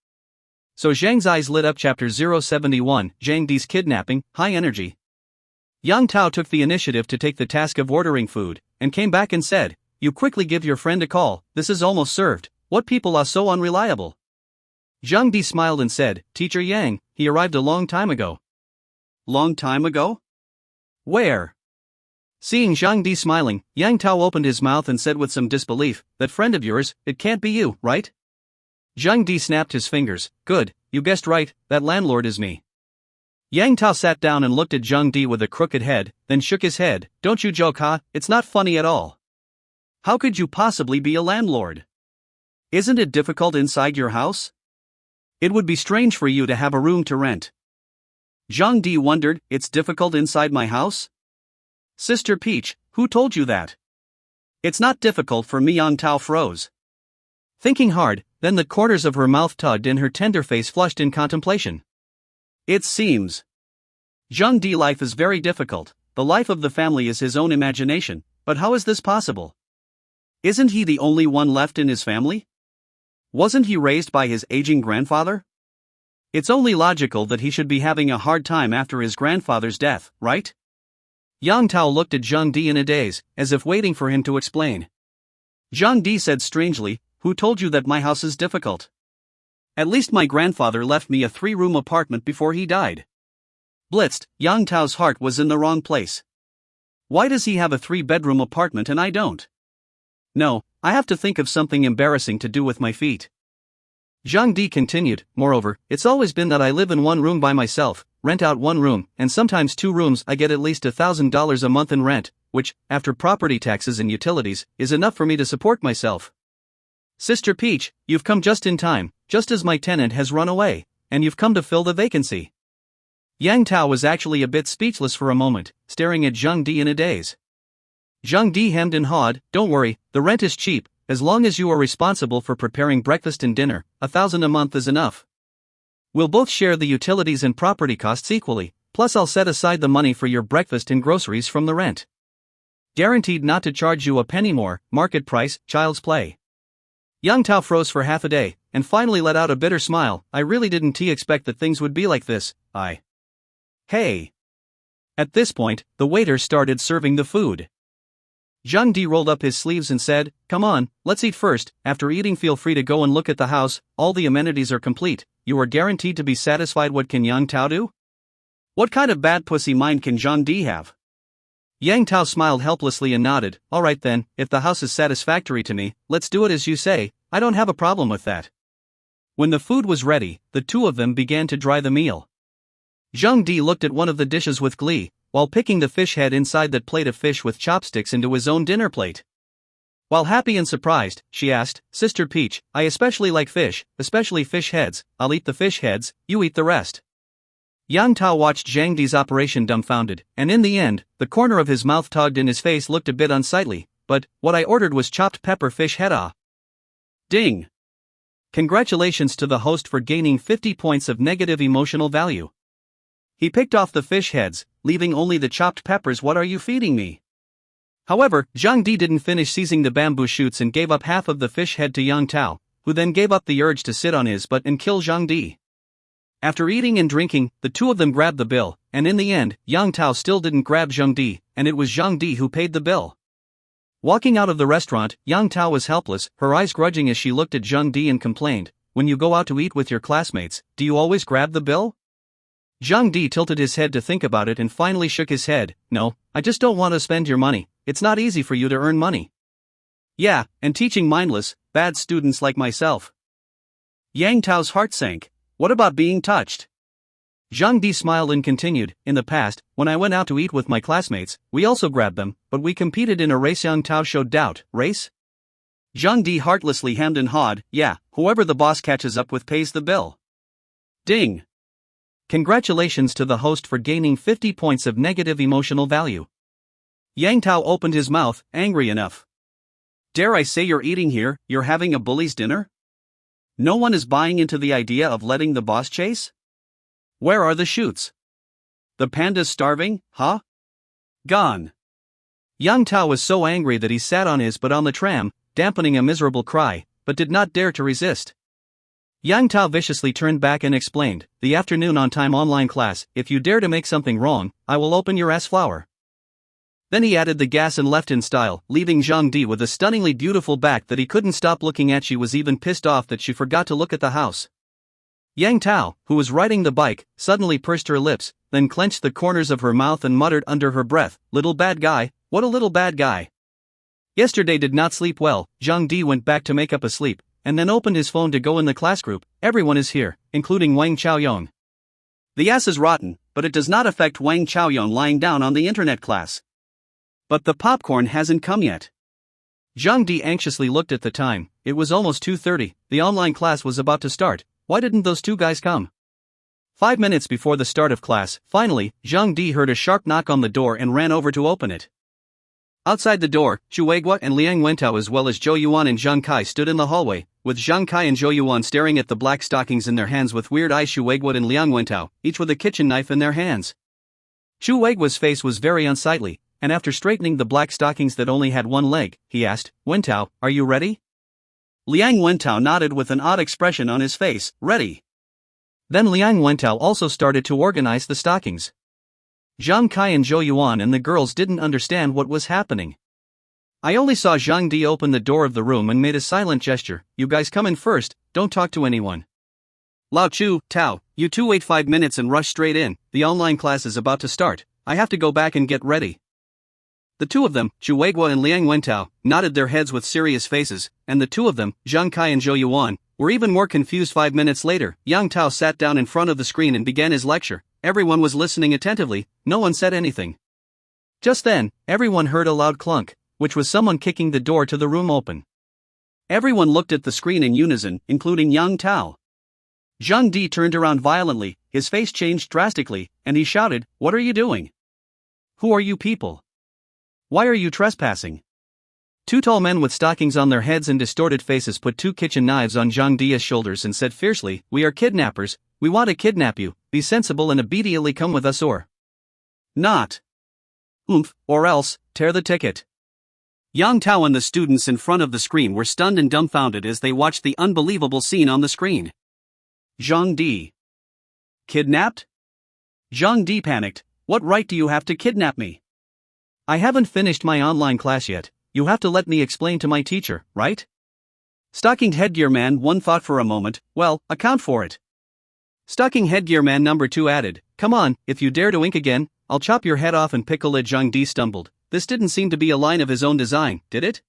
So Zhang's eyes lit up. Chapter 071, Zhang Di's kidnapping, high energy. Yang Tao took the initiative to take the task of ordering food, and came back and said, "You quickly give your friend a call, this is almost served, what people are so unreliable." Zhang Di smiled and said, "Teacher Yang, he arrived a long time ago." Long time ago? Where? Seeing Zhang Di smiling, Yang Tao opened his mouth and said with some disbelief, "That friend of yours, it can't be you, right?" Zhang Di snapped his fingers, "Good, you guessed right, that landlord is me." Yang Tao sat down and looked at Zhang Di with a crooked head, then shook his head, "Don't you joke, huh? It's not funny at all. How could you possibly be a landlord? Isn't it difficult inside your house? It would be strange for you to have a room to rent." Zhang Di wondered, "It's difficult inside my house? Sister Peach, who told you that?" "It's not difficult for me." Yang Tao froze. Thinking hard, then the corners of her mouth tugged and her tender face flushed in contemplation. "It seems Zhang Di life is very difficult, the life of the family is his own imagination, but how is this possible? Isn't he the only one left in his family? Wasn't he raised by his aging grandfather? It's only logical that he should be having a hard time after his grandfather's death, right?" Yang Tao looked at Zhang Di in a daze, as if waiting for him to explain. Zhang Di said strangely, "Who told you that my house is difficult? At least my grandfather left me a 3-room apartment before he died." Blitzed, Yang Tao's heart was in the wrong place. Why does he have a 3-bedroom apartment and I don't? No, I have to think of something embarrassing to do with my feet. Zhang Di continued, "Moreover, it's always been that I live in one room by myself, rent out one room, and sometimes 2 rooms. I get at least $1,000 a month in rent, which, after property taxes and utilities, is enough for me to support myself." "Sister Peach, you've come just in time, just as my tenant has run away, and you've come to fill the vacancy." Yang Tao was actually a bit speechless for a moment, staring at Zhang Di in a daze. Zhang Di hemmed and hawed, "Don't worry, the rent is cheap, as long as you are responsible for preparing breakfast and dinner, $1,000 a month is enough. We'll both share the utilities and property costs equally, plus I'll set aside the money for your breakfast and groceries from the rent. Guaranteed not to charge you a penny more, market price, child's play." Yang Tao froze for half a day, and finally let out a bitter smile. "I really didn't expect that things would be like this, Hey!" At this point, the waiter started serving the food. Zhang Di rolled up his sleeves and said, "Come on, let's eat first. After eating feel free to go and look at the house, all the amenities are complete, you are guaranteed to be satisfied." What can Yang Tao do? What kind of bad pussy mind can Zhang Di have? Yang Tao smiled helplessly and nodded, "All right then, if the house is satisfactory to me, let's do it as you say, I don't have a problem with that." When the food was ready, the two of them began to dry the meal. Zhang Di looked at one of the dishes with glee, while picking the fish head inside that plate of fish with chopsticks into his own dinner plate. While happy and surprised, she asked, "Sister Peach, I especially like fish, especially fish heads. I'll eat the fish heads, you eat the rest." Yang Tao watched Zhang Di's operation dumbfounded, and in the end, the corner of his mouth tugged and his face looked a bit unsightly. "But, what I ordered was chopped pepper fish head." Ah. Ding! Congratulations to the host for gaining 50 points of negative emotional value. He picked off the fish heads, leaving only the chopped peppers. "What are you feeding me?" However, Zhang Di didn't finish seizing the bamboo shoots and gave up half of the fish head to Yang Tao, who then gave up the urge to sit on his butt and kill Zhang Di. After eating and drinking, the two of them grabbed the bill, and in the end, Yang Tao still didn't grab Zhang Di, and it was Zhang Di who paid the bill. Walking out of the restaurant, Yang Tao was helpless, her eyes grudging as she looked at Zhang Di and complained, "When you go out to eat with your classmates, do you always grab the bill?" Zhang Di tilted his head to think about it and finally shook his head. "No, I just don't want to spend your money, it's not easy for you to earn money. Yeah, and teaching mindless, bad students like myself." Yang Tao's heart sank. What about being touched? Zhang Di smiled and continued, "In the past, when I went out to eat with my classmates, we also grabbed them, but we competed in a race." Yang Tao showed doubt. "Race?" Zhang Di heartlessly hemmed and hawed, "Yeah, whoever the boss catches up with pays the bill." Ding! Congratulations to the host for gaining 50 points of negative emotional value. Yang Tao opened his mouth, angry enough. "Dare I say you're eating here, you're having a bully's dinner? No one is buying into the idea of letting the boss chase? Where are the shoots? The panda's starving, huh? Gone." Yang Tao was so angry that he sat on his butt on the tram, dampening a miserable cry, but did not dare to resist. Yang Tao viciously turned back and explained, the afternoon on-time online class, if you dare to make something wrong, I will open your ass flower. Then he added the gas and left in style, leaving Zhang Di with a stunningly beautiful back that he couldn't stop looking at. She was even pissed off that she forgot to look at the house. Yang Tao, who was riding the bike, suddenly pursed her lips, then clenched the corners of her mouth and muttered under her breath, little bad guy, what a little bad guy. Yesterday did not sleep well. Zhang Di went back to make up a sleep, and then opened his phone to go in the class group. Everyone is here, including Wang Chaoyong. The ass is rotten, but it does not affect Wang Chaoyong lying down on the internet class. But the popcorn hasn't come yet. Zhang Di anxiously looked at the time. It was almost 2:30, the online class was about to start. Why didn't those two guys come? 5 minutes before the start of class, finally, Zhang Di heard a sharp knock on the door and ran over to open it. Outside the door, Zhu Weiguo and Liang Wentao as well as Zhou Yuan and Zhang Kai stood in the hallway, with Zhang Kai and Zhou Yuan staring at the black stockings in their hands with weird eyes. Zhu Weiguo and Liang Wentao, each with a kitchen knife in their hands. Zhu Weiguo's face was very unsightly, and after straightening the black stockings that only had one leg, he asked, Wentao, are you ready? Liang Wentao nodded with an odd expression on his face, ready. Then Liang Wentao also started to organize the stockings. Zhang Kai and Zhou Yuan and the girls didn't understand what was happening. I only saw Zhang Di open the door of the room and made a silent gesture, you guys come in first, don't talk to anyone. Lao Chu, Tao, you two wait 5 minutes and rush straight in, the online class is about to start, I have to go back and get ready. The two of them, Zhu Weiguo and Liang Wentao, nodded their heads with serious faces, and the two of them, Zhang Kai and Zhou Yuan, were even more confused. 5 minutes later, Yang Tao sat down in front of the screen and began his lecture. Everyone was listening attentively, no one said anything. Just then, everyone heard a loud clunk, which was someone kicking the door to the room open. Everyone looked at the screen in unison, including Yang Tao. Zhang Di turned around violently, his face changed drastically, and he shouted, what are you doing? Who are you people? Why are you trespassing? Two tall men with stockings on their heads and distorted faces put two kitchen knives on Zhang Di's shoulders and said fiercely, we are kidnappers, we want to kidnap you, be sensible and obediently come with us or not. Or else, tear the ticket. Yang Tao and the students in front of the screen were stunned and dumbfounded as they watched the unbelievable scene on the screen. Zhang Di. Kidnapped? Zhang Di panicked, what right do you have to kidnap me? I haven't finished my online class yet, you have to let me explain to my teacher, right? Stockinged headgear man 1 thought for a moment, well, account for it. Stocking headgear man number 2 added, come on, if you dare to ink again, I'll chop your head off and pickle it. Zhang Di stumbled, this didn't seem to be a line of his own design, did it?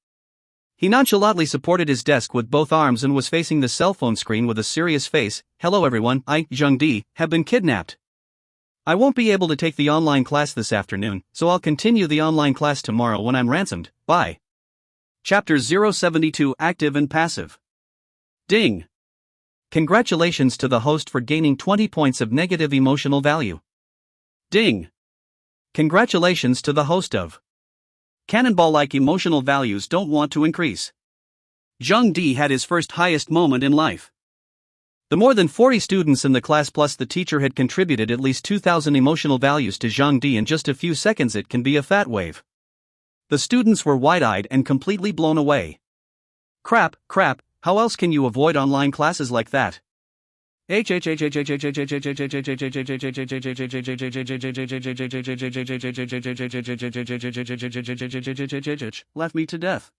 He nonchalantly supported his desk with both arms and was facing the cell phone screen with a serious face, hello everyone, I, Zhang Di, have been kidnapped. I won't be able to take the online class this afternoon, so I'll continue the online class tomorrow when I'm ransomed, bye. Chapter 072 Active and Passive. Ding! Congratulations to the host for gaining 20 points of negative emotional value. Ding! Congratulations to the host of Cannonball-like emotional values don't want to increase. Zhang Di had his first highest moment in life. The more than 40 students in the class plus the teacher had contributed at least 2,000 emotional values to Zhang Di in just a few seconds. It can be a fat wave. The students were wide-eyed and completely blown away. Crap, how else can you avoid online classes like that? Laugh me to death.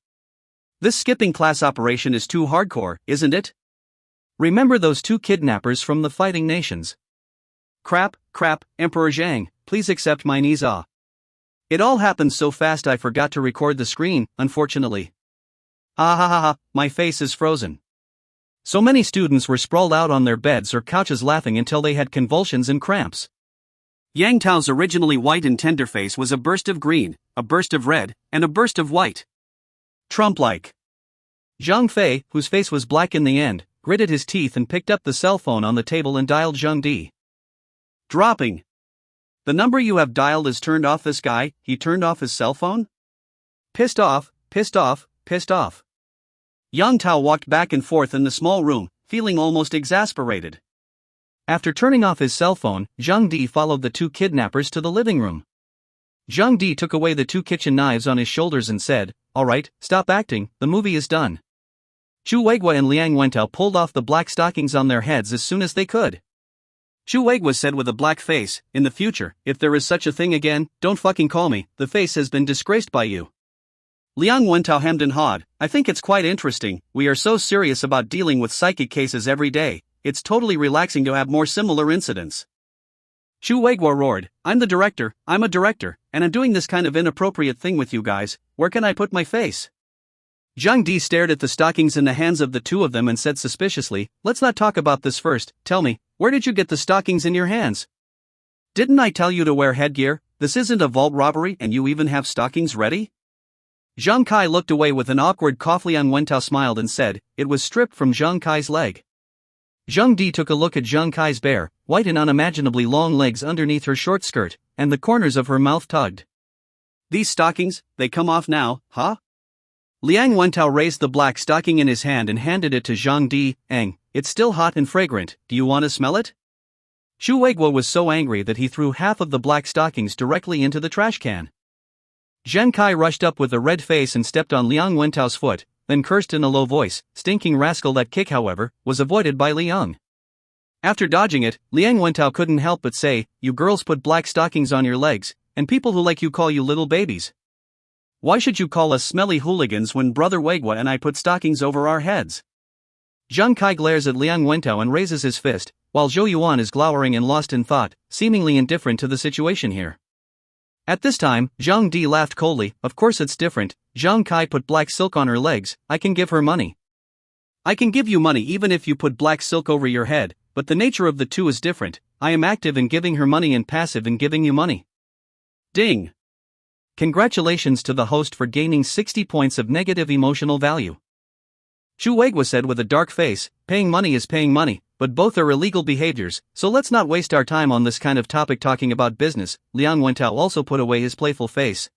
This skipping class operation is too hardcore, isn't it? Remember those two kidnappers from the fighting nations. Crap, Emperor Zhang, please accept my nisa. It all happened so fast I forgot to record the screen, unfortunately. My face is frozen. So many students were sprawled out on their beds or couches laughing until they had convulsions and cramps. Yang Tao's originally white and tender face was a burst of green, a burst of red, and a burst of white. Trump-like. Zhang Fei, whose face was black in the end, gritted his teeth and picked up the cell phone on the table and dialed Zhang Di. Dropping. The number you have dialed is turned off. This guy, he turned off his cell phone? Pissed off. Yang Tao walked back and forth in the small room, feeling almost exasperated. After turning off his cell phone, Zhang Di followed the two kidnappers to the living room. Zhang Di took away the two kitchen knives on his shoulders and said, all right, stop acting, the movie is done. Chu Weigua and Liang Wentao pulled off the black stockings on their heads as soon as they could. Chu Weigua said with a black face, "In the future, if there is such a thing again, don't fucking call me, the face has been disgraced by you." Liang Wentao hemmed and hawed, "I think it's quite interesting, we are so serious about dealing with psychic cases every day, it's totally relaxing to have more similar incidents." Chu Weigua roared, "I'm the director, I'm a director, and I'm doing this kind of inappropriate thing with you guys, where can I put my face?" Zhang Di stared at the stockings in the hands of the two of them and said suspiciously, "Let's not talk about this first, tell me, where did you get the stockings in your hands? Didn't I tell you to wear headgear? This isn't a vault robbery and you even have stockings ready?" Zhang Kai looked away with an awkward cough. Liang Wentao smiled and said, "It was stripped from Zhang Kai's leg." Zhang Di took a look at Zhang Kai's bare, white and unimaginably long legs underneath her short skirt, and the corners of her mouth tugged. "These stockings, they come off now, huh?" Liang Wentao raised the black stocking in his hand and handed it to Zhang Di. "It's still hot and fragrant, do you want to smell it?" Chu Weigua was so angry that he threw half of the black stockings directly into the trash can. Zhang Kai rushed up with a red face and stepped on Liang Wentao's foot, then cursed in a low voice. Stinking rascal. That kick, however, was avoided by Liang. After dodging it, Liang Wentao couldn't help but say, "You girls put black stockings on your legs, and people who like you call you little babies. Why should you call us smelly hooligans when Brother Weigua and I put stockings over our heads?" Zhang Kai glares at Liang Wentao and raises his fist, while Zhou Yuan is glowering and lost in thought, seemingly indifferent to the situation here. At this time, Zhang Di laughed coldly, "Of course it's different, Zhang Kai put black silk on her legs, I can give her money. I can give you money even if you put black silk over your head, but the nature of the two is different, I am active in giving her money and passive in giving you money." Ding! Congratulations to the host for gaining 60 points of negative emotional value. Chu Weigua said with a dark face, "Paying money is paying money, but both are illegal behaviors, so let's not waste our time on this kind of topic talking about business." Liang Wentao also put away his playful face.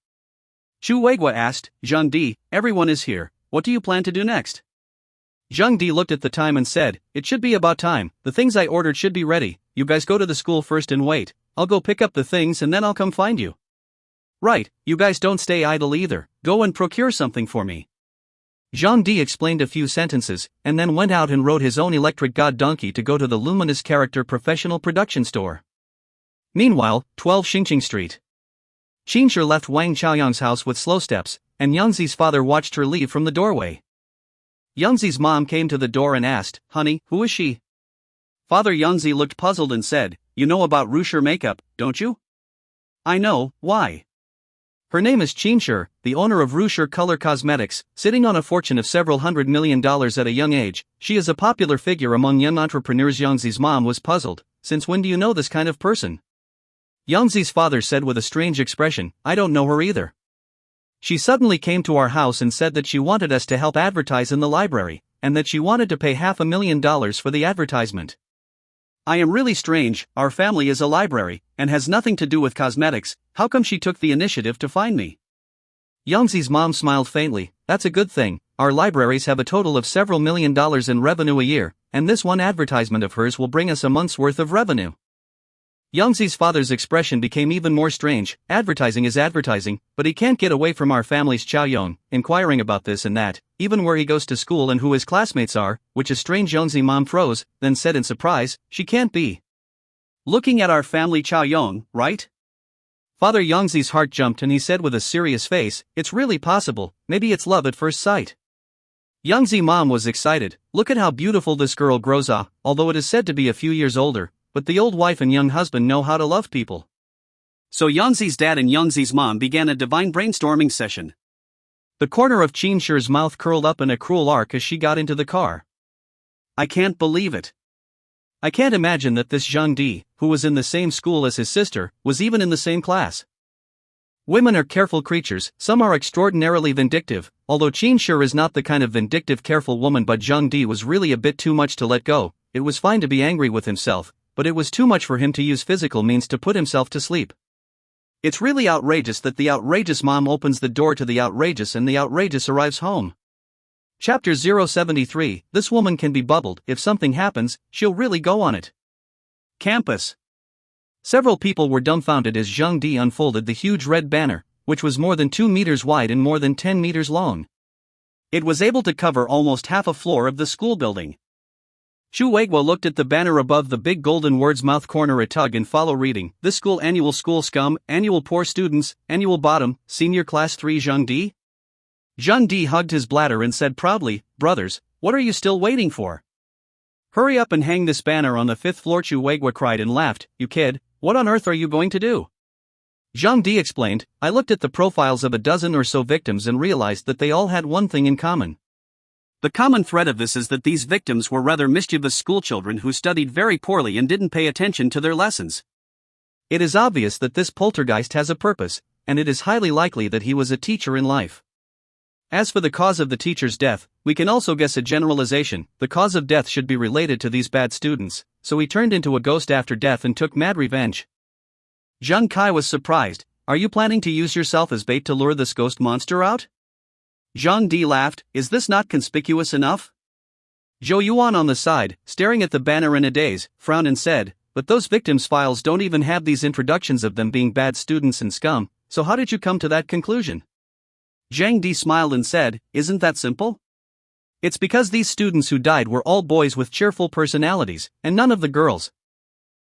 Chu Weigua asked, "Zhang Di, everyone is here, what do you plan to do next?" Zhang Di looked at the time and said, "It should be about time, the things I ordered should be ready, you guys go to the school first and wait, I'll go pick up the things and then I'll come find you." "Right, you guys don't stay idle either, go and procure something for me." Zhang Di explained a few sentences, and then went out and rode his own electric god donkey to go to the Luminous Character Professional Production Store. Meanwhile, 12 Xingqing Street. Qinshi left Wang Chaoyang's house with slow steps, and Yangzi's father watched her leave from the doorway. Yangzi's mom came to the door and asked, "Honey, who is she?" Father Yangzi looked puzzled and said, "You know about Rucher makeup, don't you?" "I know, why?" "Her name is Qinshi, the owner of Rucher Color Cosmetics, sitting on a fortune of several $100 million at a young age. She is a popular figure among young entrepreneurs." Yangzi's mom was puzzled. "Since when do you know this kind of person?" Yangzi's father said with a strange expression, "I don't know her either. She suddenly came to our house and said that she wanted us to help advertise in the library, and that she wanted to pay $500,000 for the advertisement. I am really strange, our family is a library, and has nothing to do with cosmetics, how come she took the initiative to find me?" Yangzi's mom smiled faintly, "That's a good thing, our libraries have a total of several $1,000,000 in revenue a year, and this one advertisement of hers will bring us a month's worth of revenue." Yangzi's father's expression became even more strange. "Advertising is advertising, but he can't get away from our family's Chaoyong, inquiring about this and that, even where he goes to school and who his classmates are," which is strange. Yangzi mom froze, then said in surprise, "She can't be looking at our family Chaoyong, right?" Father Yangzi's heart jumped and he said with a serious face, "It's really possible, maybe it's love at first sight." Yangzi mom was excited, "Look at how beautiful this girl grows up, although it is said to be a few years older, but the old wife and young husband know how to love people." So Yangzi's dad and Yangzi's mom began a divine brainstorming session. The corner of Qinshi's mouth curled up in a cruel arc as she got into the car. "I can't believe it. I can't imagine that this Zhang Di, who was in the same school as his sister, was even in the same class. Women are careful creatures, some are extraordinarily vindictive, although Qinshi is not the kind of vindictive careful woman, but Zhang Di was really a bit too much to let go. It was fine to be angry with himself, but it was too much for him to use physical means to put himself to sleep. It's really outrageous that the outrageous mom opens the door to the outrageous and the outrageous arrives home." Chapter 073, This woman can be bubbled, if something happens, she'll really go on it. Campus. Several people were dumbfounded as Zhang Di unfolded the huge red banner, which was more than 2 meters wide and more than 10 meters long. It was able to cover almost half a floor of the school building. Chuegwa looked at the banner above the big golden words mouth corner a tug and follow reading. This school school scum, annual poor students, annual bottom, senior class 3 Zhang Di? Zhang Di hugged his bladder and said proudly, brothers, what are you still waiting for? Hurry up and hang this banner on the 5th floor. Chuegwa cried and laughed. You kid, what on earth are you going to do? Zhang Di explained, I looked at the profiles of a dozen or so victims and realized that they all had one thing in common. The common thread of this is that these victims were rather mischievous schoolchildren who studied very poorly and didn't pay attention to their lessons. It is obvious that this poltergeist has a purpose, and it is highly likely that he was a teacher in life. As for the cause of the teacher's death, we can also guess a generalization. The cause of death should be related to these bad students, so he turned into a ghost after death and took mad revenge. Zhang Kai was surprised. Are you planning to use yourself as bait to lure this ghost monster out? Zhang Di laughed. Is this not conspicuous enough? Zhou Yuan on the side, staring at the banner in a daze, frowned and said, but those victims' files don't even have these introductions of them being bad students and scum, so how did you come to that conclusion? Zhang Di smiled and said, isn't that simple? It's because these students who died were all boys with cheerful personalities, and none of the girls.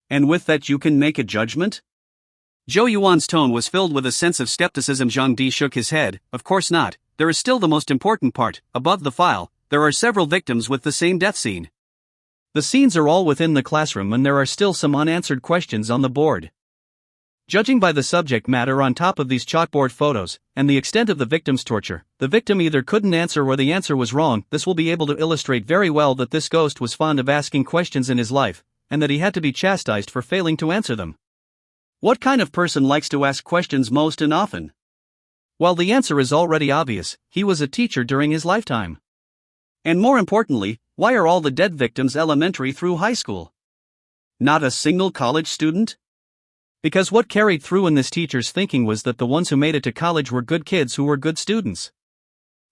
And with that you can make a judgment? Zhou Yuan's tone was filled with a sense of skepticism. Zhang Di shook his head, of course not. There is still the most important part. Above the file, there are several victims with the same death scene. The scenes are all within the classroom and there are still some unanswered questions on the board. Judging by the subject matter on top of these chalkboard photos, and the extent of the victim's torture, the victim either couldn't answer or the answer was wrong. This will be able to illustrate very well that this ghost was fond of asking questions in his life, and that he had to be chastised for failing to answer them. What kind of person likes to ask questions most and often? Well, the answer is already obvious. He was a teacher during his lifetime. And more importantly, why are all the dead victims elementary through high school? Not a single college student? Because what carried through in this teacher's thinking was that the ones who made it to college were good kids who were good students.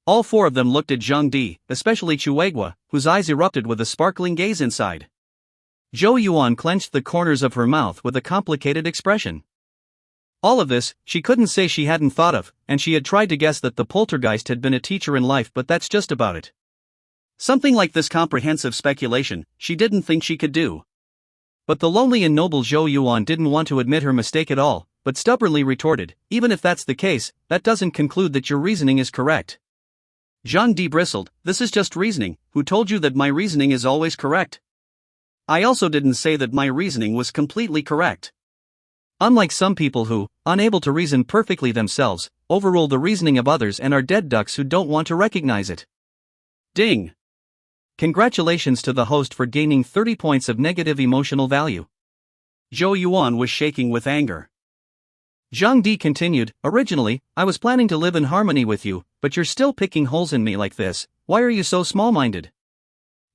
All four of them looked at Zhang Di, especially Chuegwa, whose eyes erupted with a sparkling gaze inside. Zhou Yuan clenched the corners of her mouth with a complicated expression. All of this, she couldn't say she hadn't thought of, and she had tried to guess that the poltergeist had been a teacher in life, but that's just about it. Something like this comprehensive speculation, she didn't think she could do. But the lonely and noble Zhou Yuan didn't want to admit her mistake at all, but stubbornly retorted, even if that's the case, that doesn't conclude that your reasoning is correct. Zhang Di bristled, this is just reasoning. Who told you that my reasoning is always correct? I also didn't say that my reasoning was completely correct. Unlike some people who, unable to reason perfectly themselves, overrule the reasoning of others and are dead ducks who don't want to recognize it. Ding! Congratulations to the host for gaining 30 points of negative emotional value. Zhou Yuan was shaking with anger. Zhang Di continued, originally, I was planning to live in harmony with you, but you're still picking holes in me like this. Why are you so small-minded?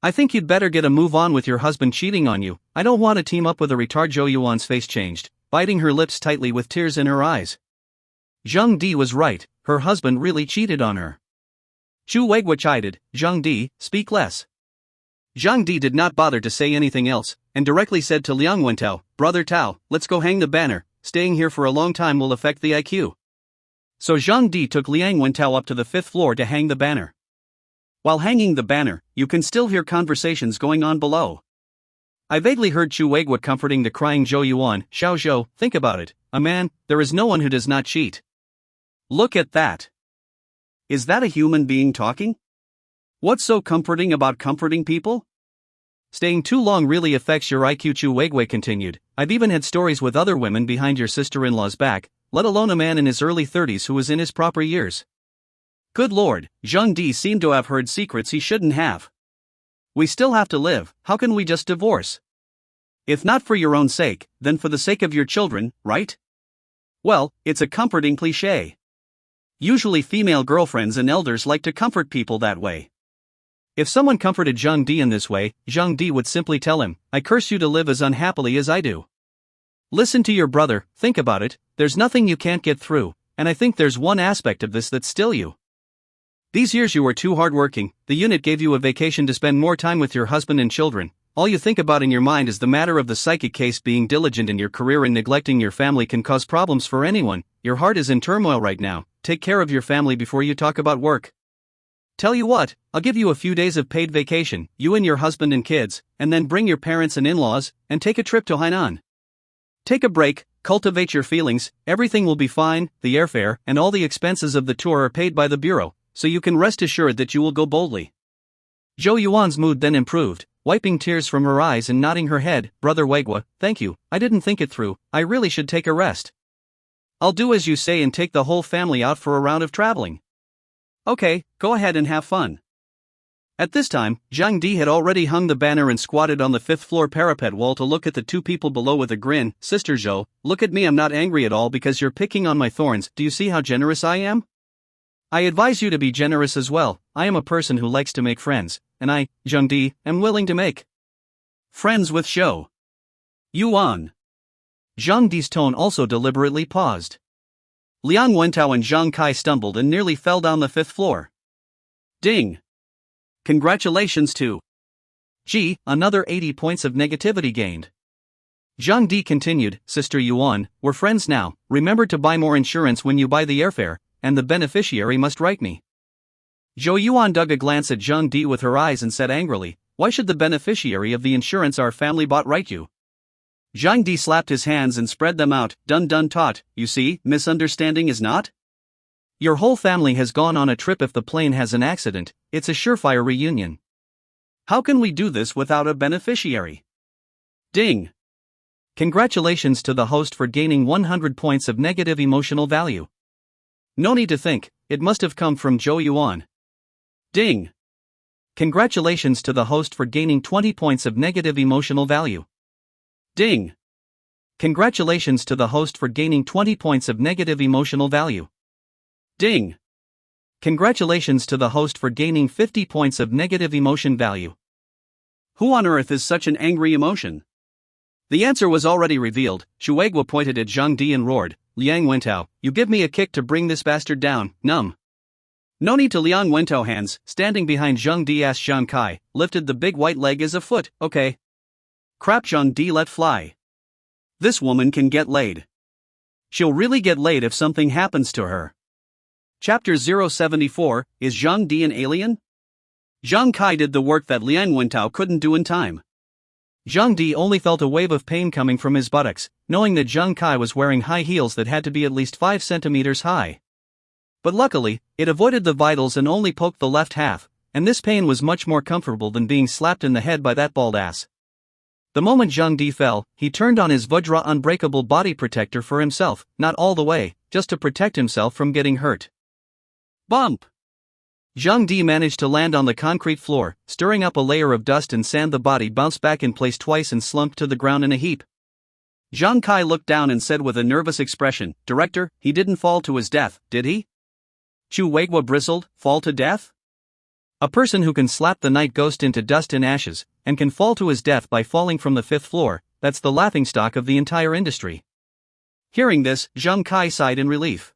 I think you'd better get a move on with your husband cheating on you. I don't want to team up with a retard. Zhou Yuan's face changed, biting her lips tightly with tears in her eyes. Zhang Di was right, her husband really cheated on her. Chuegwa chided, Zhang Di, speak less. Zhang Di did not bother to say anything else, and directly said to Liang Wentao, Brother Tao, let's go hang the banner. Staying here for a long time will affect the IQ. So Zhang Di took Liang Wentao up to the 5th floor to hang the banner. While hanging the banner, you can still hear conversations going on below. I vaguely heard Chuegwa comforting the crying Zhou Yuan, Xiao Zhou, think about it, a man, there is no one who does not cheat. Look at that. Is that a human being talking? What's so comforting about comforting people? Staying too long really affects your IQ. Chuegwa continued, I've even had stories with other women behind your sister-in-law's back, let alone a man in his early 30s who was in his proper years. Good lord, Zhang Di seemed to have heard secrets he shouldn't have. We still have to live, how can we just divorce? If not for your own sake, then for the sake of your children, right? Well, it's a comforting cliché. Usually female girlfriends and elders like to comfort people that way. If someone comforted Zhang Di in this way, Zhang Di would simply tell him, I curse you to live as unhappily as I do. Listen to your brother, think about it, there's nothing you can't get through, and I think there's one aspect of this that's still you. These years you were too hardworking, the unit gave you a vacation to spend more time with your husband and children, all you think about in your mind is the matter of the psychic case. Being diligent in your career and neglecting your family can cause problems for anyone, your heart is in turmoil right now, take care of your family before you talk about work. Tell you what, I'll give you a few days of paid vacation, you and your husband and kids, and then bring your parents and in-laws, and take a trip to Hainan. Take a break, cultivate your feelings, everything will be fine, the airfare and all the expenses of the tour are paid by the bureau, so you can rest assured that you will go boldly. Zhou Yuan's mood then improved, wiping tears from her eyes and nodding her head. Brother Weigua, thank you, I didn't think it through, I really should take a rest. I'll do as you say and take the whole family out for a round of traveling. Okay, go ahead and have fun. At this time, Zhang Di had already hung the banner and squatted on the 5th floor parapet wall to look at the two people below with a grin. Sister Zhou, look at me, I'm not angry at all because you're picking on my thorns. Do you see how generous I am? I advise you to be generous as well. I am a person who likes to make friends, and I, Zhang Di, am willing to make friends with Zhou Yuan. Zhang Di's tone also deliberately paused. Liang Wentao and Zhang Kai stumbled and nearly fell down the 5th floor. Ding! Congratulations to G, another 80 points of negativity gained. Zhang Di continued, Sister Yuan, we're friends now, remember to buy more insurance when you buy the airfare, and the beneficiary must write me. Zhou Yuan dug a glance at Zhang Di with her eyes and said angrily, why should the beneficiary of the insurance our family bought write you? Zhang Di slapped his hands and spread them out. Dun dun tot, you see, misunderstanding is not? Your whole family has gone on a trip. If the plane has an accident, it's a surefire reunion. How can we do this without a beneficiary? Ding! Congratulations to the host for gaining 100 points of negative emotional value. No need to think, it must have come from Zhou Yuan. Ding! Congratulations to the host for gaining 20 points of negative emotional value. Ding! Congratulations to the host for gaining 20 points of negative emotional value. Ding! Congratulations to the host for gaining 50 points of negative emotion value. Who on earth is such an angry emotion? The answer was already revealed. Shu Weigua pointed at Zhang Di and roared, Liang Wentao, you give me a kick to bring this bastard down, numb. No need to. Liang Wentao, hands standing behind Zhang Di, asked Zhang Kai, lifted the big white leg as a foot. Okay. Crap, Zhang Di let fly. This woman can get laid. She'll really get laid if something happens to her. Chapter 074, is Zhang Di an alien? Zhang Kai did the work that Liang Wentao couldn't do in time. Zhang Di only felt a wave of pain coming from his buttocks, knowing that Zhang Kai was wearing high heels that had to be at least 5 centimeters high. But luckily, it avoided the vitals and only poked the left half, and this pain was much more comfortable than being slapped in the head by that bald ass. The moment Zhang Di fell, he turned on his Vajra unbreakable body protector for himself, not all the way, just to protect himself from getting hurt. Bump! Zhang Di managed to land on the concrete floor, stirring up a layer of dust and sand. The body bounced back in place twice and slumped to the ground in a heap. Zhang Kai looked down and said with a nervous expression, Director, he didn't fall to his death, did he? Shu Weigua bristled, fall to death? A person who can slap the night ghost into dust and ashes, and can fall to his death by falling from the 5th floor, that's the laughingstock of the entire industry. Hearing this, Zhang Kai sighed in relief.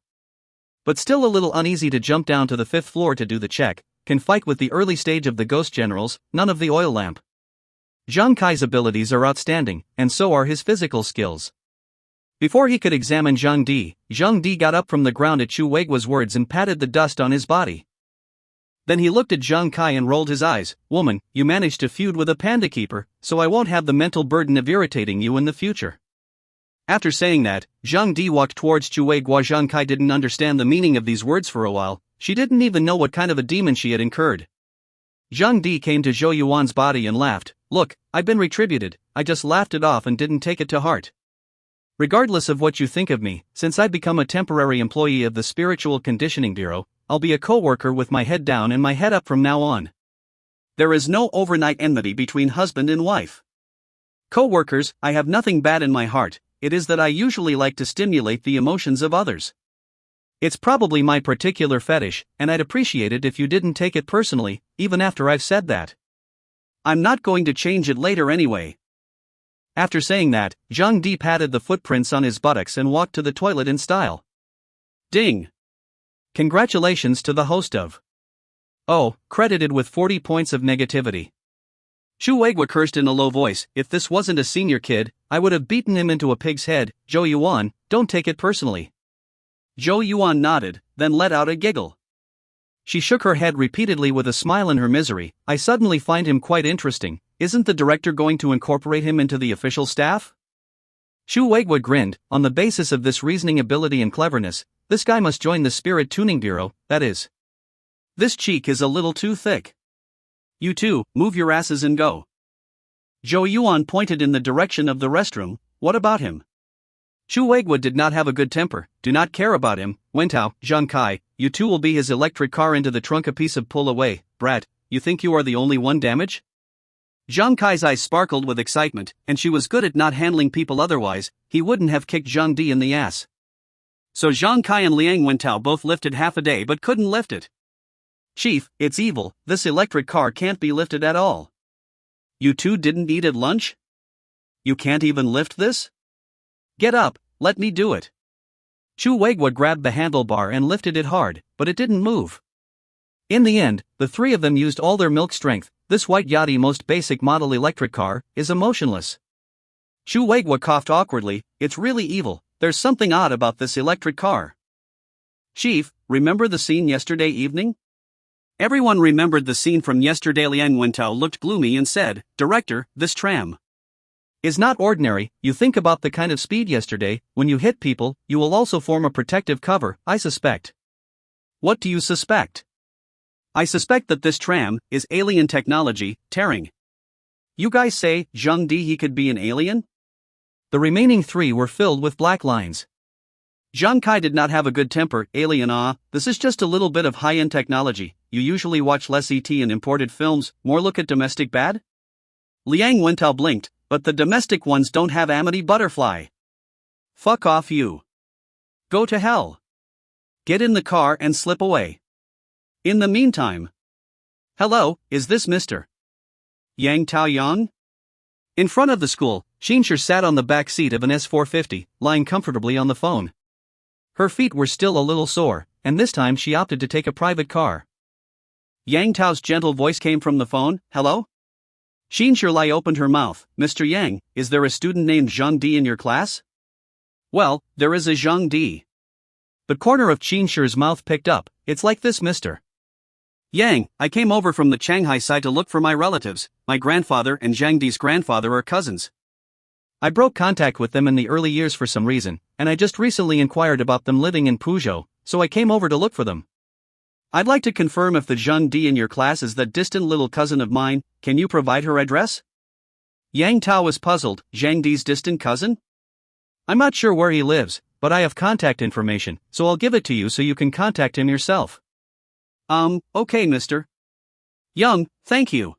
But still a little uneasy to jump down to the 5th floor to do the check, can fight with the early stage of the ghost generals, none of the oil lamp. Zhang Kai's abilities are outstanding, and so are his physical skills. Before he could examine Zhang Di got up from the ground at Shu Weigua's words and patted the dust on his body. Then he looked at Zhang Kai and rolled his eyes. Woman, you managed to feud with a panda keeper, so I won't have the mental burden of irritating you in the future. After saying that, Zhang Di walked towards Shu Weigua. Zhang Kai didn't understand the meaning of these words for a while. She didn't even know what kind of a demon she had incurred. Zhang Di came to Zhou Yuan's body and laughed. Look, I've been retributed, I just laughed it off and didn't take it to heart. Regardless of what you think of me, since I've become a temporary employee of the Spiritual Conditioning Bureau, I'll be a co-worker with my head down and my head up from now on. There is no overnight enmity between husband and wife. Co-workers, I have nothing bad in my heart, it is that I usually like to stimulate the emotions of others. It's probably my particular fetish, and I'd appreciate it if you didn't take it personally, even after I've said that. I'm not going to change it later anyway. After saying that, Zhang Di patted the footprints on his buttocks and walked to the toilet in style. Ding! Congratulations to the host of Oh, credited with 40 points of negativity. Shu Weigua cursed in a low voice, if this wasn't a senior kid, I would have beaten him into a pig's head. Zhou Yuan, don't take it personally. Zhou Yuan nodded, then let out a giggle. She shook her head repeatedly with a smile in her misery. I suddenly find him quite interesting. Isn't the director going to incorporate him into the official staff? Shu Weiguo grinned. On the basis of this reasoning ability and cleverness, this guy must join the Spirit Tuning Bureau, that is. This cheek is a little too thick. You two, move your asses and go. Zhou Yuan pointed in the direction of the restroom. What about him? Shu Weiguo did not have a good temper. Do not care about him. Wentao, Zhang Kai, you two will be his electric car into the trunk a piece of pull away. Brat, you think you are the only one damaged? Zhang Kai's eyes sparkled with excitement, and she was good at not handling people otherwise, he wouldn't have kicked Zhang Di in the ass. So Zhang Kai and Liang Wentao both lifted half a day but couldn't lift it. Chief, it's evil, this electric car can't be lifted at all. You two didn't eat at lunch? You can't even lift this? Get up, let me do it. Shu Weiguo grabbed the handlebar and lifted it hard, but it didn't move. In the end, the three of them used all their milk strength. This white Yachty most basic model electric car is emotionless. Shu Weiguo coughed awkwardly. It's really evil, there's something odd about this electric car. Chief, remember the scene yesterday evening? Everyone remembered the scene from yesterday. Liang Wentao looked gloomy and said, Director, this tram is not ordinary. You think about the kind of speed yesterday. When you hit people, you will also form a protective cover, I suspect. What do you suspect? I suspect that this tram is alien technology, tearing. You guys say, Zhang Di he could be an alien? The remaining three were filled with black lines. Zhang Kai did not have a good temper. Alien this is just a little bit of high-end technology. You usually watch less ET and imported films, more look at domestic bad? Liang Wentao blinked, but the domestic ones don't have Amity Butterfly. Fuck off you. Go to hell. Get in the car and slip away. In the meantime. Hello, is this Mr. Yang Taoyang? In front of the school, Xinshi sat on the back seat of an S450, lying comfortably on the phone. Her feet were still a little sore, and this time she opted to take a private car. Yang Tao's gentle voice came from the phone. Hello? Xinshi opened her mouth. Mr. Yang, is there a student named Zhang Di in your class? Well, there is a Zhang Di. The corner of Qinshi's mouth picked up. It's like this, Mr. Yang, I came over from the Shanghai side to look for my relatives. My grandfather and Zhang Di's grandfather are cousins. I broke contact with them in the early years for some reason, and I just recently inquired about them living in Puzhou, so I came over to look for them. I'd like to confirm if the Zhang Di in your class is that distant little cousin of mine. Can you provide her address? Yang Tao was puzzled. Zhang Di's distant cousin? I'm not sure where he lives, but I have contact information, so I'll give it to you so you can contact him yourself. Okay, Mr. Young, thank you.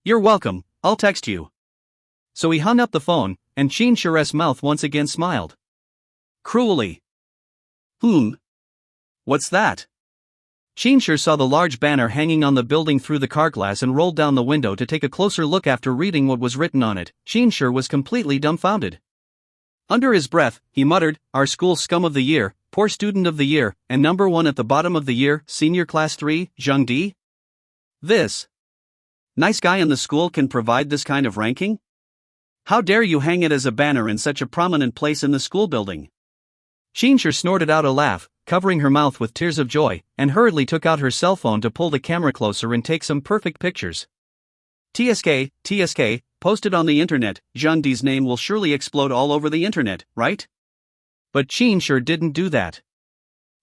You're welcome, I'll text you. So he hung up the phone, and Qinshi's mouth once again smiled. Cruelly. What's that? Xinshi saw the large banner hanging on the building through the car glass and rolled down the window to take a closer look. After reading what was written on it, Xinshi was completely dumbfounded. Under his breath, he muttered, Our school scum of the year, poor student of the year, and number 1 at the bottom of the year, senior class 3, Zhang Di? This nice guy in the school can provide this kind of ranking? How dare you hang it as a banner in such a prominent place in the school building? Xinshi snorted out a laugh, covering her mouth with tears of joy, and hurriedly took out her cell phone to pull the camera closer and take some perfect pictures. TSK, posted on the internet. Zhang Di's name will surely explode all over the internet, right? But Xinshi didn't do that.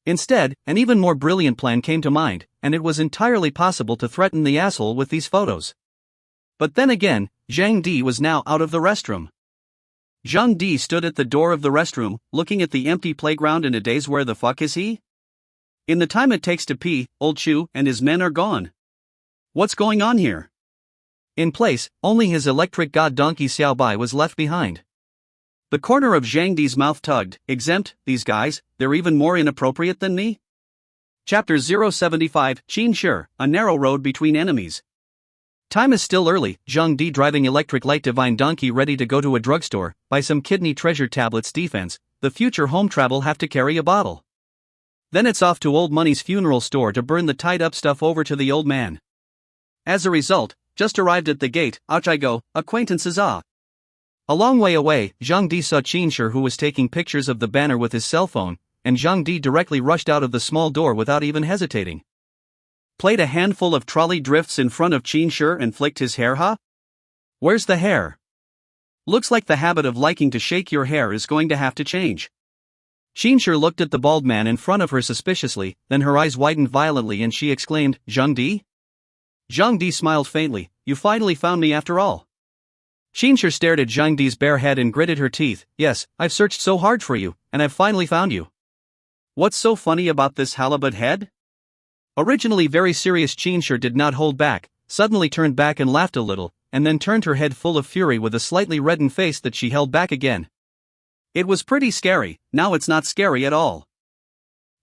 Instead, an even more brilliant plan came to mind, and it was entirely possible to threaten the asshole with these photos. But then again, Zhang Di was now out of the restroom. Zhang Di stood at the door of the restroom, looking at the empty playground in a daze. Where the fuck is he? In the time it takes to pee, old Chu and his men are gone. What's going on here? In place, only his electric god donkey Xiaobai was left behind. The corner of Zhang Di's mouth tugged. Exempt, these guys, they're even more inappropriate than me? Chapter 075, Xinshi, a narrow road between enemies. Time is still early. Zhang Di driving electric light divine donkey ready to go to a drugstore, buy some kidney treasure tablets. Defense, the future home travel have to carry a bottle. Then it's off to old Money's funeral store to burn the tied up stuff over to the old man. As a result, just arrived at the gate, ouch I go, acquaintances A long way away, Zhang Di saw Xinshi who was taking pictures of the banner with his cell phone, and Zhang Di directly rushed out of the small door without even hesitating. Played a handful of trolley drifts in front of Qin and flicked his hair, huh? Where's the hair? Looks like the habit of liking to shake your hair is going to have to change. Qin looked at the bald man in front of her suspiciously, then her eyes widened violently and she exclaimed, Zhang Di? Zhang Di smiled faintly, you finally found me after all. Qin stared at Zhang Di's bare head and gritted her teeth, yes, I've searched so hard for you, and I've finally found you. What's so funny about this halibut head? Originally very serious Qin did not hold back, suddenly turned back and laughed a little, and then turned her head full of fury with a slightly reddened face that she held back again. It was pretty scary, now it's not scary at all.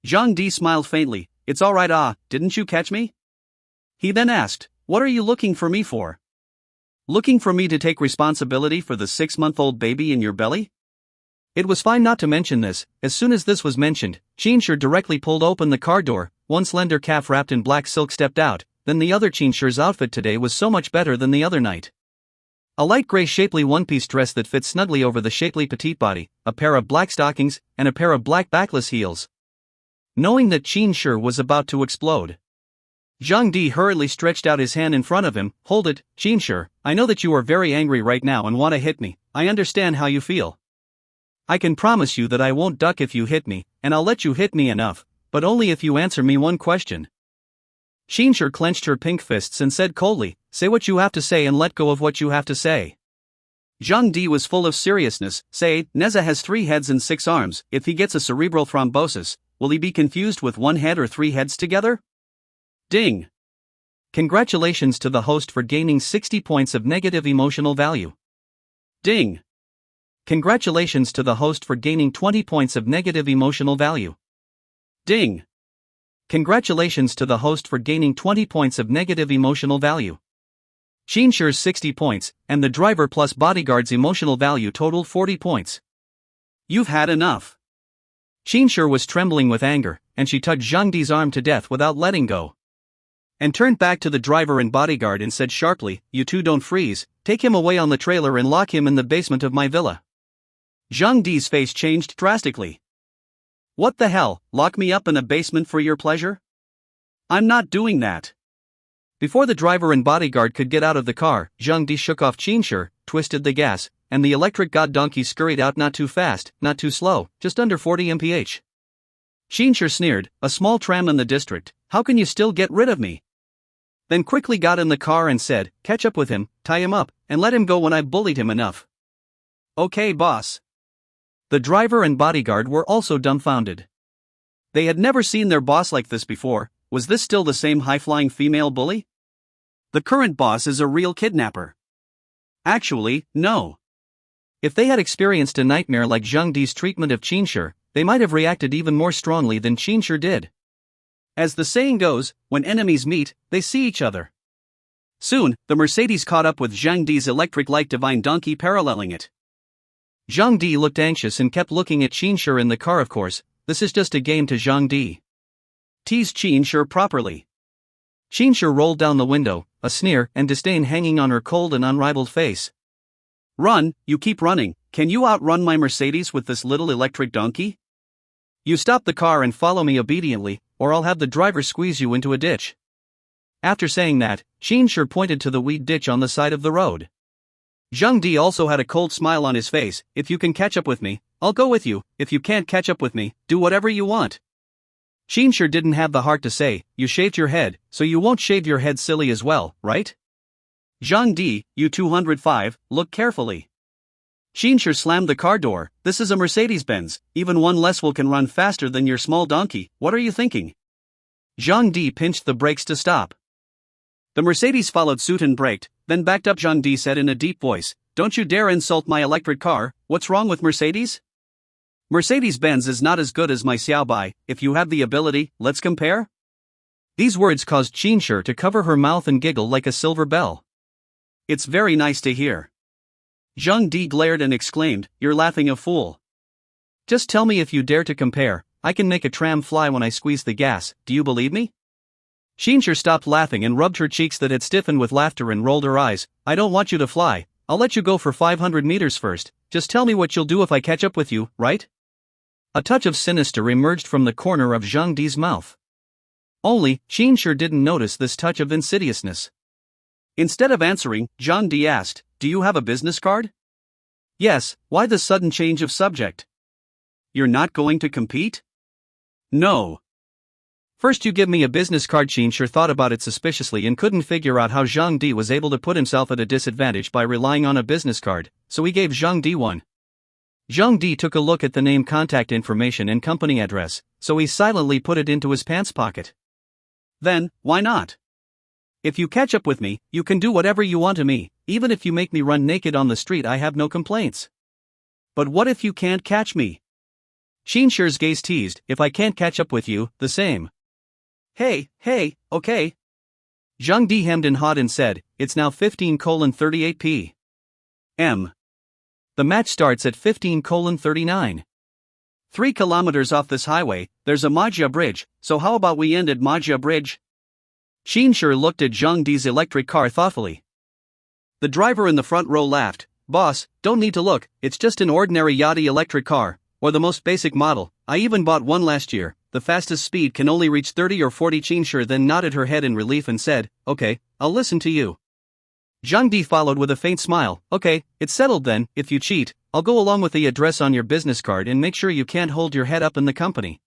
Zhang Di smiled faintly, it's alright didn't you catch me? He then asked, what are you looking for me for? Looking for me to take responsibility for the 6-month-old baby in your belly? It was fine not to mention this. As soon as this was mentioned, Qin directly pulled open the car door, one slender calf wrapped in black silk stepped out, then the other Qin's outfit today was so much better than the other night. A light gray shapely one-piece dress that fit snugly over the shapely petite body, a pair of black stockings, and a pair of black backless heels. Knowing that Qin was about to explode, Zhang Di hurriedly stretched out his hand in front of him, hold it, Qin, I know that you are very angry right now and want to hit me, I understand how you feel. I can promise you that I won't duck if you hit me, and I'll let you hit me enough, but only if you answer me one question. Qin clenched her pink fists and said coldly, say what you have to say and let go of what you have to say. Zhang Di was full of seriousness, say, Neza has 3 heads and 6 arms, if he gets a cerebral thrombosis, will he be confused with 1 head or 3 heads together? Ding! Congratulations to the host for gaining 60 points of negative emotional value. Ding! Congratulations to the host for gaining 20 points of negative emotional value. Ding! Congratulations to the host for gaining 20 points of negative emotional value. Qin's 60 points, and the driver plus bodyguard's emotional value totaled 40 points. You've had enough. Qin was trembling with anger, and she tugged Zhang Di's arm to death without letting go. And turned back to the driver and bodyguard and said sharply, you two don't freeze, take him away on the trailer and lock him in the basement of my villa. Zhang Di's face changed drastically. What the hell, lock me up in a basement for your pleasure? I'm not doing that. Before the driver and bodyguard could get out of the car, Zhang Di shook off Qin, twisted the gas, and the electric god donkey scurried out not too fast, not too slow, just under 40 mph. Qin sneered, a small tram in the district, how can you still get rid of me? Then quickly got in the car and said, catch up with him, tie him up, and let him go when I've bullied him enough. Okay boss. The driver and bodyguard were also dumbfounded. They had never seen their boss like this before. Was this still the same high-flying female bully? The current boss is a real kidnapper. Actually, no. If they had experienced a nightmare like Zhang Di's treatment of Qin, they might have reacted even more strongly than Qin did. As the saying goes, when enemies meet, they see each other. Soon, the Mercedes caught up with Zhang Di's electric light divine donkey paralleling it. Zhang Di looked anxious and kept looking at Qin in the car. Of course, this is just a game to Zhang Di. Tease Qin properly. Qin rolled down the window, a sneer and disdain hanging on her cold and unrivaled face. Run, you keep running, can you outrun my Mercedes with this little electric donkey? You stop the car and follow me obediently, or I'll have the driver squeeze you into a ditch. After saying that, Qin pointed to the weed ditch on the side of the road. Zhang Di also had a cold smile on his face, if you can catch up with me, I'll go with you, if you can't catch up with me, do whatever you want. Qin didn't have the heart to say, you shaved your head, so you won't shave your head silly as well, right? Zhang Di, you 205, look carefully. Qin slammed the car door, this is a Mercedes-Benz, even one less will can run faster than your small donkey, what are you thinking? Zhang Di pinched the brakes to stop. The Mercedes followed suit and braked, then backed up. Zhang Di said in a deep voice, don't you dare insult my electric car, what's wrong with Mercedes? Mercedes-Benz is not as good as my Xiaobai, if you have the ability, let's compare? These words caused Qin to cover her mouth and giggle like a silver bell. It's very nice to hear. Zhang Di glared and exclaimed, you're laughing a fool. Just tell me if you dare to compare, I can make a tram fly when I squeeze the gas, do you believe me? Qin stopped laughing and rubbed her cheeks that had stiffened with laughter and rolled her eyes, I don't want you to fly, I'll let you go for 500 meters first, just tell me what you'll do if I catch up with you, right? A touch of sinister emerged from the corner of Zhang Di's mouth. Only, Sheen sure didn't notice this touch of insidiousness. Instead of answering, Zhang Di asked, "Do you have a business card?" "Yes, why the sudden change of subject?" "You're not going to compete?" "No." "First you give me a business card." Sheen sure thought about it suspiciously and couldn't figure out how Zhang Di was able to put himself at a disadvantage by relying on a business card, so he gave Zhang Di one. Zhang Di took a look at the name, contact information and company address, so he silently put it into his pants pocket. "Then, why not? If you catch up with me, you can do whatever you want to me, even if you make me run naked on the street. I have no complaints." "But what if you can't catch me?" Sheen sure's gaze teased. "If I can't catch up with you, the same." Hey, okay. Zhang Di hemmed and hawed and said, "It's now 15:38 p.m. The match starts at 15:39. 3 kilometers off this highway, there's a Maggia Bridge, so how about we end at Maggia Bridge?" Sheen sure looked at Zhang Di's electric car thoughtfully. The driver in the front row laughed. "Boss, don't need to look, it's just an ordinary Yachty electric car, or the most basic model. I even bought one last year. The fastest speed can only reach 30 or 40. Sheen sure then nodded her head in relief and said, "Okay, I'll listen to you." Zhang Di followed with a faint smile. "Okay, it's settled then. If you cheat, I'll go along with the address on your business card and make sure you can't hold your head up in the company."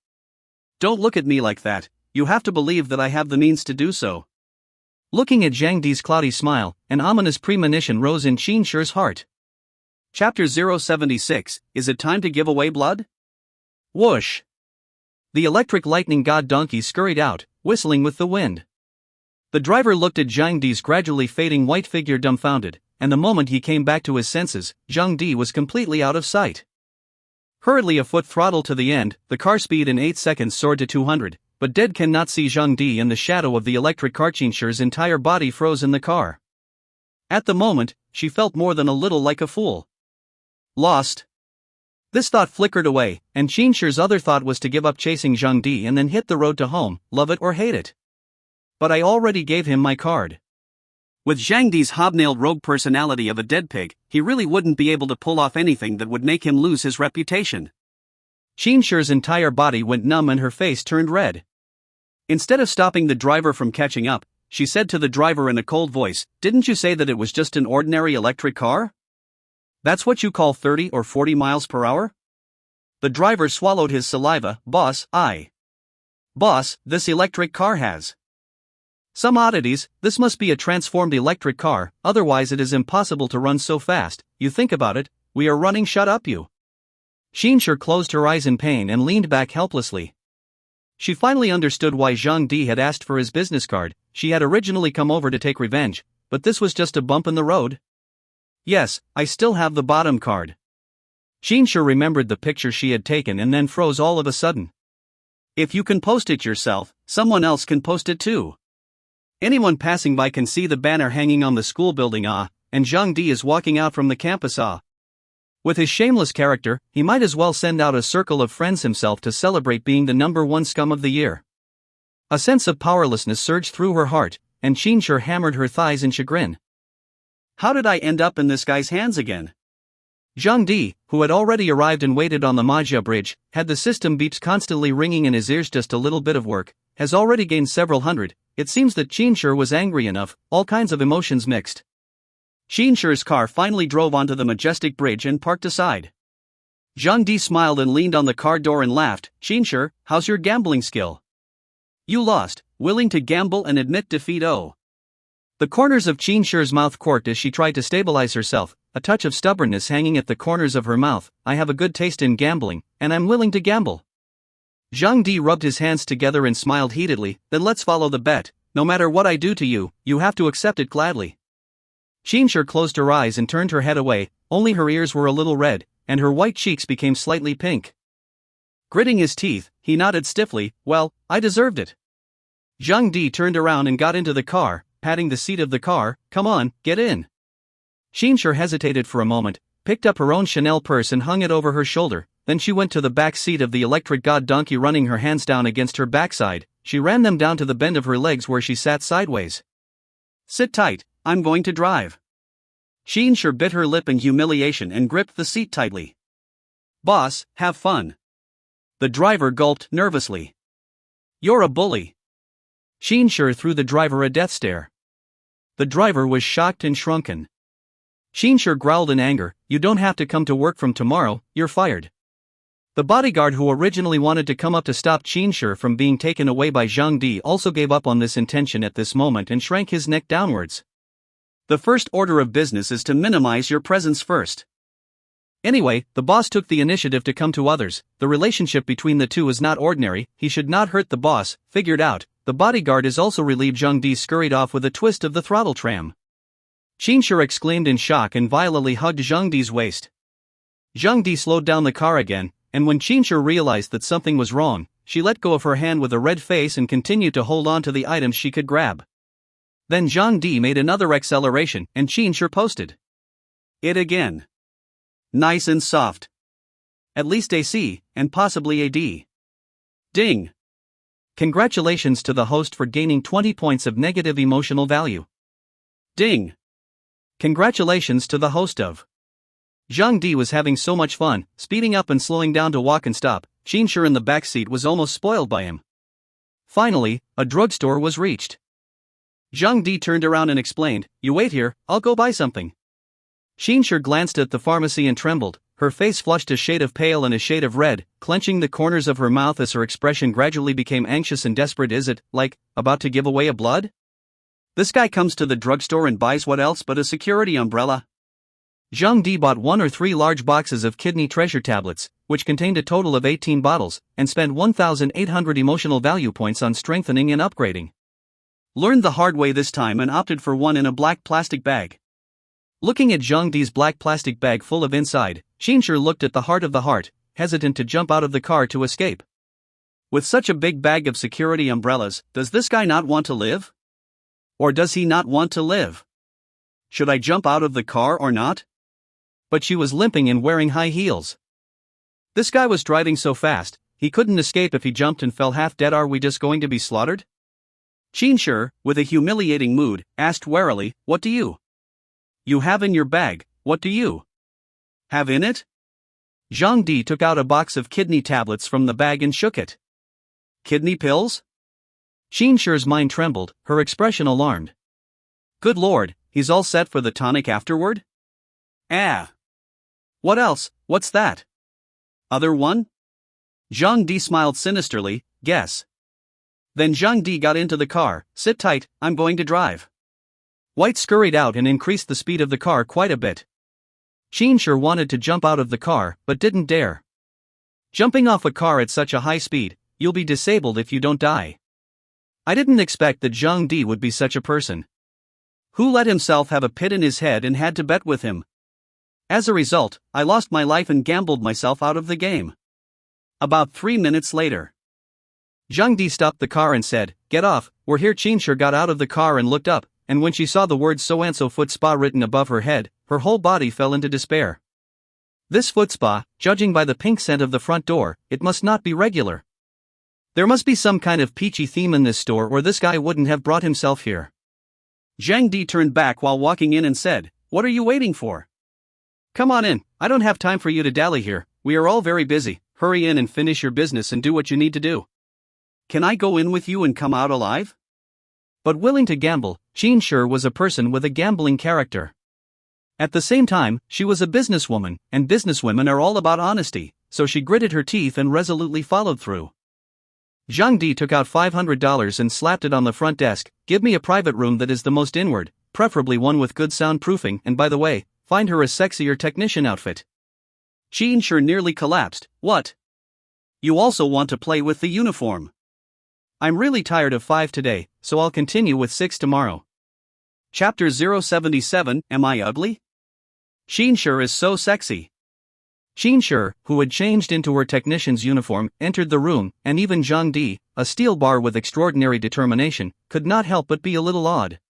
"Don't look at me like that, you have to believe that I have the means to do so." Looking at Zhang Di's cloudy smile, an ominous premonition rose in Sheen sure's heart. Chapter 076, Is it time to give away blood? Whoosh! The electric lightning god donkey scurried out, whistling with the wind. The driver looked at Zhang Di's gradually fading white figure dumbfounded, and the moment he came back to his senses, Zhang Di was completely out of sight. Hurriedly a foot throttle to the end, the car speed in 8 seconds soared to 200, but dead cannot see Zhang Di in the shadow of the electric car. Sheen sure's entire body froze in the car. At the moment, she felt more than a little like a fool. Lost. This thought flickered away, and Sheen sure's other thought was to give up chasing Zhang Di and then hit the road to home, love it or hate it. But I already gave him my card. With Zhang Di's hobnailed rogue personality of a dead pig, he really wouldn't be able to pull off anything that would make him lose his reputation. Sheen sure's entire body went numb and her face turned red. Instead of stopping the driver from catching up, she said to the driver in a cold voice, "Didn't you say that it was just an ordinary electric car? That's what you call 30 or 40 miles per hour? The driver swallowed his saliva. Boss, this electric car has some oddities. This must be a transformed electric car, otherwise it is impossible to run so fast. You think about it, we are running. Shut up you." Sheen sure closed her eyes in pain and leaned back helplessly. She finally understood why Zhang Di had asked for his business card. She had originally come over to take revenge, but this was just a bump in the road. "Yes, I still have the bottom card." Sheen sure remembered the picture she had taken and then froze all of a sudden. "If you can post it yourself, someone else can post it too. Anyone passing by can see the banner hanging on the school building. And Zhang Di is walking out from the campus. With his shameless character, he might as well send out a circle of friends himself to celebrate being the #1 scum of the year." A sense of powerlessness surged through her heart, and Sheen sure hammered her thighs in chagrin. How did I end up in this guy's hands again? Zhang Di, who had already arrived and waited on the Maggia Bridge, had the system beeps constantly ringing in his ears. Just a little bit of work, has already gained several hundred. It seems that Sheen sure was angry enough, all kinds of emotions mixed. Sheen sure's car finally drove onto the majestic bridge and parked aside. Zhang Di smiled and leaned on the car door and laughed. "Sheen sure, how's your gambling skill? You lost, willing to gamble and admit defeat. Oh." The corners of Sheen sure's mouth quirked as she tried to stabilize herself, a touch of stubbornness hanging at the corners of her mouth. "I have a good taste in gambling, and I'm willing to gamble." Zhang Di rubbed his hands together and smiled heatedly. "Then let's follow the bet. No matter what I do to you, you have to accept it gladly." Sheen sure closed her eyes and turned her head away, only her ears were a little red, and her white cheeks became slightly pink. Gritting his teeth, he nodded stiffly. "Well, I deserved it." Zhang Di turned around and got into the car, patting the seat of the car. "Come on, get in." Sheen sure hesitated for a moment, picked up her own Chanel purse and hung it over her shoulder. Then she went to the back seat of the electric god donkey, running her hands down against her backside. She ran them down to the bend of her legs where she sat sideways. "Sit tight, I'm going to drive." Sheen sure bit her lip in humiliation and gripped the seat tightly. "Boss, have fun." The driver gulped nervously. "You're a bully." Xinsher threw the driver a death stare. The driver was shocked and shrunken. Xinsher growled in anger, "You don't have to come to work from tomorrow, you're fired." The bodyguard who originally wanted to come up to stop Xinsher from being taken away by Zhang Di also gave up on this intention at this moment and shrank his neck downwards. The first order of business is to minimize your presence first. Anyway, the boss took the initiative to come to others. The relationship between the two is not ordinary, he should not hurt the boss, figured out. The bodyguard is also relieved. Zhang Di scurried off with a twist of the throttle tram. Xinsher exclaimed in shock and violently hugged Zhang Di's waist. Zhang Di slowed down the car again, and when Xinsher realized that something was wrong, she let go of her hand with a red face and continued to hold on to the items she could grab. Then Zhang Di made another acceleration, and Xinsher posted it again. Nice and soft. At least a C, and possibly a D. Ding! Congratulations to the host for gaining 20 points of negative emotional value. Ding! Congratulations to the host of. Zhang Di was having so much fun, speeding up and slowing down to walk and stop. Xinsher in the back seat was almost spoiled by him. Finally, a drugstore was reached. Zhang Di turned around and explained, "You wait here, I'll go buy something." Xinsher glanced at the pharmacy and trembled, her face flushed a shade of pale and a shade of red, clenching the corners of her mouth as her expression gradually became anxious and desperate. Is it, like, about to give away a blood? This guy comes to the drugstore and buys what else but a security umbrella? Zhang Di bought 1 or 3 large boxes of kidney treasure tablets, which contained a total of 18 bottles, and spent 1,800 emotional value points on strengthening and upgrading. Learned the hard way this time and opted for one in a black plastic bag. Looking at Zhang Di's black plastic bag full of inside, Xinsher looked at the heart of the heart, hesitant to jump out of the car to escape. With such a big bag of security umbrellas, does this guy not want to live? Or does he not want to live? Should I jump out of the car or not? But she was limping and wearing high heels. This guy was driving so fast, he couldn't escape if he jumped and fell half dead. Are we just going to be slaughtered? Xinsher, with a humiliating mood, asked warily, "What do you have in your bag? What do you have in it?" Zhang Di took out a box of kidney tablets from the bag and shook it. Kidney pills? Xinsher's mind trembled, her expression alarmed. Good lord, he's all set for the tonic afterward? Ah. What else? What's that? Other one? Zhang Di smiled sinisterly, guess. Then Zhang Di got into the car. Sit tight, I'm going to drive. White scurried out and increased the speed of the car quite a bit. Xinsher wanted to jump out of the car, but didn't dare. Jumping off a car at such a high speed, you'll be disabled if you don't die. I didn't expect that Zhang Di would be such a person. Who let himself have a pit in his head and had to bet with him? As a result, I lost my life and gambled myself out of the game. About 3 minutes later, Zhang Di stopped the car and said, "Get off, we're here." Xinsher got out of the car and looked up, and when she saw the words "so-and-so foot spa" written above her head, her whole body fell into despair. This foot spa, judging by the pink scent of the front door, it must not be regular. There must be some kind of peachy theme in this store or this guy wouldn't have brought himself here. Zhang Di turned back while walking in and said, "What are you waiting for? Come on in, I don't have time for you to dally here, we are all very busy, hurry in and finish your business and do what you need to do." Can I go in with you and come out alive? But willing to gamble, Xinsher was a person with a gambling character. At the same time, she was a businesswoman, and businesswomen are all about honesty, so she gritted her teeth and resolutely followed through. Zhang Di took out $500 and slapped it on the front desk. "Give me a private room that is the most inward, preferably one with good soundproofing, and by the way, find her a sexier technician outfit." Xinsher nearly collapsed. What? You also want to play with the uniform? I'm really tired of 5 today, so I'll continue with 6 tomorrow. Chapter 077, Am I ugly? Xinsher is so sexy. Xinsher, who had changed into her technician's uniform, entered the room, and even Zhang Di, a steel bar with extraordinary determination, could not help but be a little awed.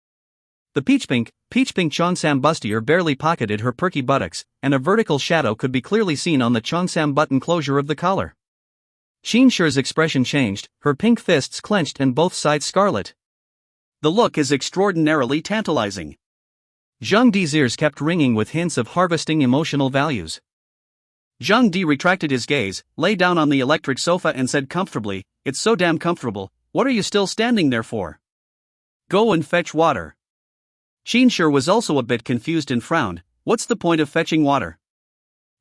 The peach-pink cheongsam bustier barely pocketed her perky buttocks, and a vertical shadow could be clearly seen on the cheongsam button closure of the collar. Xinsher's expression changed, her pink fists clenched and both sides scarlet. The look is extraordinarily tantalizing. Zhang Di's ears kept ringing with hints of harvesting emotional values. Zhang Di retracted his gaze, lay down on the electric sofa and said comfortably, "It's so damn comfortable, what are you still standing there for?" Go and fetch water. Qinshi was also a bit confused and frowned. What's the point of fetching water?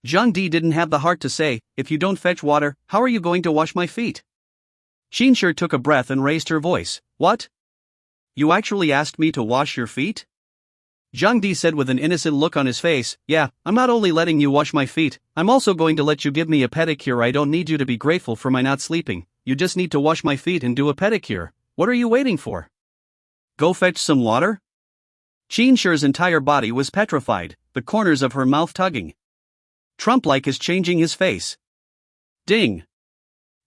Zhang Di didn't have the heart to say, if you don't fetch water, how are you going to wash my feet? Qinshi took a breath and raised her voice. What? You actually asked me to wash your feet? Zhang Di said with an innocent look on his face, yeah, I'm not only letting you wash my feet, I'm also going to let you give me a pedicure. I don't need you to be grateful for my not sleeping, you just need to wash my feet and do a pedicure. What are you waiting for? Go fetch some water? Qinshi's entire body was petrified, the corners of her mouth tugging. Trump-like is changing his face. Ding!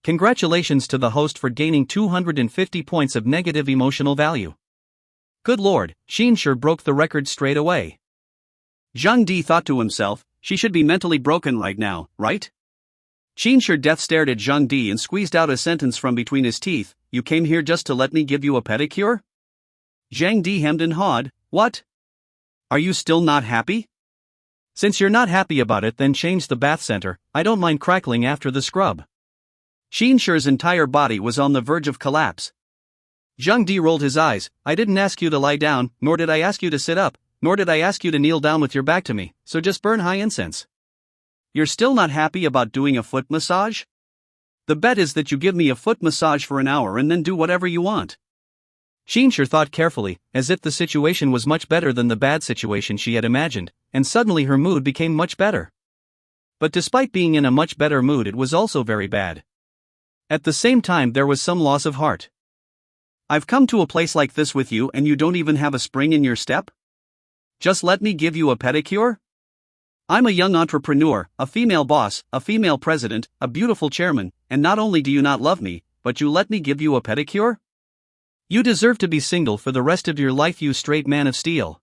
Congratulations to the host for gaining 250 points of negative emotional value. Good lord, Qinshi broke the record straight away. Zhang Di thought to himself, she should be mentally broken right now, right? Qinshi death stared at Zhang Di and squeezed out a sentence from between his teeth, you came here just to let me give you a pedicure? Zhang Di hemmed and hawed, what? Are you still not happy? Since you're not happy about it, then change the bath center, I don't mind crackling after the scrub. Qinshi's entire body was on the verge of collapse. Zhang Di rolled his eyes, I didn't ask you to lie down, nor did I ask you to sit up, nor did I ask you to kneel down with your back to me, so just burn high incense. You're still not happy about doing a foot massage? The bet is that you give me a foot massage for an hour and then do whatever you want. Qinshi thought carefully, as if the situation was much better than the bad situation she had imagined, and suddenly her mood became much better. But despite being in a much better mood, it was also very bad. At the same time, there was some loss of heart. I've come to a place like this with you and you don't even have a spring in your step? Just let me give you a pedicure? I'm a young entrepreneur, a female boss, a female president, a beautiful chairman, and not only do you not love me, but you let me give you a pedicure? You deserve to be single for the rest of your life, you straight man of steel.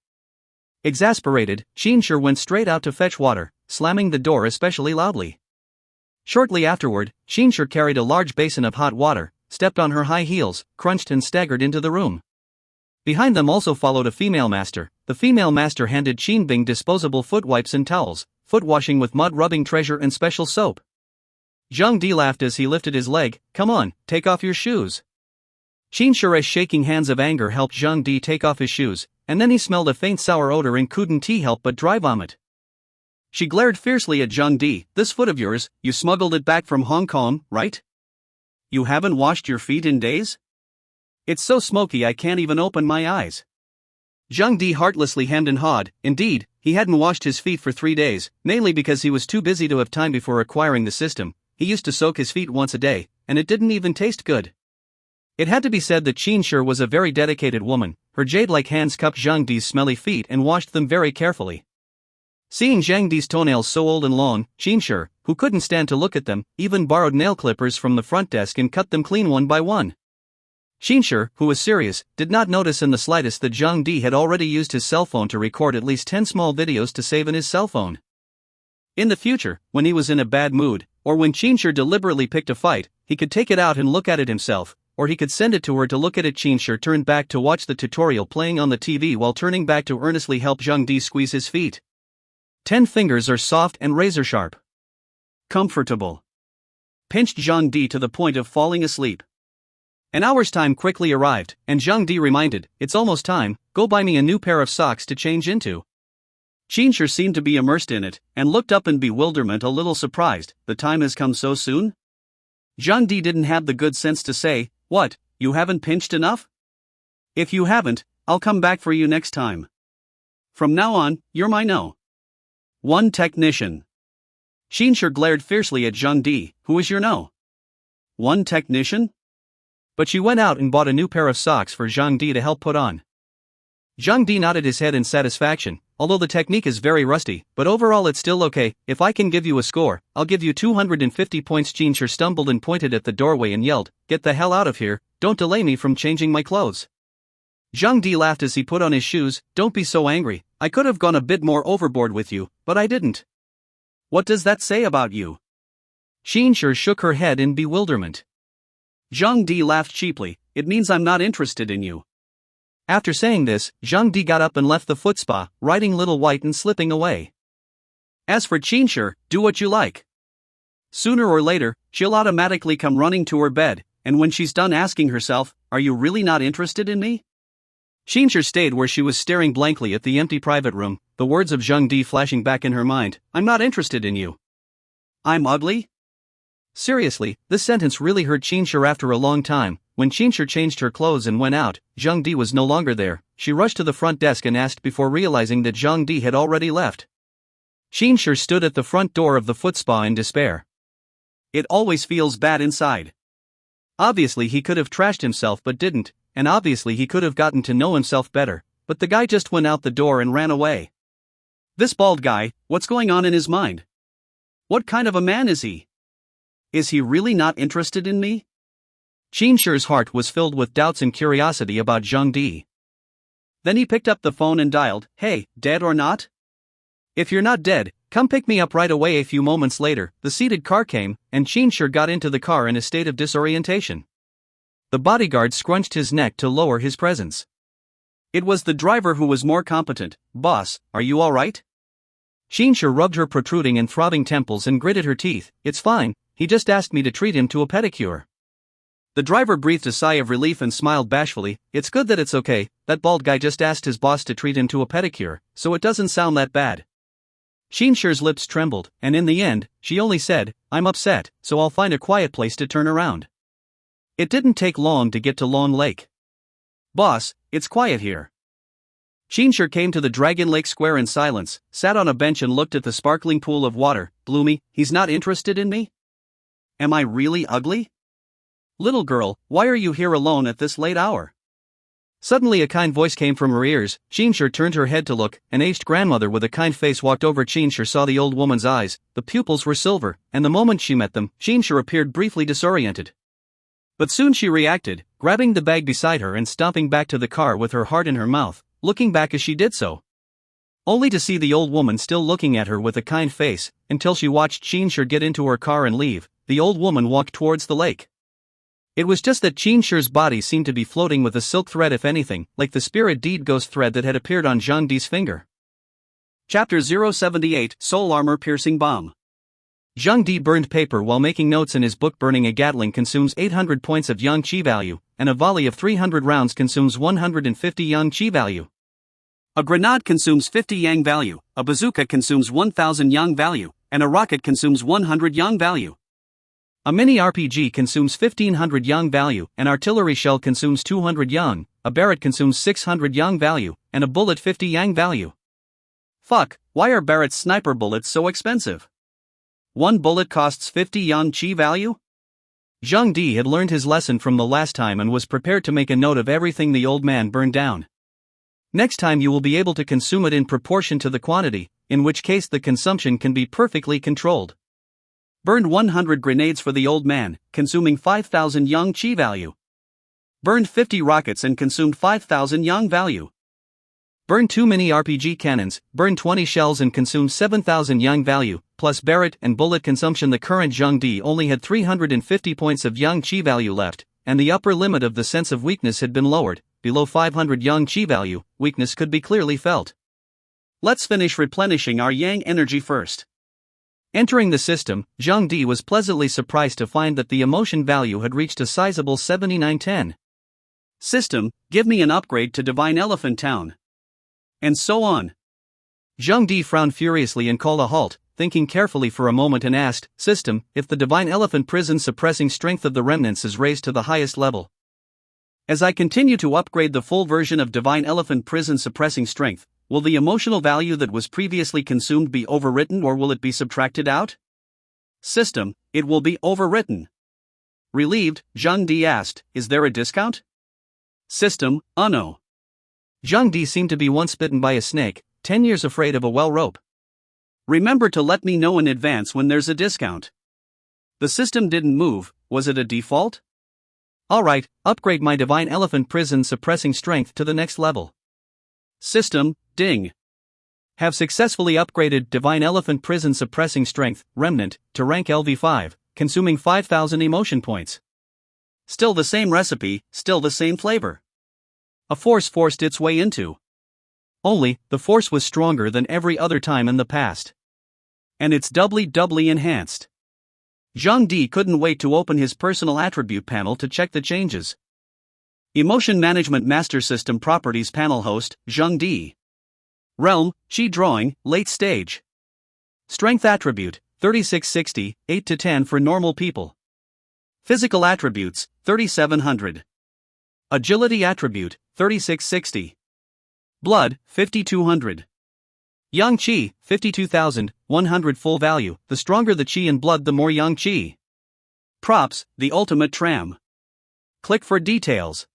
Exasperated, Qinshi went straight out to fetch water, slamming the door especially loudly. Shortly afterward, Qinshi carried a large basin of hot water, stepped on her high heels, crunched and staggered into the room. Behind them also followed a female master. The female master handed Qinbing disposable foot wipes and towels, foot washing with mud rubbing treasure and special soap. Zhang Di laughed as he lifted his leg, come on, take off your shoes. Qinshi's shaking hands of anger helped Zhang Di take off his shoes, and then he smelled a faint sour odor and couldn't help but dry vomit. She glared fiercely at Zhang Di, this foot of yours, you smuggled it back from Hong Kong, right? You haven't washed your feet in days? It's so smoky I can't even open my eyes. Zhang Di heartlessly hemmed and hawed, indeed, he hadn't washed his feet for 3 days, mainly because he was too busy to have time before acquiring the system. He used to soak his feet once a day, and it didn't even taste good. It had to be said that Qinshi was a very dedicated woman. Her jade-like hands cupped Zhang Di's smelly feet and washed them very carefully. Seeing Zhang Di's toenails so old and long, Qinshi, who couldn't stand to look at them, even borrowed nail clippers from the front desk and cut them clean one by one. Qinshi, who was serious, did not notice in the slightest that Zhang Di had already used his cell phone to record at least 10 small videos to save in his cell phone. In the future, when he was in a bad mood, or when Qinshi deliberately picked a fight, he could take it out and look at it himself, or he could send it to her to look at it. Qinshi turned back to watch the tutorial playing on the TV while turning back to earnestly help Zhang Di squeeze his feet. 10 fingers are soft and razor-sharp. Comfortable. Pinched Zhang Di to the point of falling asleep. An hour's time quickly arrived, and Zhang Di reminded, it's almost time, go buy me a new pair of socks to change into. Qinshi seemed to be immersed in it, and looked up in bewilderment, a little surprised, the time has come so soon? Zhang Di didn't have the good sense to say, what, you haven't pinched enough? If you haven't, I'll come back for you next time. From now on, you're my one technician. Qinshi glared fiercely at Zhang Di, who is your one technician? But she went out and bought a new pair of socks for Zhang Di to help put on. Zhang Di nodded his head in satisfaction, although the technique is very rusty, but overall it's still okay. If I can give you a score, I'll give you 250 points. Qinshi stumbled and pointed at the doorway and yelled, get the hell out of here, don't delay me from changing my clothes. Zhang Di laughed as he put on his shoes, don't be so angry, I could have gone a bit more overboard with you, but I didn't. What does that say about you? Qinshi shook her head in bewilderment. Zhang Di laughed cheaply, it means I'm not interested in you. After saying this, Zhang Di got up and left the foot spa, riding Little White and slipping away. As for Qinshi, do what you like. Sooner or later, she'll automatically come running to her bed, and when she's done asking herself, are you really not interested in me? Xinsher stayed where she was, staring blankly at the empty private room, the words of Zhang Di flashing back in her mind, "I'm not interested in you." "I'm ugly?" Seriously, this sentence really hurt Xinsher after a long time. When Xinsher changed her clothes and went out, Zhang Di was no longer there. She rushed to the front desk and asked before realizing that Zhang Di had already left. Xinsher stood at the front door of the foot spa in despair. It always feels bad inside. Obviously he could have trashed himself but didn't, and obviously he could have gotten to know himself better, but the guy just went out the door and ran away. This bald guy, what's going on in his mind? What kind of a man is he? Is he really not interested in me? Xinsher's heart was filled with doubts and curiosity about Zhang Di. Then he picked up the phone and dialed, "Hey, dead or not? If you're not dead, come pick me up right away." A few moments later, the seated car came, and Xinsher got into the car in a state of disorientation. The bodyguard scrunched his neck to lower his presence. It was the driver who was more competent. "Boss, are you alright?" Xinsher rubbed her protruding and throbbing temples and gritted her teeth. "It's fine, he just asked me to treat him to a pedicure." The driver breathed a sigh of relief and smiled bashfully. "It's good that it's okay, that bald guy just asked his boss to treat him to a pedicure, so it doesn't sound that bad." Xinsher's lips trembled, and in the end, she only said, "I'm upset, so I'll find a quiet place to turn around." It didn't take long to get to Long Lake. "Boss, it's quiet here." Xinsher came to the Dragon Lake Square in silence, sat on a bench and looked at the sparkling pool of water. "Bloomy, he's not interested in me? Am I really ugly? Little girl, why are you here alone at this late hour?" Suddenly a kind voice came from her ears. Xinsher turned her head to look. An aged grandmother with a kind face walked over. Xinsher saw the old woman's eyes. The pupils were silver, and the moment she met them, Xinsher appeared briefly disoriented. But soon she reacted, grabbing the bag beside her and stomping back to the car with her heart in her mouth, looking back as she did so. Only to see the old woman still looking at her with a kind face, until she watched Xinsher get into her car and leave. The old woman walked towards the lake. It was just that Xinsher's body seemed to be floating with a silk thread, if anything, like the spirit deed ghost thread that had appeared on Zhang Di's finger. Chapter 078, Soul Armor Piercing Bomb. Zhang Di burned paper while making notes in his book. Burning a Gatling consumes 800 points of yang qi value, and a volley of 300 rounds consumes 150 yang qi value. A grenade consumes 50 yang value, a bazooka consumes 1000 yang value, and a rocket consumes 100 yang value. A mini RPG consumes 1500 yang value, an artillery shell consumes 200 yang, a Barrett consumes 600 yang value, and a bullet 50 yang value. Fuck, why are Barrett's sniper bullets so expensive? One bullet costs 50 yang qi value? Zhang Di had learned his lesson from the last time and was prepared to make a note of everything the old man burned down. Next time you will be able to consume it in proportion to the quantity, in which case the consumption can be perfectly controlled. Burned 100 grenades for the old man, consuming 5000 yang qi value. Burned 50 rockets and consumed 5000 yang value. Burned 2 mini RPG cannons, burned 20 shells and consumed 7000 yang value, plus Barrett and bullet consumption. The current Zhang Di only had 350 points of yang qi value left, and the upper limit of the sense of weakness had been lowered. Below 500 yang qi value, weakness could be clearly felt. Let's finish replenishing our yang energy first. Entering the system, Zhang Di was pleasantly surprised to find that the emotion value had reached a sizable 7910. System, give me an upgrade to Divine Elephant Town. And so on. Zhang Di frowned furiously and called a halt, thinking carefully for a moment and asked, "System, if the Divine Elephant Prison suppressing strength of the remnants is raised to the highest level, as I continue to upgrade the full version of Divine Elephant Prison suppressing strength, will the emotional value that was previously consumed be overwritten or will it be subtracted out?" System, it will be overwritten. Relieved, Zhang Di asked, "Is there a discount?" System, no. Zhang Di seemed to be once bitten by a snake, 10 years afraid of a well rope. Remember to let me know in advance when there's a discount. The system didn't move. Was it a default? Alright, upgrade my Divine Elephant Prison suppressing strength to the next level. System, ding. Have successfully upgraded Divine Elephant Prison suppressing strength, remnant, to rank LV5, consuming 5000 emotion points. Still the same recipe, still the same flavor. A force forced its way into. Only, the force was stronger than every other time in the past. And it's doubly enhanced. Zhang Di couldn't wait to open his personal attribute panel to check the changes. Emotion Management Master System Properties Panel Host, Zheng Di. Realm, Qi Drawing, Late Stage. Strength Attribute, 3660, 8 to 10 for normal people. Physical Attributes, 3700. Agility Attribute, 3660. Blood, 5200. Yang Qi, 52,100 full value. The stronger the Qi and blood, the more Yang Qi. Props, the ultimate tram. Click for details.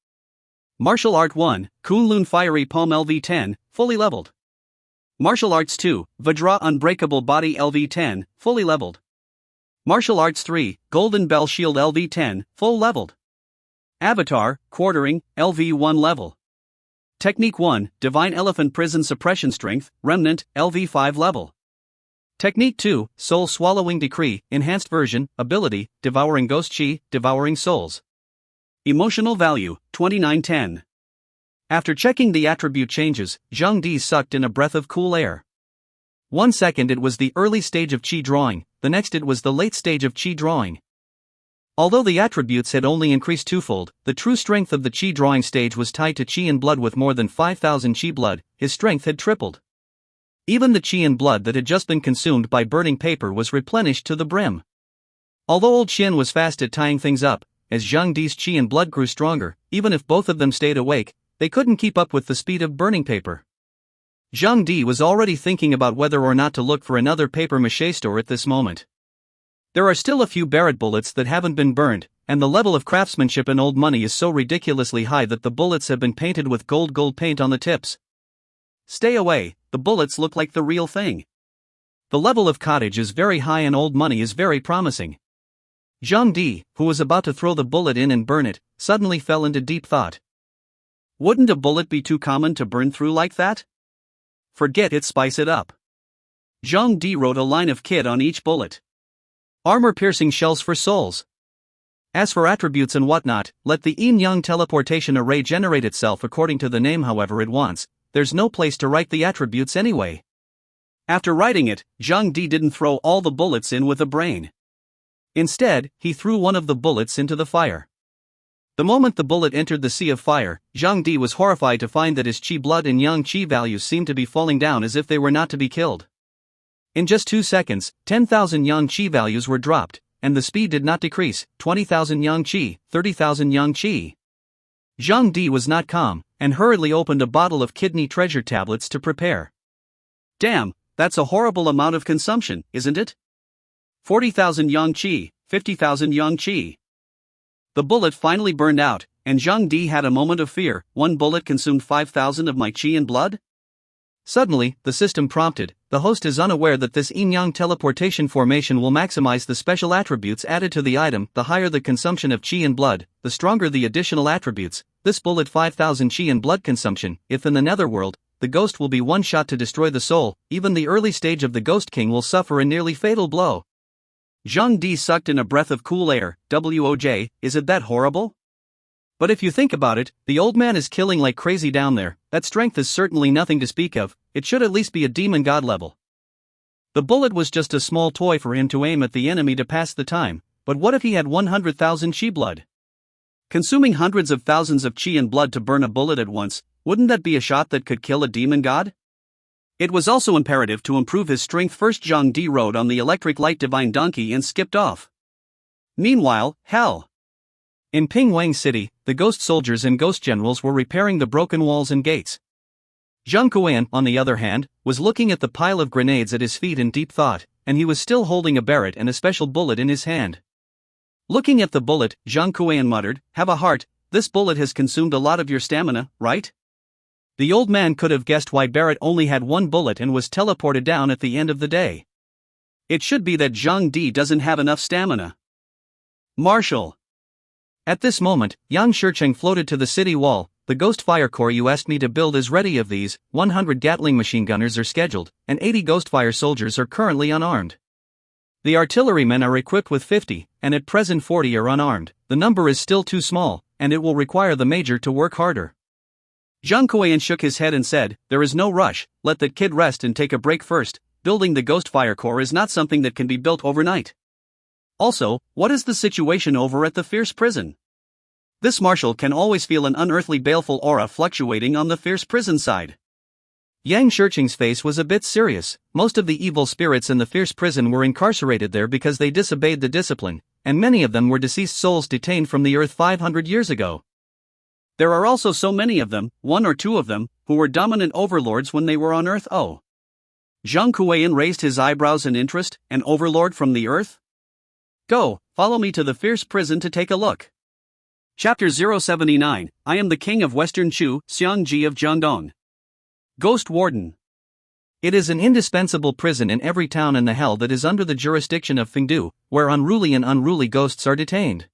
Martial Art 1, Kunlun Fiery Palm LV10, fully leveled. Martial Arts 2, Vajra Unbreakable Body LV10, fully leveled. Martial Arts 3, Golden Bell Shield LV10, full leveled. Avatar, Quartering, LV1 level. Technique 1, Divine Elephant Prison Suppression Strength, Remnant, LV5 level. Technique 2, Soul Swallowing Decree, Enhanced Version, Ability, Devouring Ghost Chi, Devouring Souls. Emotional Value, 2910. After checking the attribute changes, Zheng Di sucked in a breath of cool air. 1 second it was the early stage of Qi drawing, the next it was the late stage of Qi drawing. Although the attributes had only increased twofold, the true strength of the Qi drawing stage was tied to Qi and blood. With more than 5,000 Qi blood, his strength had tripled. Even the Qi and blood that had just been consumed by burning paper was replenished to the brim. Although Old Shin was fast at tying things up, as Zheng Di's Qi and blood grew stronger, even if both of them stayed awake, they couldn't keep up with the speed of burning paper. Zheng Di was already thinking about whether or not to look for another papier-mâché store at this moment. There are still a few Barrett bullets that haven't been burned, and the level of craftsmanship in old money is so ridiculously high that the bullets have been painted with gold paint on the tips. Stay away, the bullets look like the real thing. The level of cottage is very high and old money is very promising. Zheng Di, who was about to throw the bullet in and burn it, suddenly fell into deep thought. Wouldn't a bullet be too common to burn through like that? Forget it, spice it up. Zheng Di wrote a line of kit on each bullet. Armor-piercing shells for souls. As for attributes and whatnot, let the yin-yang teleportation array generate itself according to the name however it wants. There's no place to write the attributes anyway. After writing it, Zheng Di didn't throw all the bullets in with a brain. Instead, he threw one of the bullets into the fire. The moment the bullet entered the sea of fire, Zheng Di was horrified to find that his Qi blood and Yang Qi values seemed to be falling down as if they were not to be killed. In just 2 seconds, 10,000 Yang Qi values were dropped, and the speed did not decrease. 20,000 Yang Qi, 30,000 Yang Qi. Zheng Di was not calm, and hurriedly opened a bottle of kidney treasure tablets to prepare. Damn, that's a horrible amount of consumption, isn't it? 40,000 Yang Qi, 50,000 Yang Qi. The bullet finally burned out, and Zheng Di had a moment of fear. One bullet consumed 5,000 of my Qi and blood? Suddenly, the system prompted, the host is unaware that this yin-yang teleportation formation will maximize the special attributes added to the item. The higher the consumption of Qi and blood, the stronger the additional attributes. This bullet 5,000 Qi and blood consumption. If in the netherworld, the ghost will be one shot to destroy the soul, even the early stage of the Ghost King will suffer a nearly fatal blow. Zheng Di sucked in a breath of cool air. WOJ, is it that horrible? But if you think about it, the old man is killing like crazy down there. That strength is certainly nothing to speak of. It should at least be a demon god level. The bullet was just a small toy for him to aim at the enemy to pass the time, but what if he had 100,000 Qi blood? Consuming hundreds of thousands of Qi and blood to burn a bullet at once, wouldn't that be a shot that could kill a demon god? It was also imperative to improve his strength. First, Zheng Di rode on the electric light divine donkey and skipped off. Meanwhile, hell. In Ping Wang City, the ghost soldiers and ghost generals were repairing the broken walls and gates. Zhang Kuan, on the other hand, was looking at the pile of grenades at his feet in deep thought, and he was still holding a Barrett and a special bullet in his hand. Looking at the bullet, Zhang Kuan muttered, "Have a heart, this bullet has consumed a lot of your stamina, right?" The old man could have guessed why Barrett only had one bullet and was teleported down at the end of the day. It should be that Zheng Di doesn't have enough stamina. Marshal. At this moment, Yang Shicheng floated to the city wall. The Ghost Fire Corps you asked me to build is ready. Of these, 100 Gatling machine gunners are scheduled, and 80 Ghost Fire soldiers are currently unarmed. The artillerymen are equipped with 50, and at present 40 are unarmed. The number is still too small, and it will require the major to work harder. Zhang Kuan shook his head and said, "There is no rush, let that kid rest and take a break first. Building the Ghost Fire Corps is not something that can be built overnight. Also, what is the situation over at the Fierce Prison? This marshal can always feel an unearthly baleful aura fluctuating on the fierce prison side. Yang Shirqing's face was a bit serious. Most of the evil spirits in the fierce prison were incarcerated there because they disobeyed the discipline, and many of them were deceased souls detained from the earth 500 years ago. There are also so many of them, one or two of them, who were dominant overlords when they were on earth. Oh. Zhang Kuiyan raised his eyebrows in interest. An overlord from the earth? Go, follow me to the fierce prison to take a look. Chapter 079, I am the king of Western Chu, Xiangji of Jiangdong. Ghost Warden. It is an indispensable prison in every town in the hell that is under the jurisdiction of Fengdu, where unruly ghosts are detained.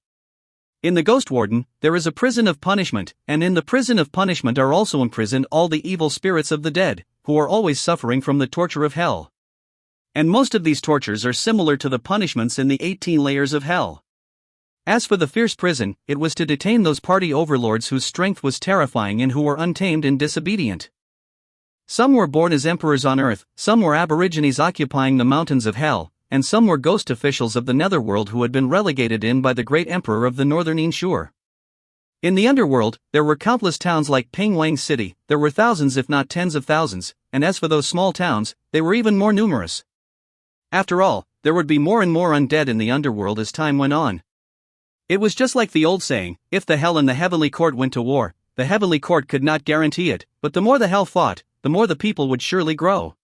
In the Ghost Warden, there is a prison of punishment, and in the prison of punishment are also imprisoned all the evil spirits of the dead, who are always suffering from the torture of hell. And most of these tortures are similar to the punishments in the 18 layers of hell. As for the fierce prison, it was to detain those party overlords whose strength was terrifying and who were untamed and disobedient. Some were born as emperors on earth, some were aborigines occupying the mountains of hell, and some were ghost officials of the netherworld who had been relegated in by the great emperor of the northern Inshur. In the underworld, there were countless towns like Pingwang City. There were thousands if not tens of thousands, and as for those small towns, they were even more numerous. After all, there would be more and more undead in the underworld as time went on. It was just like the old saying, if the hell and the heavenly court went to war, the heavenly court could not guarantee it, but the more the hell fought, the more the people would surely grow.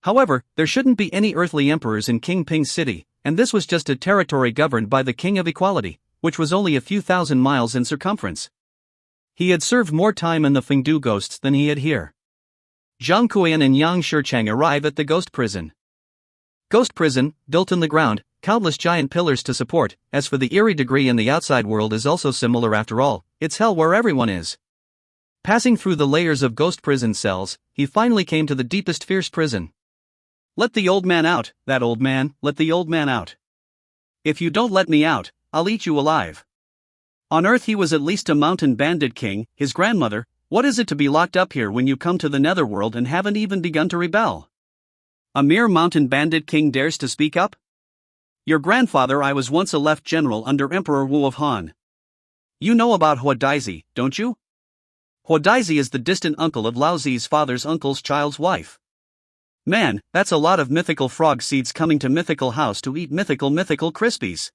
However, there shouldn't be any earthly emperors in King Ping City, and this was just a territory governed by the King of Equality, which was only a few thousand miles in circumference. He had served more time in the Fengdu ghosts than he had here. Zhang Kuiyan and Yang Shirchang arrive at the ghost prison. Ghost prison, built in the ground, countless giant pillars to support. As for the eerie degree in the outside world is also similar after all, it's hell where everyone is. Passing through the layers of ghost prison cells, he finally came to the deepest fierce prison. Let the old man out, that old man, let the old man out. If you don't let me out, I'll eat you alive. On earth he was at least a mountain bandit king, his grandmother. What is it to be locked up here when you come to the netherworld and haven't even begun to rebel? A mere mountain bandit king dares to speak up? Your grandfather I was once a left general under Emperor Wu of Han. You know about Huadaisi, don't you? Huadaisi is the distant uncle of Lao Zi's father's uncle's child's wife. Man, that's a lot of mythical frog seeds coming to mythical house to eat mythical crispies.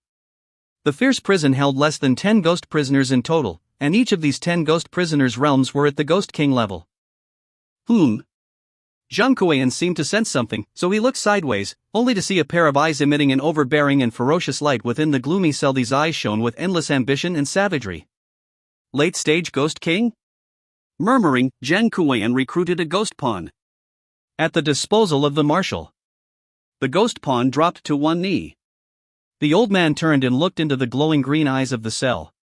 The fierce prison held less than 10 ghost prisoners in total, and each of these 10 ghost prisoners' realms were at the ghost king level. Zhang Kuiyan seemed to sense something, so he looked sideways, only to see a pair of eyes emitting an overbearing and ferocious light within the gloomy cell. These eyes shone with endless ambition and savagery. Late-stage ghost king? Murmuring, Zhang Kuiyan recruited a ghost pawn. At the disposal of the marshal. The ghost pawn dropped to one knee. The old man turned and looked into the glowing green eyes of the cell.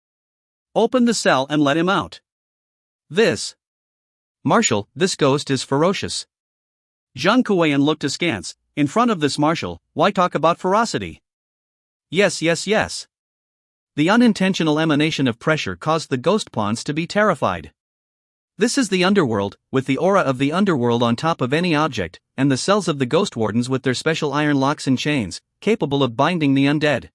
Open the cell and let him out. This. Marshal, this ghost is ferocious. Zhang Kuiyan looked askance. In front of this marshal, why talk about ferocity? Yes. The unintentional emanation of pressure caused the ghost pawns to be terrified. This is the underworld, with the aura of the underworld on top of any object, and the cells of the ghost wardens with their special iron locks and chains, capable of binding the undead.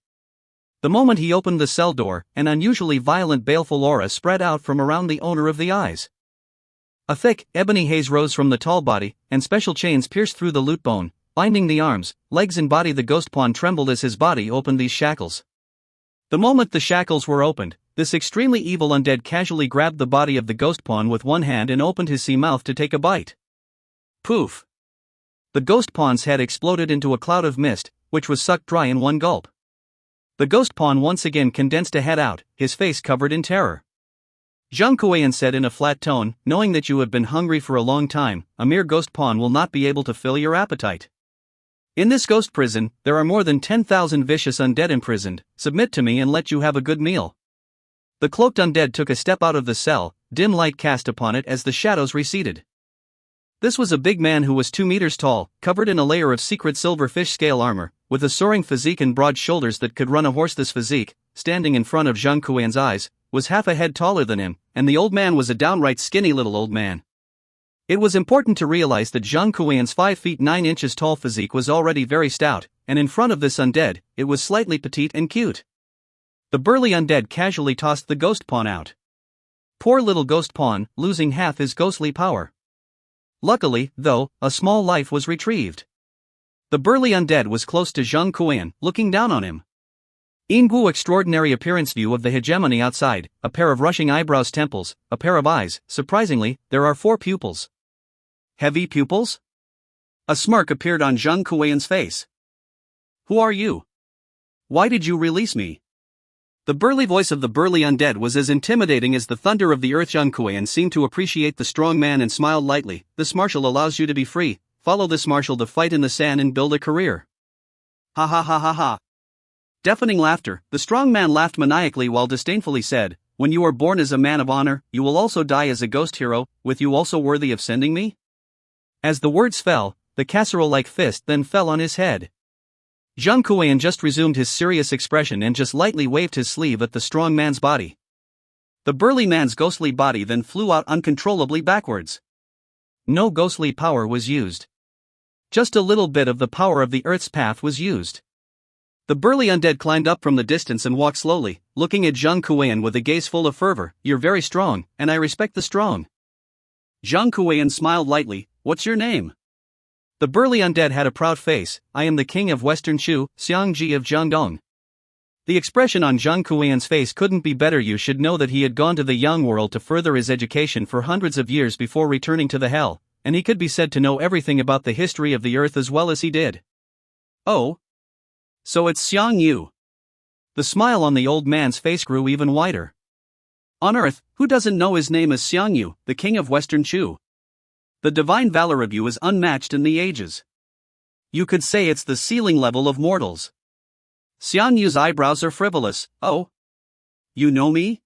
The moment he opened the cell door, an unusually violent baleful aura spread out from around the owner of the eyes. A thick, ebony haze rose from the tall body, and special chains pierced through the lute bone, binding the arms, legs and body. The ghost pawn trembled as his body opened these shackles. The moment the shackles were opened, this extremely evil undead casually grabbed the body of the ghost pawn with one hand and opened his sea mouth to take a bite. Poof! The ghost pawn's head exploded into a cloud of mist, which was sucked dry in one gulp. The ghost pawn once again condensed a head out, his face covered in terror. Zhang Kuiyan said in a flat tone, knowing that you have been hungry for a long time, a mere ghost pawn will not be able to fill your appetite. In this ghost prison, there are more than 10,000 vicious undead imprisoned. Submit to me and let you have a good meal. The cloaked undead took a step out of the cell, dim light cast upon it as the shadows receded. This was a big man who was 2 meters tall, covered in a layer of secret silver fish scale armor, with a soaring physique and broad shoulders that could run a horse. This physique, standing in front of Zhang Kuiyan's eyes, was half a head taller than him, and the old man was a downright skinny little old man. It was important to realize that Zhang Kuiyan's 5 feet 9 inches tall physique was already very stout, and in front of this undead, it was slightly petite and cute. The burly undead casually tossed the ghost pawn out. Poor little ghost pawn, losing half his ghostly power. Luckily, though, a small life was retrieved. The burly undead was close to Zhang Kuan, looking down on him. Ingwu extraordinary appearance view of the hegemony outside, a pair of rushing eyebrows, temples, a pair of eyes, surprisingly, there are 4 pupils. Heavy pupils? A smirk appeared on Zhang Kuan's face. Who are you? Why did you release me? The burly voice of the burly undead was as intimidating as the thunder of the earth. Zhang Kuan seemed to appreciate the strong man and smiled lightly. This martial allows you to be free. Follow this martial to fight in the sand and build a career. Ha ha ha ha ha. Deafening laughter, the strong man laughed maniacally while disdainfully said, when you are born as a man of honor, you will also die as a ghost hero, with you also worthy of sending me? As the words fell, the casserole-like fist then fell on his head. Zhang Kuan just resumed his serious expression and just lightly waved his sleeve at the strong man's body. The burly man's ghostly body then flew out uncontrollably backwards. No ghostly power was used. Just a little bit of the power of the earth's path was used. The burly undead climbed up from the distance and walked slowly, looking at Zhang Kuan with a gaze full of fervor. You're very strong, and I respect the strong. Zhang Kuan smiled lightly. What's your name? The burly undead had a proud face. I am the king of Western Shu, Xiangji of Jiangdong. The expression on Zhang Kuan's face couldn't be better. You should know that he had gone to the young world to further his education for hundreds of years before returning to the hell, and he could be said to know everything about the history of the earth as well as he did. Oh? So it's Xiang Yu. The smile on the old man's face grew even wider. On earth, who doesn't know his name as Xiang Yu, the king of Western Shu? The divine valor of you is unmatched in the ages. You could say it's the ceiling level of mortals. Xiang Yu's eyebrows are frivolous. Oh? You know me?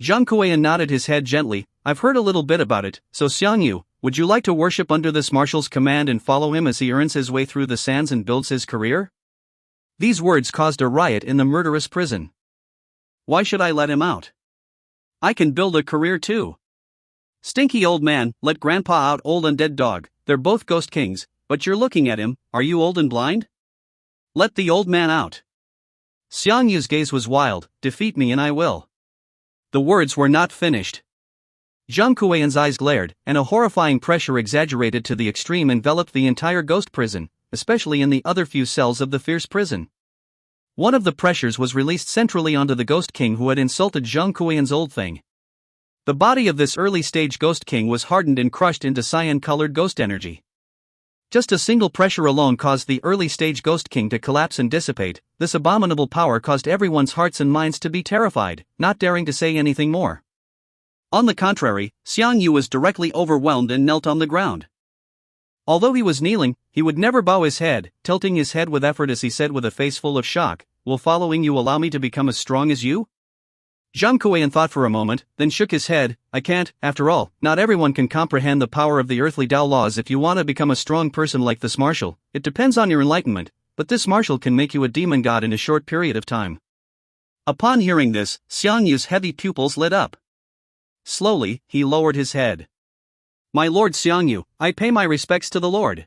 Zhang Kuan nodded his head gently. I've heard a little bit about it. So Xiang Yu, would you like to worship under this marshal's command and follow him as he earns his way through the sands and builds his career? These words caused a riot in the murderous prison. Why should I let him out? I can build a career too. Stinky old man, let grandpa out. Old undead dog, they're both ghost kings, but you're looking at him, are you old and blind? Let the old man out. Xiang Yu's gaze was wild. Defeat me and I will. The words were not finished. Zhang Kuan's eyes glared, and a horrifying pressure exaggerated to the extreme enveloped the entire ghost prison, especially in the other few cells of the fierce prison. One of the pressures was released centrally onto the ghost king who had insulted Zhang Kuan's old thing. The body of this early-stage ghost king was hardened and crushed into cyan-colored ghost energy. Just a single pressure alone caused the early-stage ghost king to collapse and dissipate. This abominable power caused everyone's hearts and minds to be terrified, not daring to say anything more. On the contrary, Xiang Yu was directly overwhelmed and knelt on the ground. Although he was kneeling, he would never bow his head, tilting his head with effort as he said with a face full of shock, "Will following you allow me to become as strong as you?" Zhang Kuan thought for a moment, then shook his head. I can't, after all, not everyone can comprehend the power of the earthly Tao laws. If you want to become a strong person like this marshal, it depends on your enlightenment, but this marshal can make you a demon god in a short period of time. Upon hearing this, Xiang Yu's heavy pupils lit up. Slowly, he lowered his head. My lord Xiang Yu, I pay my respects to the lord.